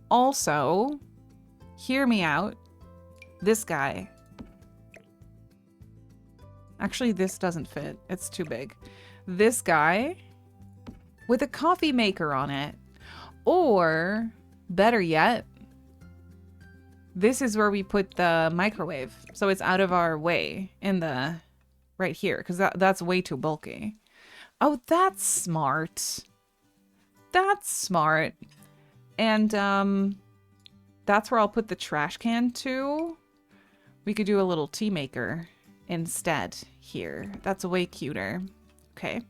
Also... Hear me out. This guy. Actually, this doesn't fit. It's too big. This guy with a coffee maker on it. Or, better yet, this is where we put the microwave. So it's out of our way in the... right here, because that's way too bulky. Oh, that's smart. That's smart. And, that's where I'll put the trash can too. We could do a little tea maker instead here. That's way cuter. Okay.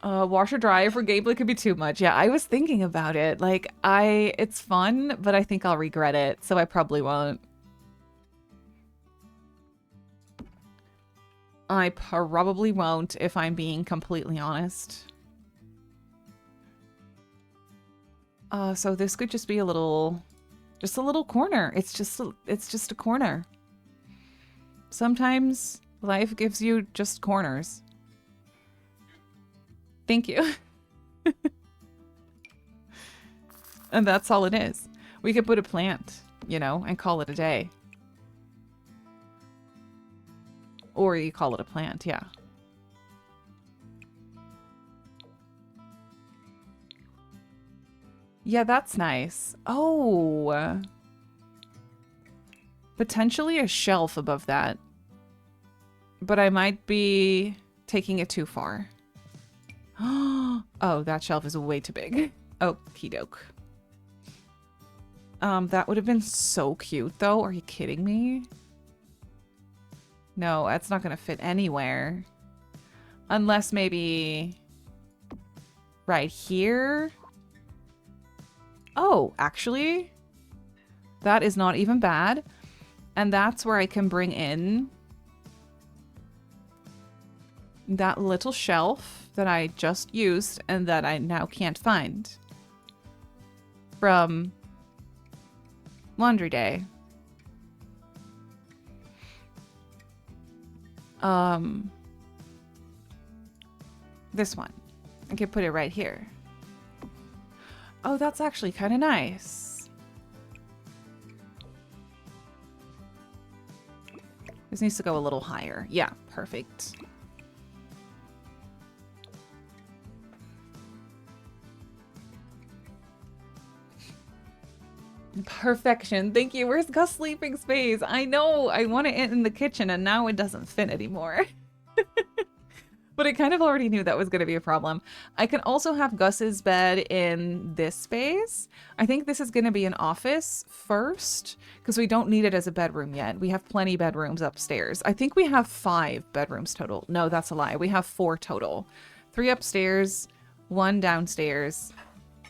Washer dryer for gameplay could be too much. Yeah, I was thinking about it. Like, it's fun, but I think I'll regret it, so I probably won't. I probably won't, if I'm being completely honest. So this could just be a little corner. It's just a corner. Sometimes Life gives you just corners. Thank you. And that's all it is. We could put a plant, you know, and call it a day. Or you call it a plant, yeah. Yeah, that's nice. Oh. Potentially a shelf above that. But I might be taking it too far. Oh, that shelf is way too big. Okie doke. That would have been so cute, though. Are you kidding me? No, that's not going to fit anywhere. Unless maybe right here. Oh, actually, that is not even bad. And that's where I can bring in that little shelf that I just used and that I now can't find from laundry day. This one. I can put it right here. Oh, that's actually kind of nice. This needs to go a little higher. Yeah, perfect. Perfection. Thank you. Where's Gus' sleeping space? I know. I want it in the kitchen and now it doesn't fit anymore. But I kind of already knew that was going to be a problem. I can also have Gus's bed in this space. I think this is going to be an office first because we don't need it as a bedroom yet. We have plenty bedrooms upstairs. I think we have 5 bedrooms total. No, that's a lie. We have 4 total. 3 upstairs, 1 downstairs.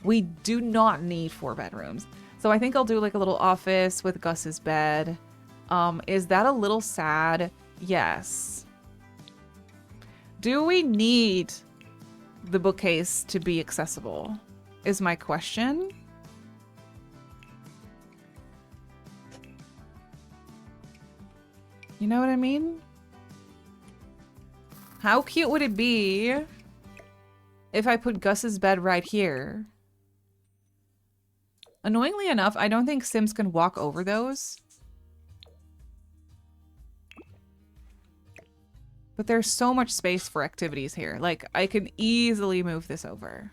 We do not need 4 bedrooms. So I think I'll do like a little office with Gus's bed. Is that a little sad? Yes. Do we need the bookcase to be accessible? Is my question. You know what I mean? How cute would it be if I put Gus's bed right here? Annoyingly enough, I don't think Sims can walk over those. But there's so much space for activities here. Like, I can easily move this over.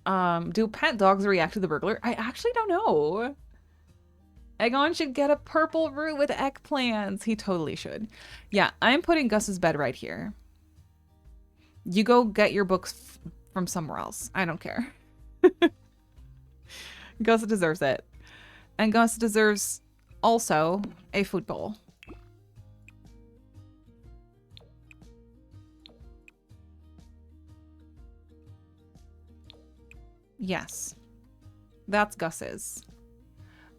Do pet dogs react to the burglar? I actually don't know. Egon should get a purple root with eggplants. He totally should. Yeah, I'm putting Gus's bed right here. You go get your books from somewhere else. I don't care. Gus deserves it. And Gus deserves also a food bowl. Yes. That's Gus's.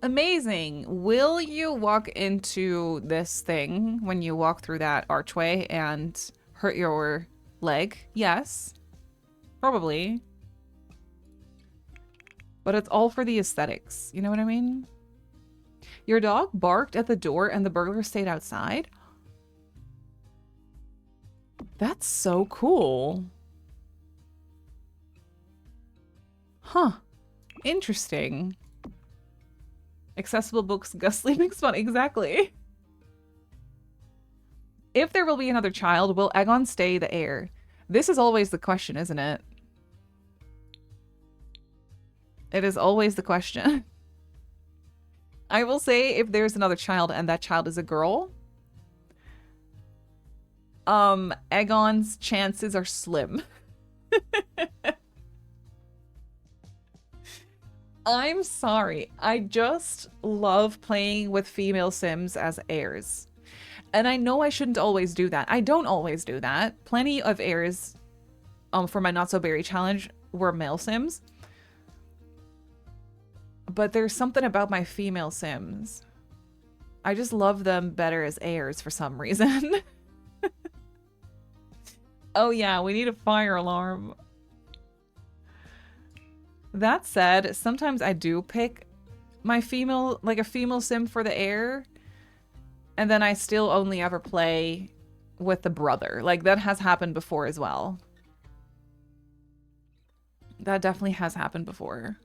Amazing. Will you walk into this thing when you walk through that archway and hurt your leg? Yes. Probably. But it's all for the aesthetics. You know what I mean? Your dog barked at the door and the burglar stayed outside? That's so cool. Huh. Interesting. Accessible books, Gus sleeping spot. Exactly. If there will be another child, will Egon stay the heir? This is always the question, isn't it? It is always the question. I will say if there's another child and that child is a girl, Egon's chances are slim. I'm sorry. I just love playing with female Sims as heirs. And I know I shouldn't always do that. I don't always do that. Plenty of heirs for my Not So Berry challenge were male Sims. But there's something about my female Sims. I just love them better as heirs for some reason. Oh yeah, we need a fire alarm. That said, sometimes I do pick my female, like a female sim for the heir, and then I still only ever play with the brother. Like, that has happened before as well. That definitely has happened before.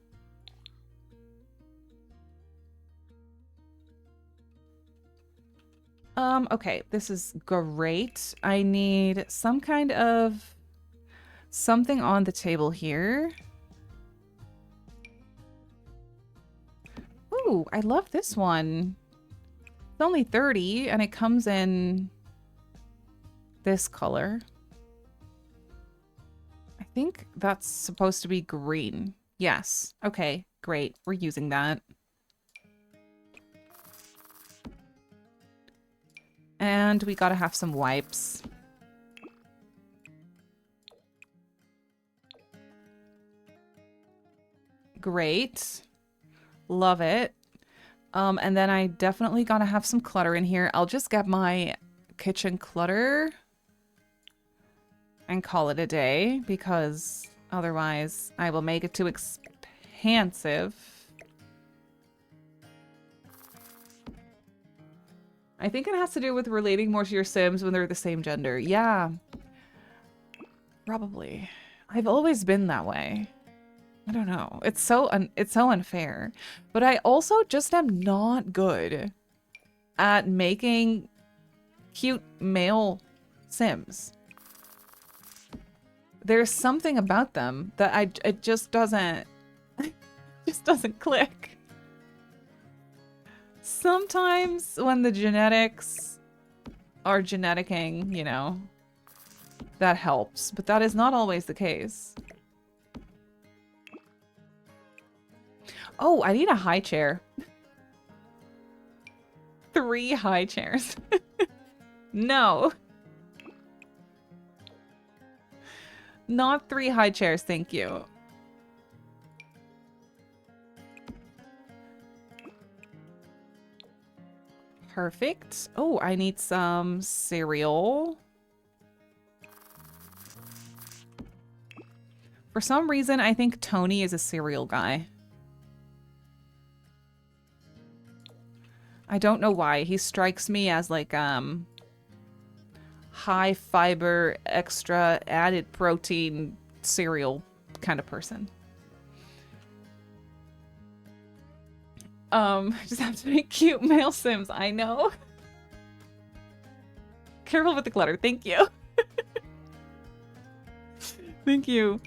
Okay, this is great. I need some kind of something on the table here. Ooh, I love this one. It's only 30 and it comes in this color. I think that's supposed to be green. Yes. Okay, great. We're using that. And we gotta have some wipes. Great. Love it. And then I definitely gotta have some clutter in here. I'll just get my kitchen clutter and call it a day, because otherwise I will make it too expansive. I think it has to do with relating more to your Sims when they're the same gender. Yeah. Probably. I've always been that way. I don't know. It's so unfair. But I also just am not good at making cute male Sims. There's something about them that it just doesn't click. Sometimes when the genetics are geneticking, you know, that helps, but that is not always the case. Oh, I need a high chair. 3 high chairs. No. Not 3 high chairs, thank you. Perfect. Oh, I need some cereal. For some reason, I think Tony is a cereal guy. I don't know why. He strikes me as like, high fiber, extra added protein cereal kind of person. Just have to make cute male Sims. I know. Careful with the clutter. Thank you. Thank you.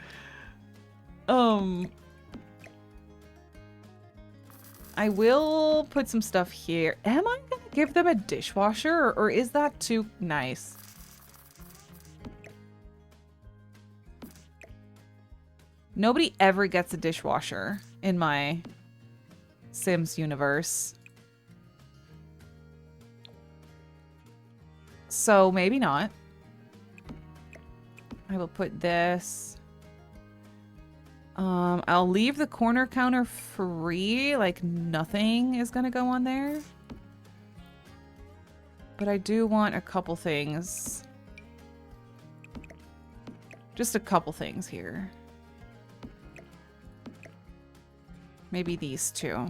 I will put some stuff here. Am I gonna give them a dishwasher, or is that too nice? Nobody ever gets a dishwasher in my Sims universe. So maybe not. I will put this. I'll leave the corner counter free, like nothing is gonna go on there. But I do want a couple things. Just a couple things here. Maybe these two.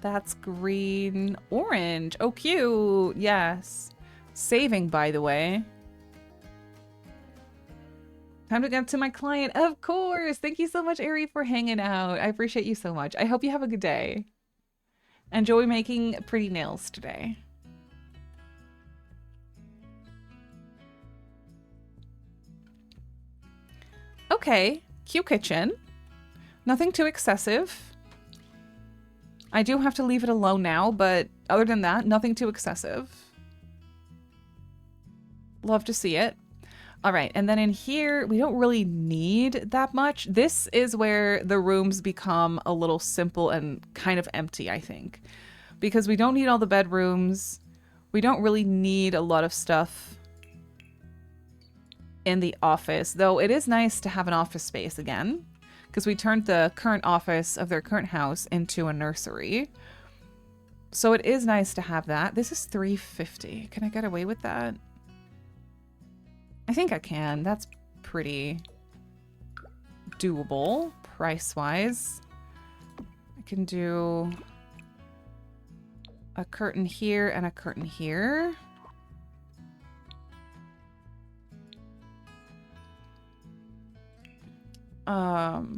That's green. Orange. Oh, cute. Yes. Saving, by the way. Time to get to my client. Of course. Thank you so much, Ari, for hanging out. I appreciate you so much. I hope you have a good day. Enjoy making pretty nails today. Okay. Cute kitchen. Nothing too excessive. I do have to leave it alone now, but other than that, nothing too excessive. Love to see it. All right, and then in here, we don't really need that much. This is where the rooms become a little simple and kind of empty, I think. Because we don't need all the bedrooms. We don't really need a lot of stuff in the office, though it is nice to have an office space again, because we turned the current office of their current house into a nursery. So it is nice to have that. This is $350. Can I get away with that? I think I can. That's pretty doable price-wise. I can do a curtain here and a curtain here.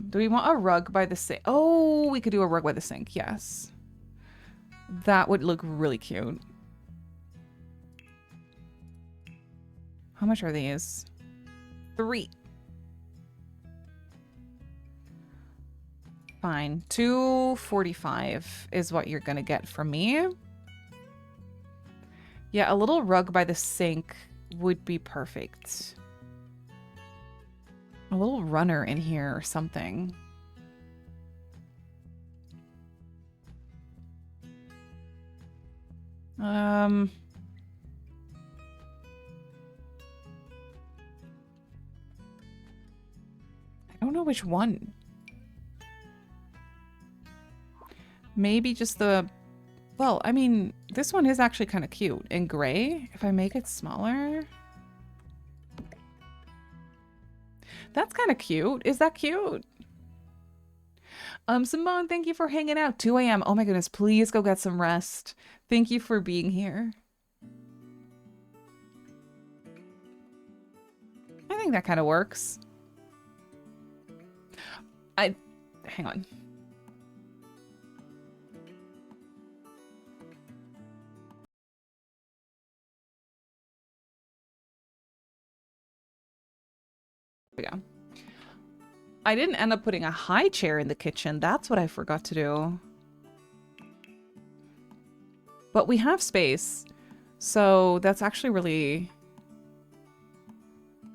Do we want a rug by the sink? Oh, we could do a rug by the sink, yes. That would look really cute. How much are these? 3. Fine. 245 is what you're gonna get from me. Yeah, a little rug by the sink would be perfect. A little runner in here or something. I don't know which one. Maybe just the... Well, I mean, this one is actually kind of cute. In gray, if I make it smaller... That's kind of cute. Is that cute? Simone, thank you for hanging out. 2 a.m. Oh my goodness, please go get some rest. Thank you for being here. I think that kind of works. Hang on. There we go. I didn't end up putting a high chair in the kitchen. That's what I forgot to do. But we have space. So that's actually really,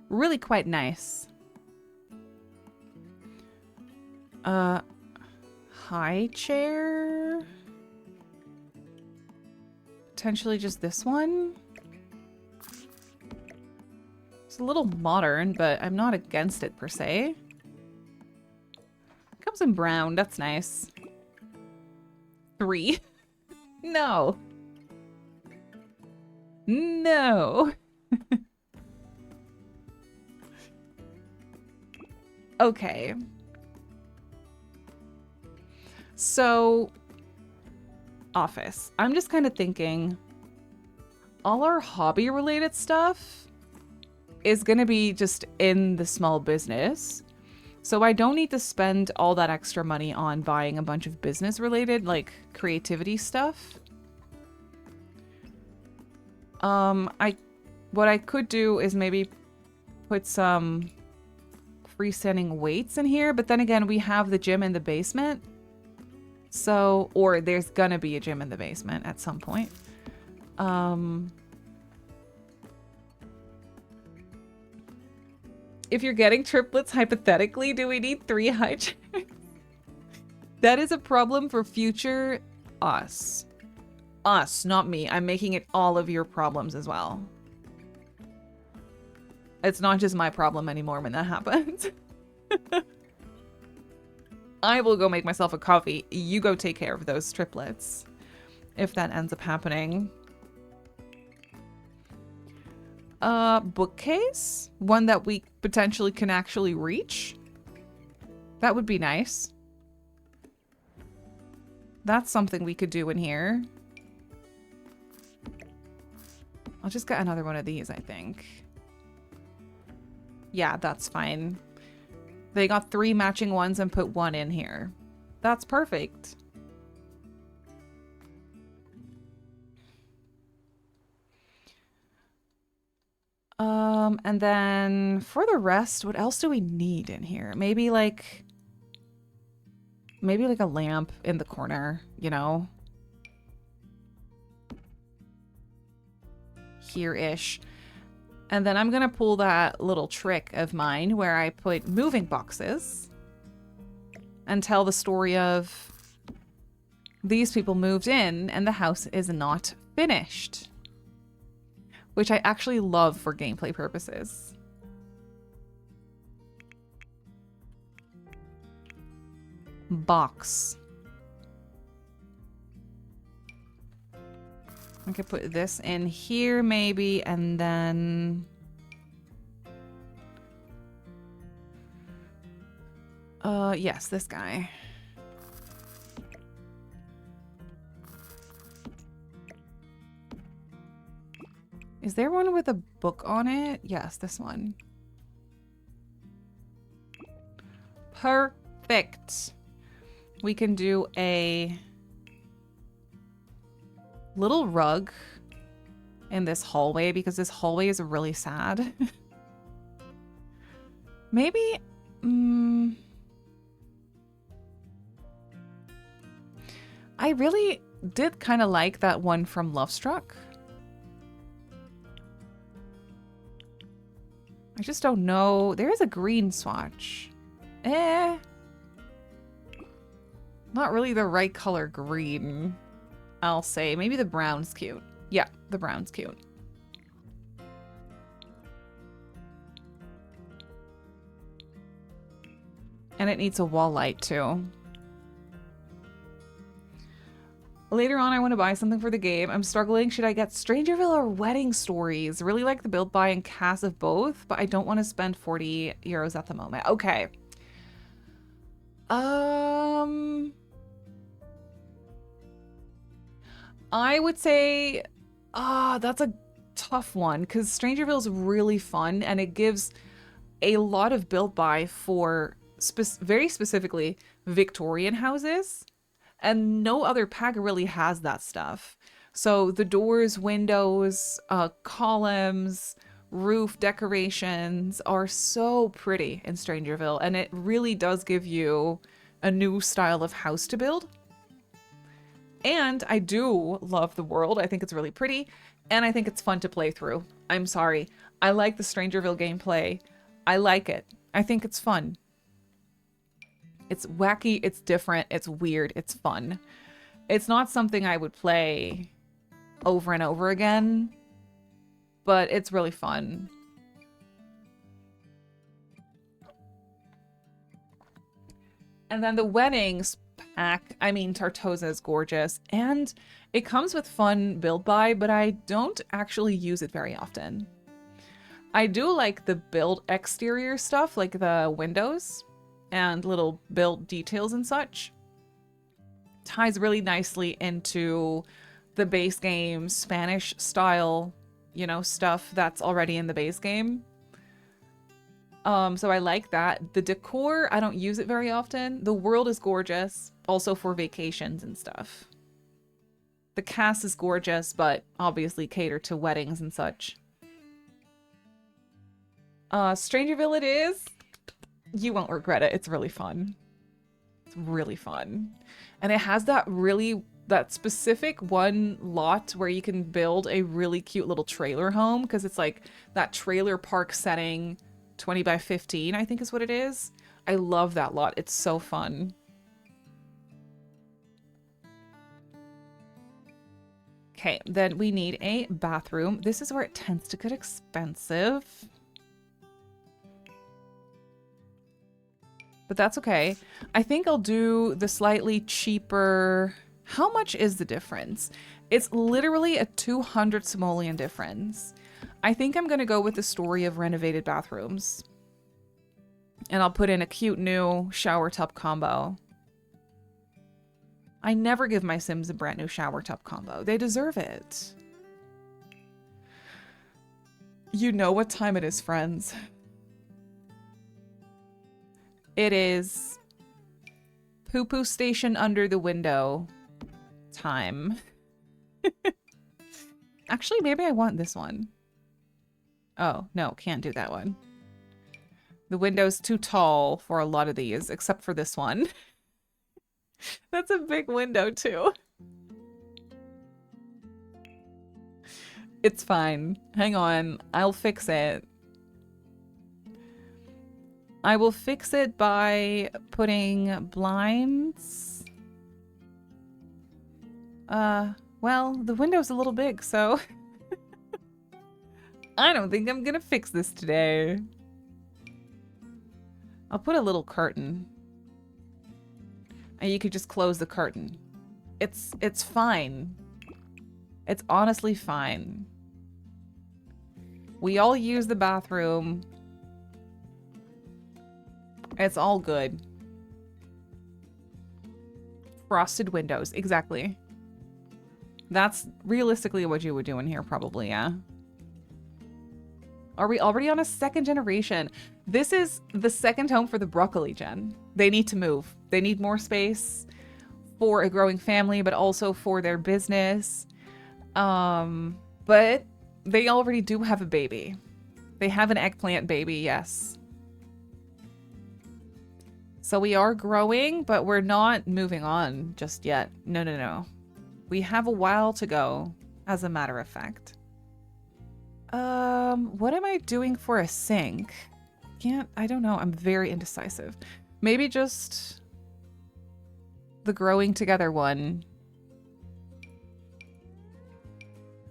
really quite nice. High chair? Potentially just this one? It's a little modern, but I'm not against it per se. It comes in brown. That's nice. 3. No. No. Okay. So, office. I'm just kind of thinking all our hobby-related stuff is going to be just in the small business. So I don't need to spend all that extra money on buying a bunch of business-related, like, creativity stuff. What I could do is maybe put some freestanding weights in here, but then again, we have the gym in the basement. So, or there's gonna be a gym in the basement at some point. If you're getting triplets, hypothetically, do we need 3 high chairs? That is a problem for future us. Us, not me. I'm making it all of your problems as well. It's not just my problem anymore when that happens. I will go make myself a coffee. You go take care of those triplets. If that ends up happening. Bookcase? One that we potentially can actually reach? That would be nice. That's something we could do in here. I'll just get another one of these, I think. Yeah, that's fine. They got 3 matching ones and put 1 in here. That's perfect. And then for the rest, what else do we need in here? Maybe like a lamp in the corner, you know? Here-ish. And then I'm gonna pull that little trick of mine where I put moving boxes and tell the story of these people moved in and the house is not finished. Which I actually love for gameplay purposes. Box. I could put this in here maybe, and then... Yes, this guy. Is there one with a book on it? Yes, this one. Perfect. We can do a little rug in this hallway because this hallway is really sad. Maybe... I really did kind of like that one from Lovestruck. I just don't know. There is a green swatch. Not really the right color green, I'll say. Maybe the brown's cute. Yeah, the brown's cute. And it needs a wall light too. Later on, I want to buy something for the game. I'm struggling. Should I get Strangerville or Wedding Stories? Really like the build, buy, and cast of both, but I don't want to spend 40 euros at the moment. Okay. I would say, that's a tough one because Strangerville is really fun and it gives a lot of build buy for very specifically Victorian houses. And no other pack really has that stuff. So the doors, windows, columns, roof decorations are so pretty in Strangerville. And it really does give you a new style of house to build. And I do love the world. I think it's really pretty. And I think it's fun to play through. I'm sorry. I like the Strangerville gameplay. I like it. I think it's fun. It's wacky, it's different, it's weird, it's fun. It's not something I would play over and over again, but it's really fun. And then the weddings pack, I mean, Tartosa is gorgeous, and it comes with fun build buy, but I don't actually use it very often. I do like the build exterior stuff, like the windows and little build details and such. Ties really nicely into the base game Spanish style, you know, stuff that's already in the base game. So I like that. The decor, I don't use it very often. The world is gorgeous, also for vacations and stuff. The cast is gorgeous, but obviously cater to weddings and such. Strangerville it is. You won't regret it. It's really fun. It's really fun. And it has that specific one lot where you can build a really cute little trailer home because it's like that trailer park setting, 20 by 15, I think is what it is. I love that lot. It's so fun. Okay, then we need a bathroom. This is where it tends to get expensive. But that's okay. I think I'll do the slightly cheaper... How much is the difference? It's literally a 200 simoleon difference. I think I'm going to go with the story of renovated bathrooms. And I'll put in a cute new shower tub combo. I never give my Sims a brand new shower tub combo. They deserve it. You know what time it is, friends. It is poo-poo station under the window time. Actually, maybe I want this one. Oh, no, can't do that one. The window's too tall for a lot of these, except for this one. That's a big window, too. It's fine. Hang on. I'll fix it. I will fix it by putting blinds. Well, the window's a little big, so... I don't think I'm gonna fix this today. I'll put a little curtain. And you could just close the curtain. It's fine. It's honestly fine. We all use the bathroom. It's all good. Frosted windows. Exactly. That's realistically what you would do in here, probably, yeah. Are we already on a second generation? This is the second home for the broccoli gen. They need to move. They need more space for a growing family, but also for their business. But they already do have a baby. They have an eggplant baby, yes. So we are growing, but we're not moving on just yet. No, no, no. We have a while to go, as a matter of fact. What am I doing for a sink? I don't know. I'm very indecisive. Maybe just the growing together one.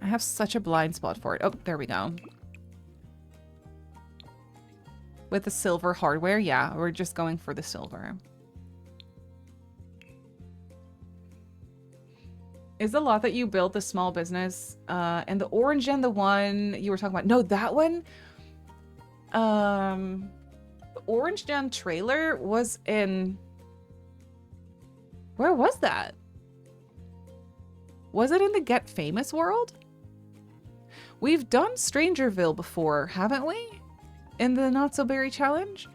I have such a blind spot for it. Oh, there we go. With the silver hardware, yeah, we're just going for the silver. Is the lot that you built the small business, and the orange and the one you were talking about? No, that one. The orange gen trailer was in. Where was that? Was it in the Get Famous world? We've done Strangerville before, haven't we? In the Not So Berry challenge?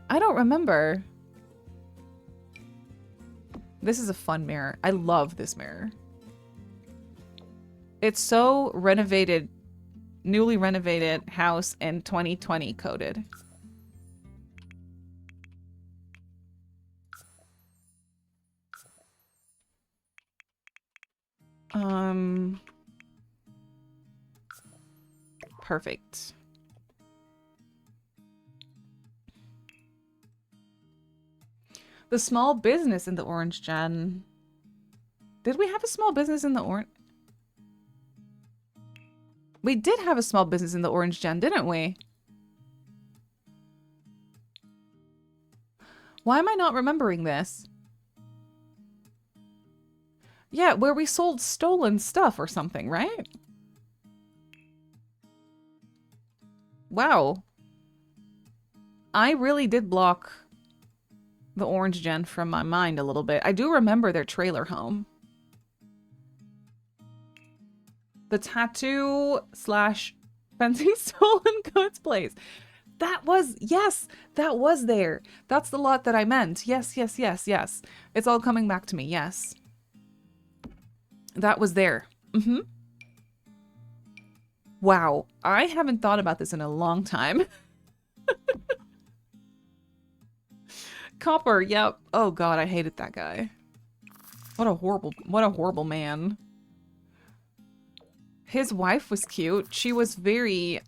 I don't remember. This is a fun mirror. I love this mirror. It's so renovated, newly renovated house in 2020 coded. Perfect. The small business in the orange gen. Did we have a small business in the orange? We did have a small business in the orange gen, didn't we? Why am I not remembering this? Yeah, where we sold stolen stuff or something, right? Wow. I really did block the orange gen from my mind a little bit. I do remember their trailer home. The tattoo / fencing stolen goods place. That was, yes, that was there. That's the lot that I meant. Yes, yes, yes, yes. It's all coming back to me, yes. That was there. Mm-hmm. Wow, I haven't thought about this in a long time. Copper, yep. Oh god, I hated that guy. What a horrible man. His wife was cute. She was very,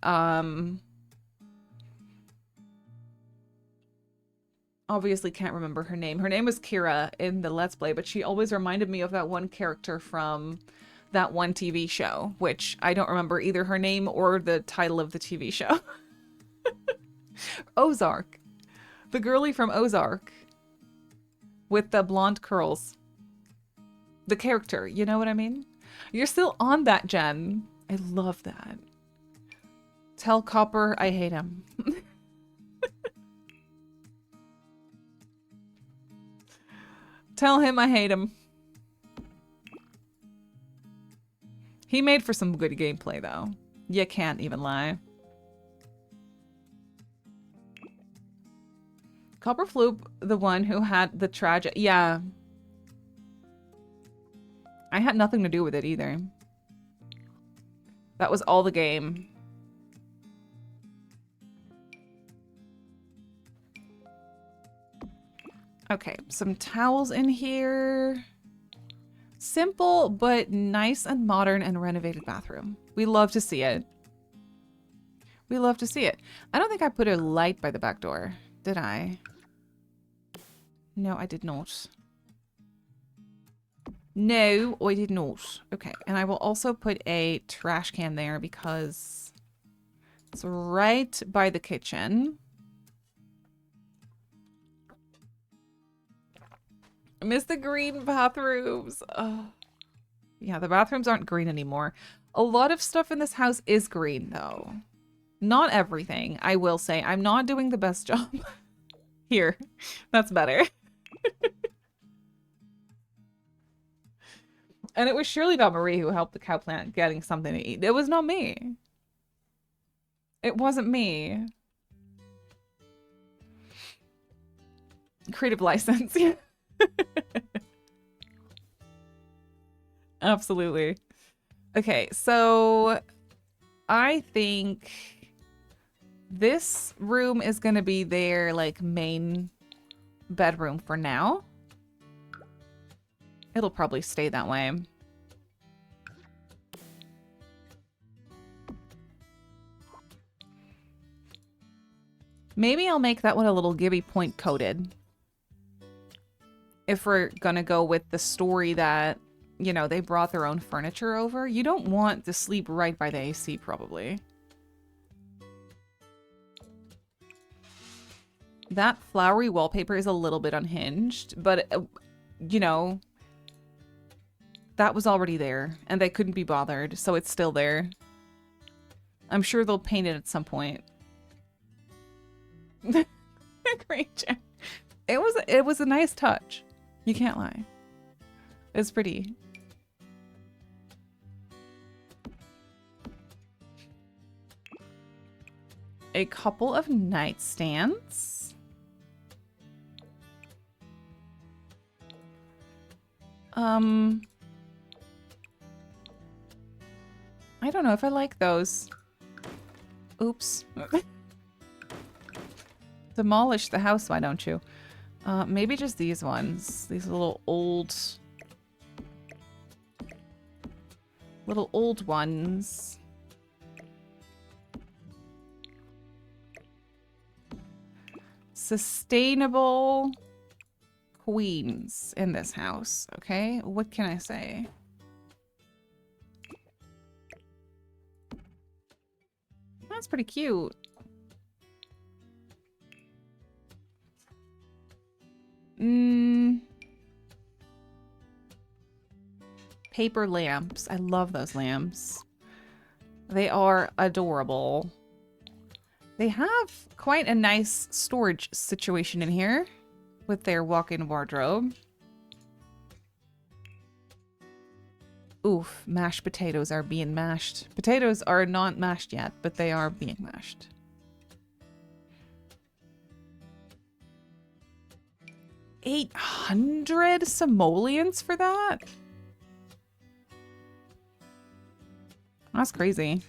obviously can't remember her name. Her name was Kira in the Let's Play, but she always reminded me of that one character from that one TV show, which I don't remember either her name or the title of the TV show. Ozark. The girlie from Ozark. With the blonde curls. The character, you know what I mean? You're still on that, Jen. I love that. Tell Copper I hate him. Tell him I hate him. He made for some good gameplay, though. You can't even lie. Copper Floop, the one who had the tragic... Yeah. I had nothing to do with it either. That was all the game. Okay, some towels in here. Simple, but nice and modern and renovated bathroom. We love to see it. We love to see it. I don't think I put a light by the back door, did I? No, I did not. No, I did not. Okay, and I will also put a trash can there because it's right by the kitchen. I miss the green bathrooms. Oh. Yeah, the bathrooms aren't green anymore. A lot of stuff in this house is green, though. Not everything, I will say. I'm not doing the best job. Here, that's better. And it was surely not Marie who helped the cow plant getting something to eat. It was not me. It wasn't me. Creative license. Yeah. Absolutely. Okay, so I think this room is going to be their like main bedroom for now. It'll probably stay that way. Maybe I'll make that one a little Gibby point coated. If we're gonna go with the story that, you know, they brought their own furniture over. You don't want to sleep right by the AC, probably. That flowery wallpaper is a little bit unhinged, but, you know, that was already there, and they couldn't be bothered, so it's still there. I'm sure they'll paint it at some point. Great chair. It was a nice touch. You can't lie. It's pretty. A couple of nightstands. I don't know if I like those. Oops. Demolish the house, why don't you? Maybe just these ones. These little old ones. Sustainable queens in this house, okay? What can I say? That's pretty cute. Paper lamps. I love those lamps. They are adorable. They have quite a nice storage situation in here with their walk-in wardrobe. Oof, mashed potatoes are being mashed. Potatoes are not mashed yet, but they are being mashed. $800 simoleons for that? That's crazy.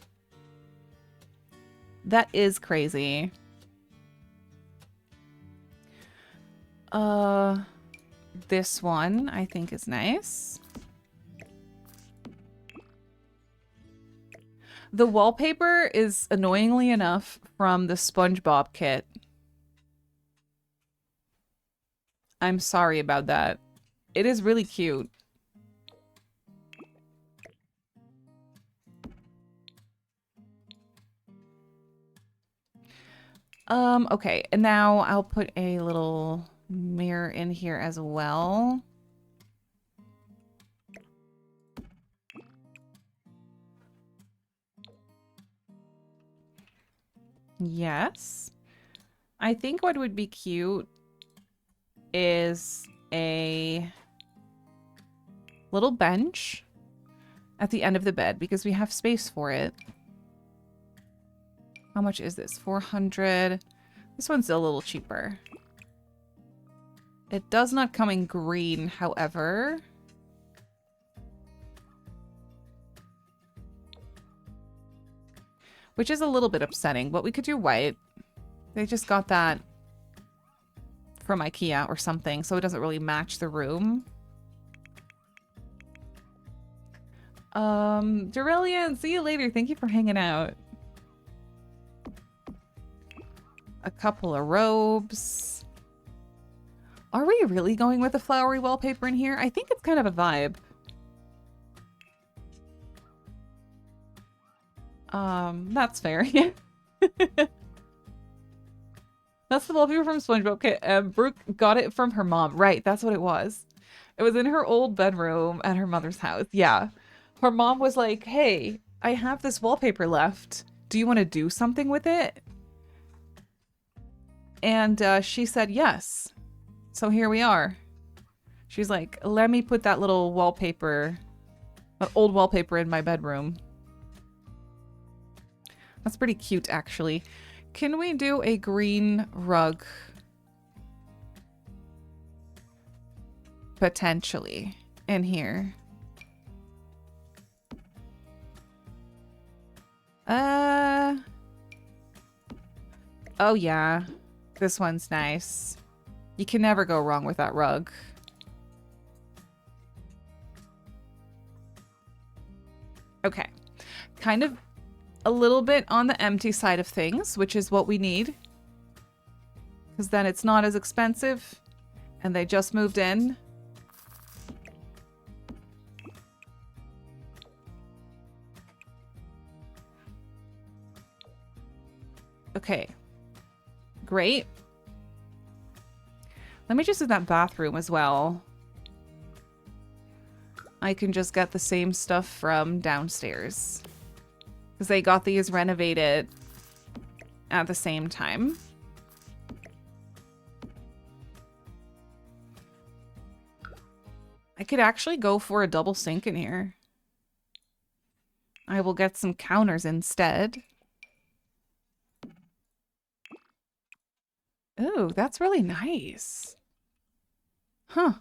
That is crazy. This one I think is nice. The wallpaper is annoyingly enough from the SpongeBob kit. I'm sorry about that. It is really cute. Okay, and now I'll put a little mirror in here as well. Yes. I think what would be cute is a little bench at the end of the bed because we have space for it. How much is this? 400. This one's a little cheaper. It does not come in green, however. Which is a little bit upsetting, but we could do white. They just got that from IKEA or something, so it doesn't really match the room. Durillian, see you later. Thank you for hanging out. A couple of robes. Are we really going with a flowery wallpaper in here? I think it's kind of a vibe. That's fair. Yeah. That's the wallpaper from SpongeBob. Okay, Brooke got it from her mom. Right, that's what it was. It was in her old bedroom at her mother's house. Yeah. Her mom was like, hey, I have this wallpaper left. Do you want to do something with it? And she said yes. So here we are. She's like, let me put that little wallpaper An old wallpaper in my bedroom. That's pretty cute, actually. Can we do a green rug? Potentially. In here. Oh yeah. This one's nice. You can never go wrong with that rug. Okay. Kind of a little bit on the empty side of things, which is what we need. Because then it's not as expensive. And they just moved in. Okay. Great. Let me just do that bathroom as well. I can just get the same stuff from downstairs. Because they got these renovated at the same time. I could actually go for a double sink in here. I will get some counters instead. Ooh, that's really nice. Huh.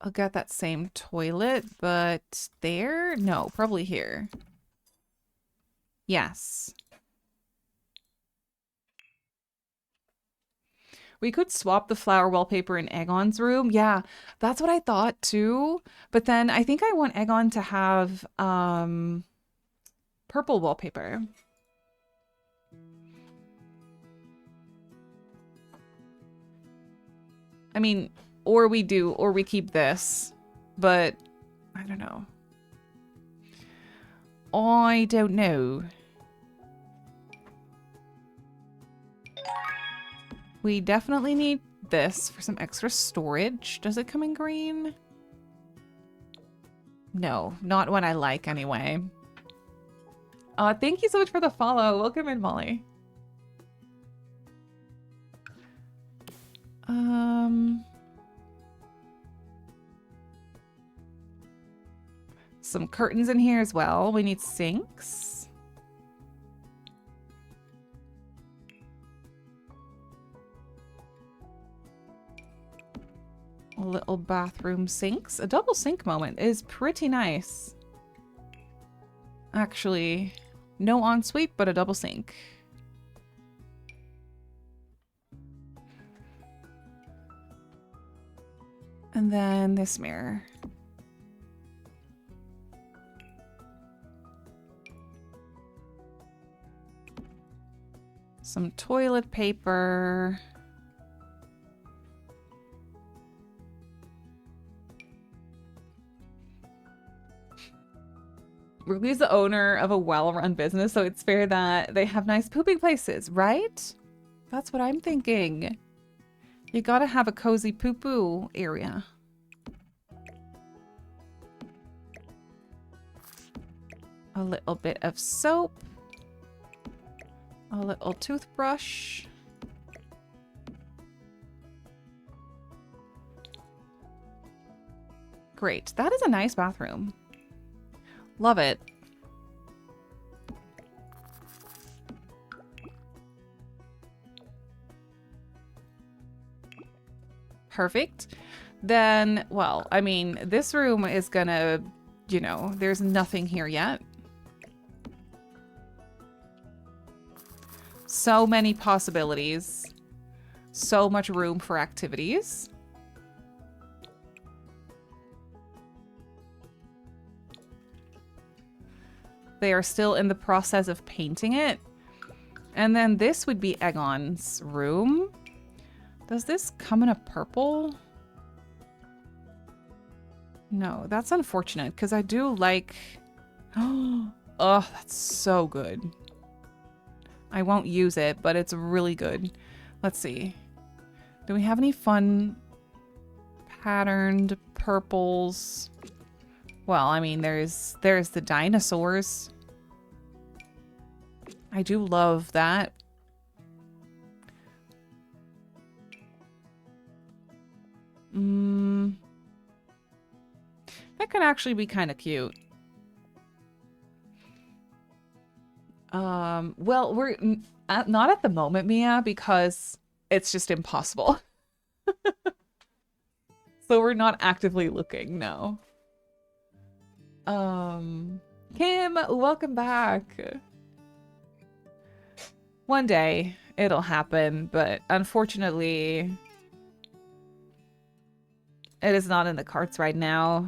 I'll get that same toilet, but there? No, probably here. Yes. We could swap the flower wallpaper in Egon's room. Yeah, that's what I thought too. But then I think I want Egon to have purple wallpaper. I mean, or we keep this, but I don't know. I don't know. We definitely need this for some extra storage. Does it come in green? No, not one I like anyway. Thank you so much for the follow. Welcome in, Molly. Some curtains in here as well. We need sinks. Little bathroom sinks. A double sink moment is pretty nice. Actually, no ensuite, but a double sink. And then this mirror. Some toilet paper. Ruby's the owner of a well-run business, so it's fair that they have nice pooping places, right? That's what I'm thinking. You gotta have a cozy poo-poo area. A little bit of soap. A little toothbrush. Great. That is a nice bathroom. Love it. Perfect. Then, well, I mean, this room is gonna, you know, there's nothing here yet. So many possibilities. So much room for activities. They are still in the process of painting it. And then this would be Egon's room. Does this come in a purple? No, that's unfortunate because I do like... Oh, that's so good. I won't use it, but it's really good. Let's see. Do we have any fun patterned purples? Well, I mean, there's the dinosaurs. I do love that. That could actually be kind of cute. Well, we're not at the moment, Mia, because it's just impossible. So we're not actively looking, no. Kim, welcome back. One day it'll happen, but unfortunately it is not in the cards right now.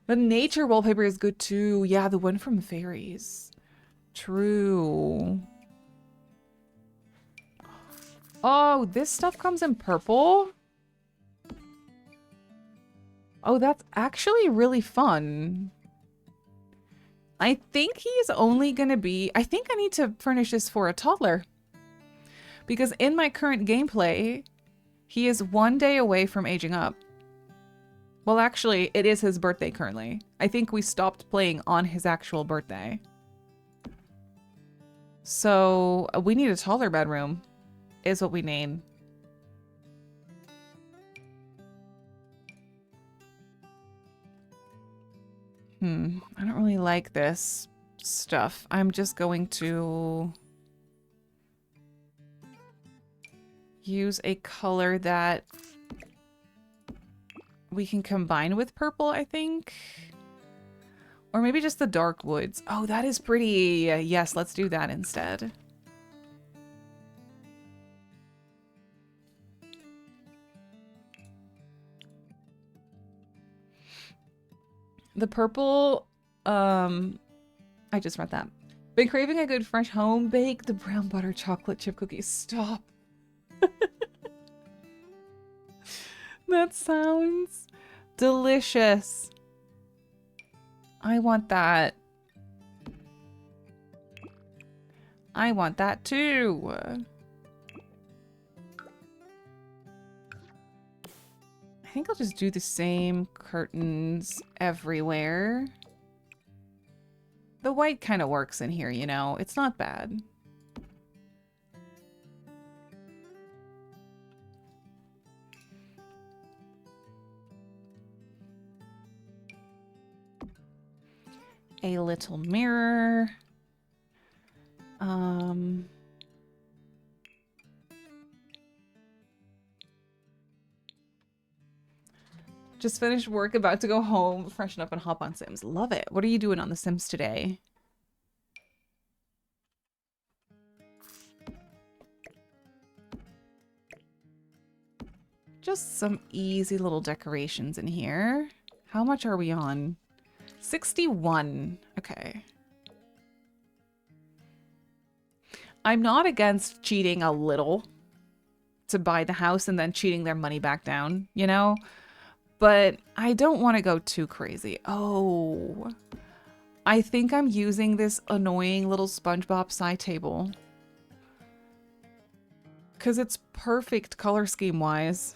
The nature wallpaper is good too. Yeah, the one from Fairies. True. Oh, this stuff comes in purple? Oh, that's actually really fun. I think he's only gonna be... I think I need to furnish this for a toddler. Because in my current gameplay, he is 1 day away from aging up. Well, actually, it is his birthday currently. I think we stopped playing on his actual birthday. So, we need a taller bedroom, is what we need. I don't really like this stuff. I'm just going to use a color that we can combine with purple, I think. Or maybe just the dark woods. Oh, that is pretty. Yes, let's do that instead. The purple, I just read that. Been craving a good fresh home-baked brown butter chocolate chip cookie. Stop. That sounds delicious. I want that. I want that too. I think I'll just do the same curtains everywhere. The white kind of works in here, you know? It's not bad. A little mirror. Just finished work, about to go home, freshen up and hop on Sims. Love it. What are you doing on The Sims today? Just some easy little decorations in here. How much are we on? 61. Okay. I'm not against cheating a little to buy the house and then cheating their money back down, you know? But I don't want to go too crazy. Oh, I think I'm using this annoying little SpongeBob side table. Because it's perfect color scheme wise.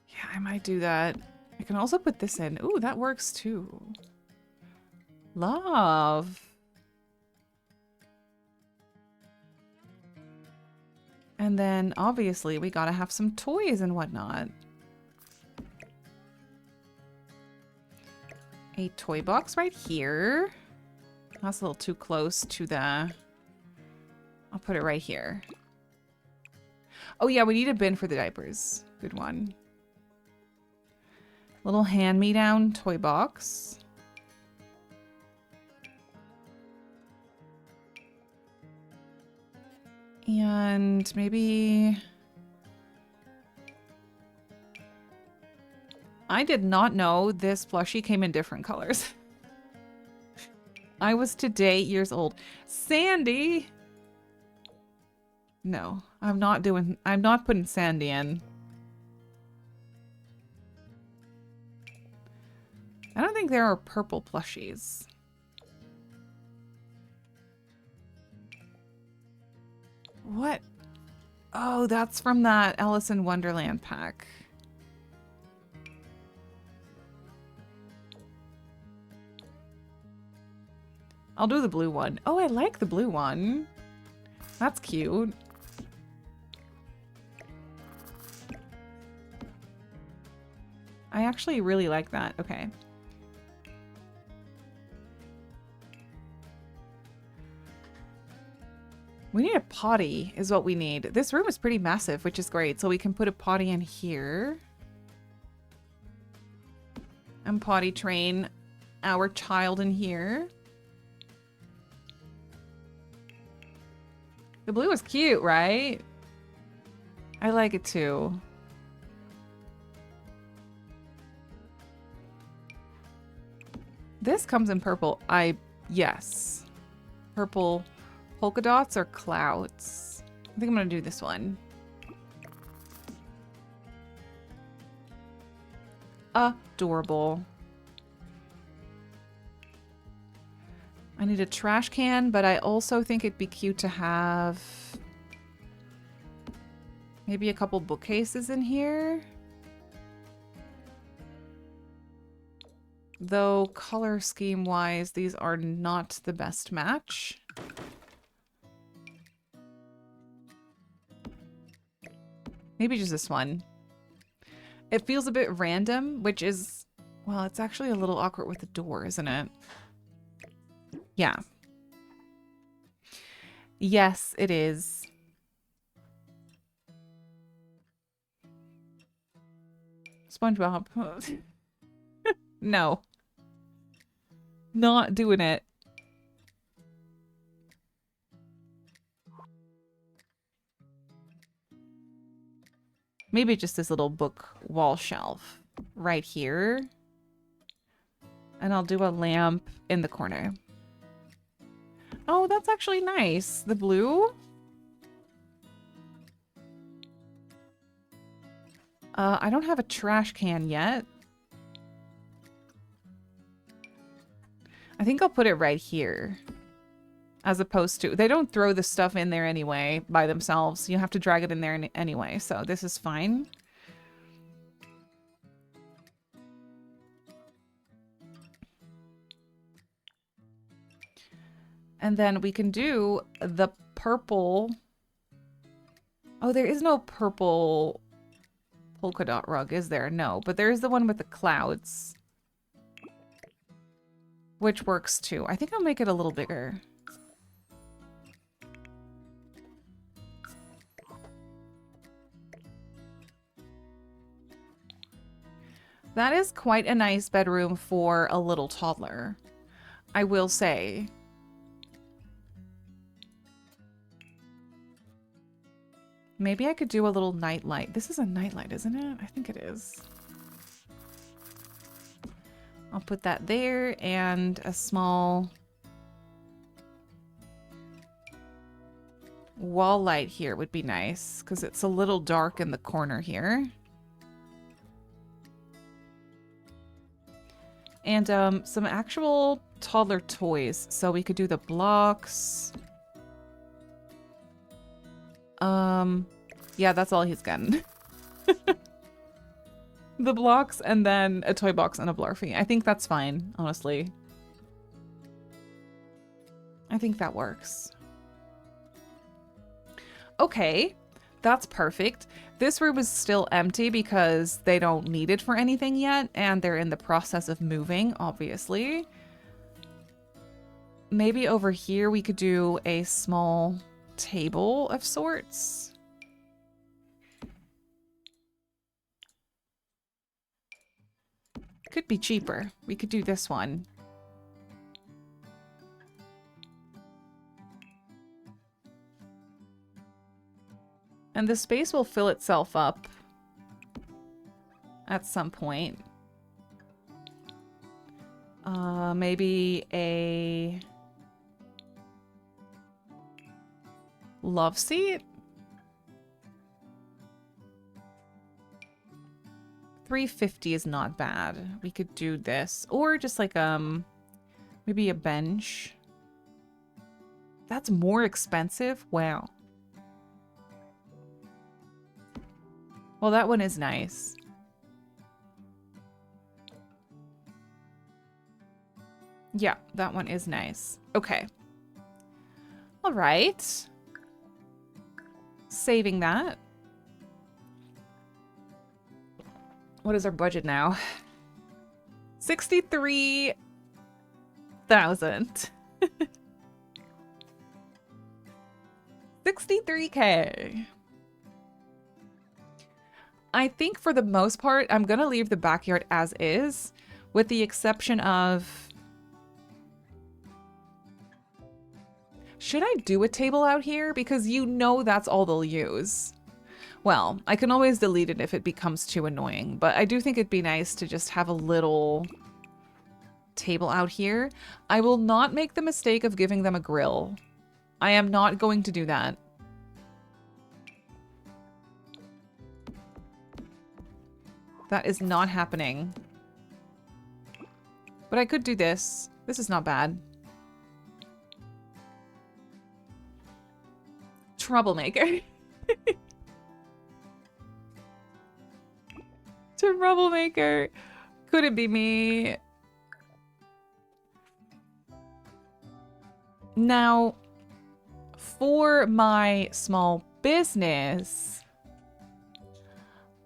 Yeah, I might do that. I can also put this in. Ooh, that works too. Love. And then obviously we gotta have some toys and whatnot. A toy box right here. That's a little too close to the... I'll put it right here. Oh yeah, we need a bin for the diapers. Good one. Little hand-me-down toy box. And maybe... I did not know this plushie came in different colors. I was today years old. Sandy! No, I'm not putting Sandy in. I don't think there are purple plushies. What? Oh, that's from that Alice in Wonderland pack. I'll do the blue one. Oh, I like the blue one. That's cute. I actually really like that. Okay. We need a potty is what we need. This room is pretty massive, which is great. So we can put a potty in here. And potty train our child in here. The blue is cute, right? I like it too. This comes in purple. Yes. Purple polka dots or clouds. I think I'm gonna do this one. Adorable. I need a trash can, but I also think it'd be cute to have maybe a couple bookcases in here. Though color scheme wise, these are not the best match. Maybe just this one. It feels a bit random, which is, well, it's actually a little awkward with the door, isn't it? Yeah. Yes, it is. SpongeBob. No. Not doing it. Maybe just this little book wall shelf right here. And I'll do a lamp in the corner. Oh, that's actually nice. The blue. I don't have a trash can yet. I think I'll put it right here. As opposed to... They don't throw the stuff in there anyway by themselves. You have to drag it in there anyway. So this is fine. And then we can do the purple... Oh, there is no purple polka dot rug, is there? No, but there is the one with the clouds. Which works too. I think I'll make it a little bigger. That is quite a nice bedroom for a little toddler, I will say. Maybe I could do a little nightlight. This is a nightlight, isn't it? I think it is. I'll put that there and a small wall light here would be nice because it's a little dark in the corner here. And some actual toddler toys. So we could do the blocks. Yeah, that's all he's getting. The blocks and then a toy box and a Blarfy. I think that's fine, honestly. I think that works. Okay, that's perfect. This room is still empty because they don't need it for anything yet, and they're in the process of moving, obviously. Maybe over here we could do a small table of sorts. Could be cheaper. We could do this one. And the space will fill itself up at some point. Maybe a love seat? $350 is not bad. We could do this. Or just like maybe a bench. That's more expensive? Wow. Well, that one is nice. Yeah, that one is nice. Okay. All right. Saving that. What is our budget now? 63,000. 63K. I think for the most part, I'm going to leave the backyard as is, with the exception of... Should I do a table out here? Because you know that's all they'll use. Well, I can always delete it if it becomes too annoying, but I do think it'd be nice to just have a little table out here. I will not make the mistake of giving them a grill. I am not going to do that. That is not happening. But I could do this. This is not bad. Troublemaker. Troublemaker. Could it be me? Now, for my small business,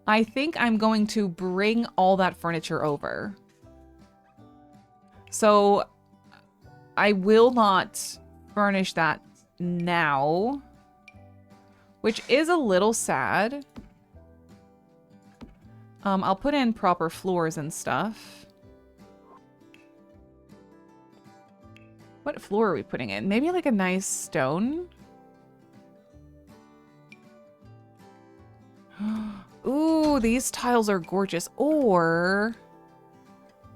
I think I'm going to bring all that furniture over. So I will not furnish that now, which is a little sad. I'll put in proper floors and stuff. What floor are we putting in? Maybe like a nice stone? Ooh, these tiles are gorgeous. Or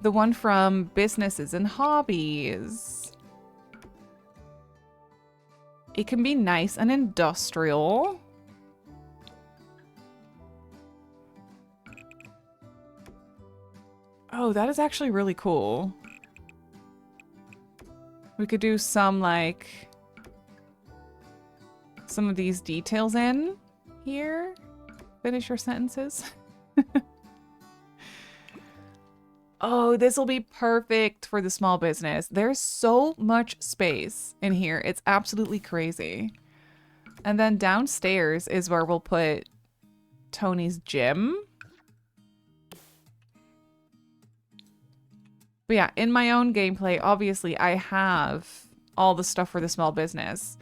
the one from Businesses and Hobbies. It can be nice and industrial. Oh, that is actually really cool. We could do some, like, some of these details in here. Finish your sentences. Oh, this will be perfect for the small business. There's so much space in here. It's absolutely crazy. And then downstairs is where we'll put Tony's gym. But yeah, in my own gameplay, obviously, I have all the stuff for the small business.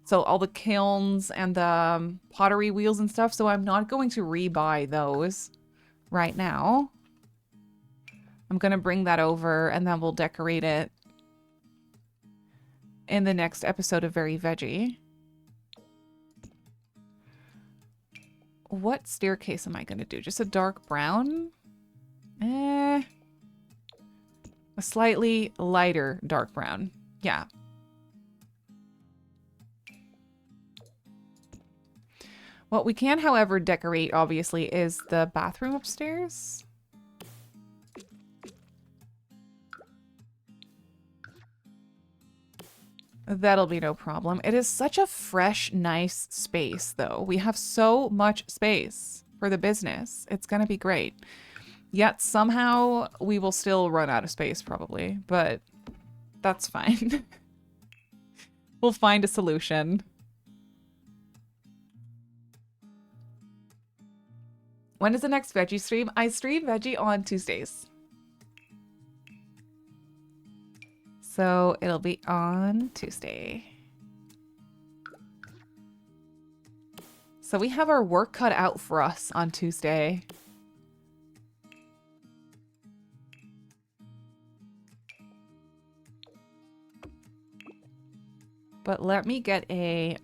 So all the kilns and the pottery wheels and stuff. So I'm not going to rebuy those right now. I'm going to bring that over and then we'll decorate it in the next episode of Very Veggie. What staircase am I going to do? Just a dark brown? A slightly lighter dark brown. Yeah. What we can, however, decorate, obviously, is the bathroom upstairs. That'll be no problem. It is such a fresh, nice space, though. We have so much space for the business. It's going to be great. Yet somehow we will still run out of space, probably. But that's fine. We'll find a solution. When is the next veggie stream? I stream veggie on Tuesdays. So it'll be on Tuesday. So we have our work cut out for us on Tuesday. But let me get a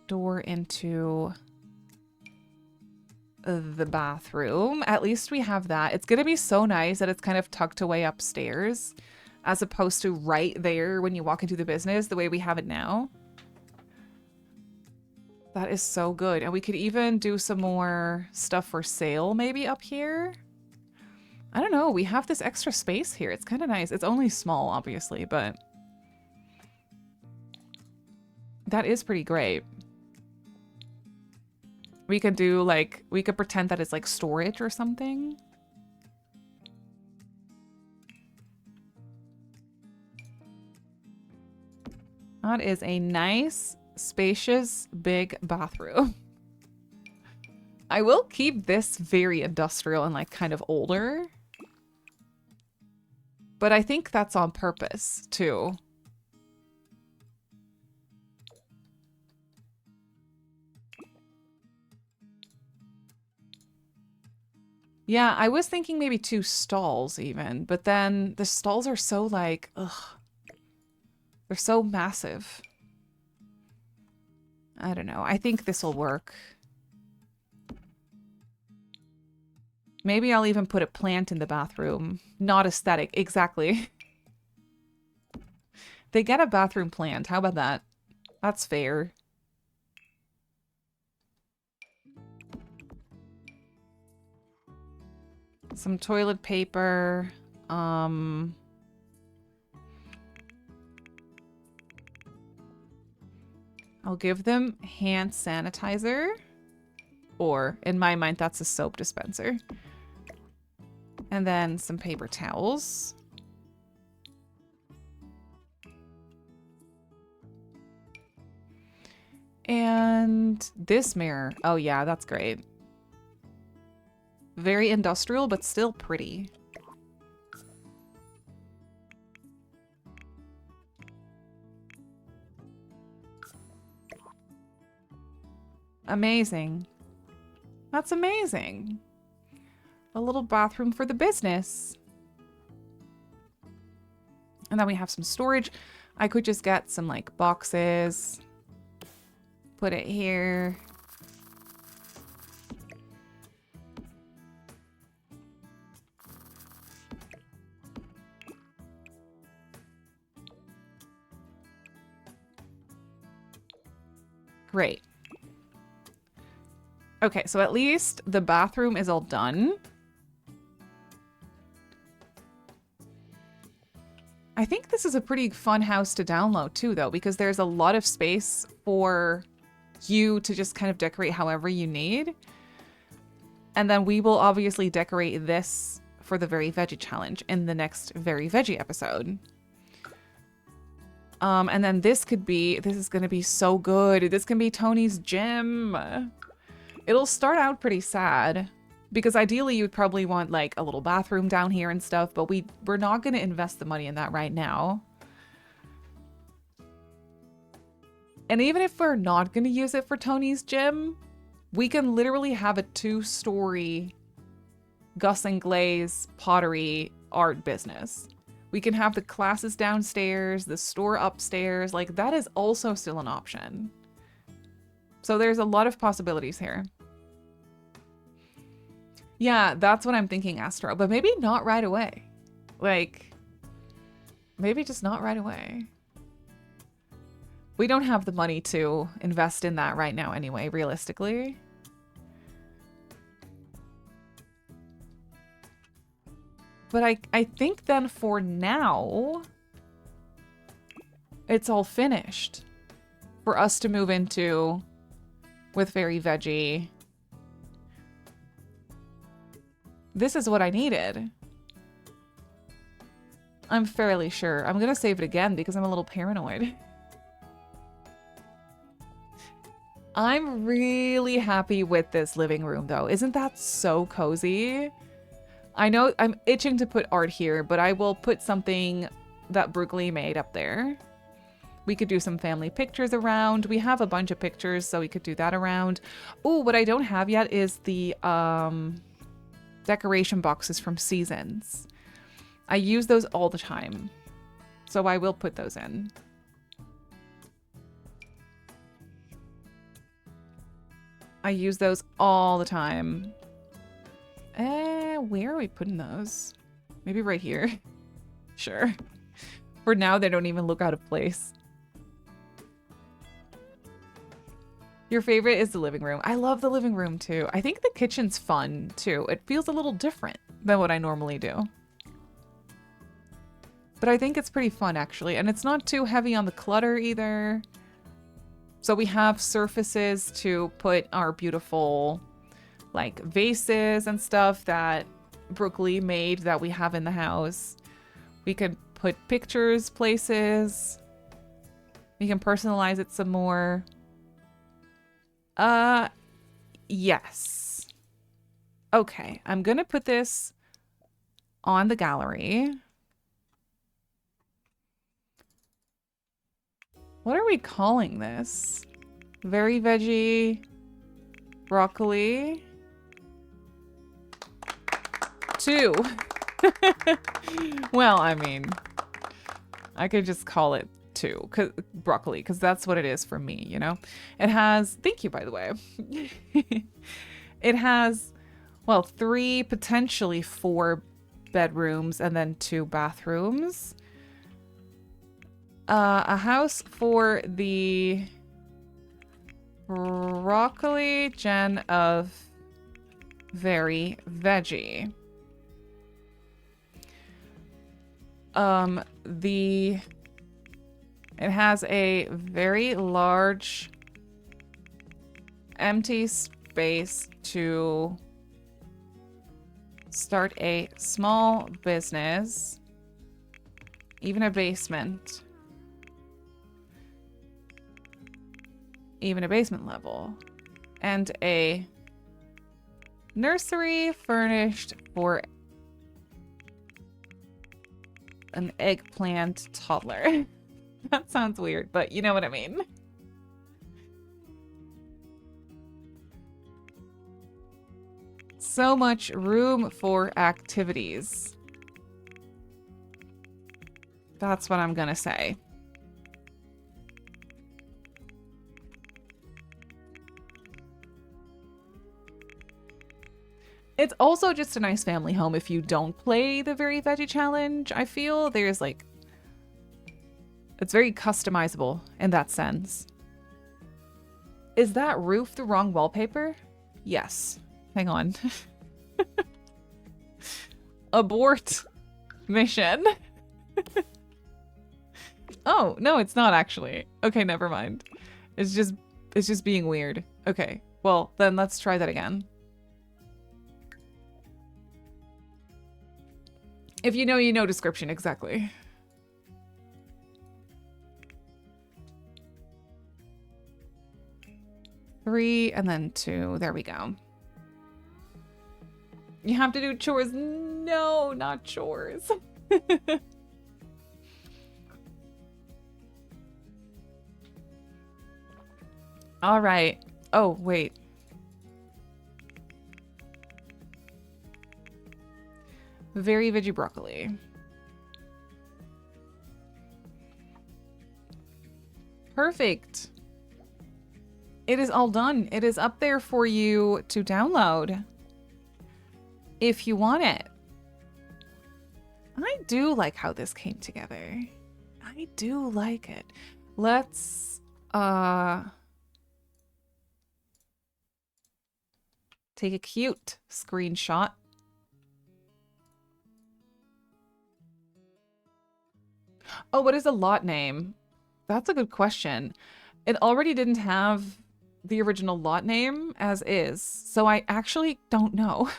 door into the bathroom. At least we have that. It's gonna be so nice that it's kind of tucked away upstairs as opposed to right there when you walk into the business the way we have it now. That is so good. And we could even do some more stuff for sale maybe up here. I don't know. We have this extra space here. It's kind of nice. It's only small, obviously, but that is pretty great. We could do like, we could pretend that it's like storage or something. That is a nice, spacious, big bathroom. I will keep this very industrial and like kind of older. But I think that's on purpose too. Yeah, I was thinking maybe 2 stalls even, but then the stalls are so like, ugh. They're so massive. I don't know. I think this will work. Maybe I'll even put a plant in the bathroom. Not aesthetic, exactly. They get a bathroom plant. How about that? That's fair. Some toilet paper. I'll give them hand sanitizer. Or, in my mind, that's a soap dispenser. And then some paper towels. And this mirror. Oh yeah, that's great. Very industrial, but still pretty. Amazing. That's amazing. A little bathroom for the business. And then we have some storage. I could just get some like boxes. Put it here. Great. Okay, so at least the bathroom is all done. I think this is a pretty fun house to download too, though, because there's a lot of space for you to just kind of decorate however you need. And then we will obviously decorate this for the Very Veggie challenge in the next Very Veggie episode. And then this is going to be so good. This can be Tony's gym. It'll start out pretty sad because ideally you'd probably want like a little bathroom down here and stuff, but we're not going to invest the money in that right now. And even if we're not going to use it for Tony's gym, we can literally have a 2-story Gus and Glaze pottery art business. We can have the classes downstairs, the store upstairs. Like, that is also still an option. So there's a lot of possibilities here. Yeah, that's what I'm thinking, Astro. But maybe not right away. Like, maybe just not right away. We don't have the money to invest in that right now anyway, realistically. But I think then for now, it's all finished for us to move into with Very Veggie. This is what I needed. I'm fairly sure. I'm going to save it again because I'm a little paranoid. I'm really happy with this living room, though. Isn't that so cozy? I know I'm itching to put art here, but I will put something that Brooklyn made up there. We could do some family pictures around. We have a bunch of pictures, so we could do that around. Oh, what I don't have yet is the decoration boxes from Seasons. I use those all the time, so I will put those in. I use those all the time. Where are we putting those? Maybe right here. Sure. For now, they don't even look out of place. Your favorite is the living room. I love the living room too. I think the kitchen's fun too. It feels a little different than what I normally do. But I think it's pretty fun actually. And it's not too heavy on the clutter either. So we have surfaces to put our beautiful like vases and stuff that Brooklyn made that we have in the house. We could put pictures places. We can personalize it some more. Yes. Okay, I'm gonna put this on the gallery. What are we calling this? Very Veggie broccoli 2. Well, I mean, I could just call it 2, broccoli, because that's what it is for me, you know? It has, thank you, by the way. It has, well, 3, potentially 4 bedrooms and then 2 bathrooms. A house for the broccoli gen of Very Veggie. It has a very large empty space to start a small business, even a basement. Even a basement level, and a nursery furnished for an eggplant toddler. That sounds weird, but you know what I mean. So much room for activities. That's what I'm gonna say. It's also just a nice family home if you don't play the Very Veggie Challenge. I feel there's like... It's very customizable in that sense. Is that roof the wrong wallpaper? Yes. Hang on. Abort mission. Oh, no, it's not actually. Okay, never mind. It's just being weird. Okay, well, then let's try that again. If you know, you know description, exactly. Three and then 2. There we go. You have to do chores. No, not chores. All right. Oh, wait. Very Veggie broccoli. Perfect. It is all done. It is up there for you to download if you want it. I do like how this came together. I do like it. Let's take a cute screenshot. Oh, what is a lot name? That's a good question. It already didn't have the original lot name as is, so I actually don't know.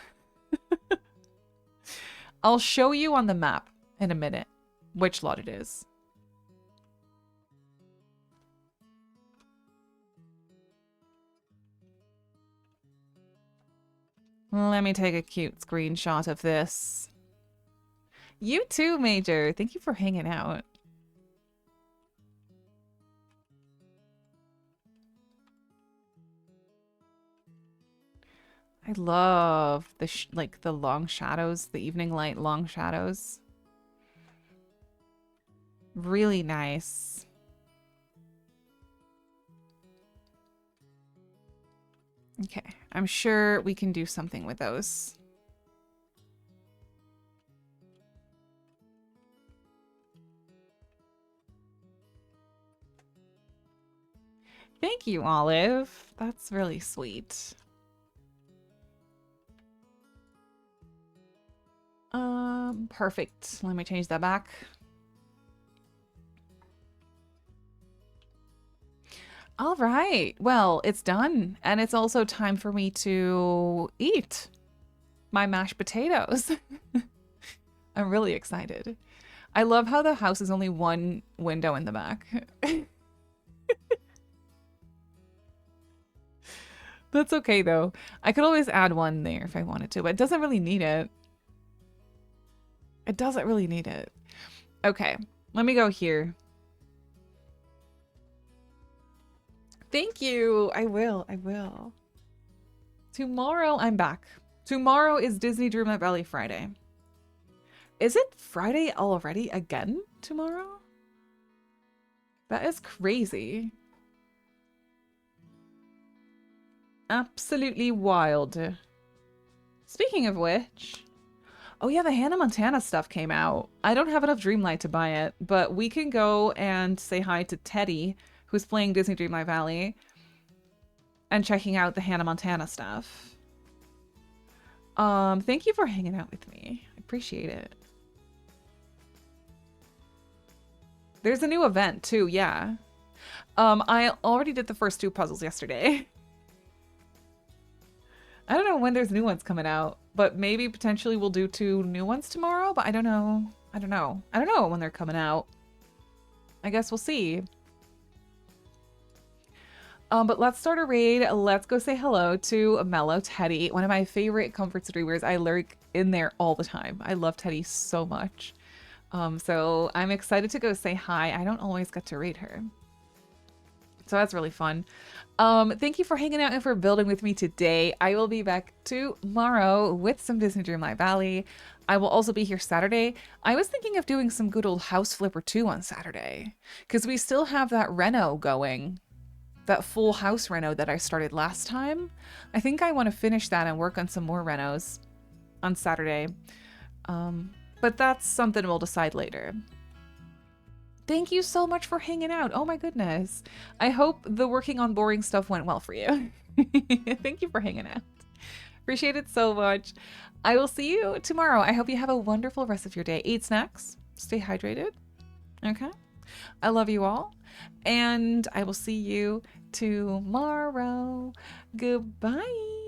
I'll show you on the map in a minute which lot it is. Let me take a cute screenshot of this. You too, Major. Thank you for hanging out. I love the like the long shadows, the evening light long shadows. Really nice. Okay, I'm sure we can do something with those. Thank you, Olive. That's really sweet. Perfect. Let me change that back. All right. Well, it's done. And it's also time for me to eat my mashed potatoes. I'm really excited. I love how the house is only one window in the back. That's okay though. I could always add one there if I wanted to, but it doesn't really need it. It doesn't really need it. Okay, let me go here. Thank you. I will. I will. Tomorrow I'm back. Tomorrow is Disney Dreamlight Valley Friday. Is it Friday already again tomorrow? That is crazy. Absolutely wild. Speaking of which, oh yeah, the Hannah Montana stuff came out. I don't have enough Dreamlight to buy it, but we can go and say hi to Teddy, who's playing Disney Dreamlight Valley, and checking out the Hannah Montana stuff. Thank you for hanging out with me. I appreciate it. There's a new event too, yeah. I already did the first 2 puzzles yesterday. I don't know when there's new ones coming out, but maybe potentially we'll do 2 new ones tomorrow, but I don't know. I don't know when they're coming out. I guess we'll see. But let's start a raid. Let's go say hello to Mellow Teddy, one of my favorite comfort streamers. I lurk in there all the time. I love Teddy so much. So I'm excited to go say hi. I don't always get to raid her. So that's really fun. Thank you for hanging out and for building with me today. I will be back tomorrow with some Disney Dreamlight Valley. I will also be here Saturday. I was thinking of doing some good old House Flipper 2 on Saturday, because we still have that reno going. That full house reno that I started last time. I think I want to finish that and work on some more renos on Saturday. But that's something we'll decide later. Thank you so much for hanging out. Oh my goodness. I hope the working on boring stuff went well for you. Thank you for hanging out. Appreciate it so much. I will see you tomorrow. I hope you have a wonderful rest of your day. Eat snacks. Stay hydrated. Okay? I love you all. And I will see you tomorrow. Goodbye.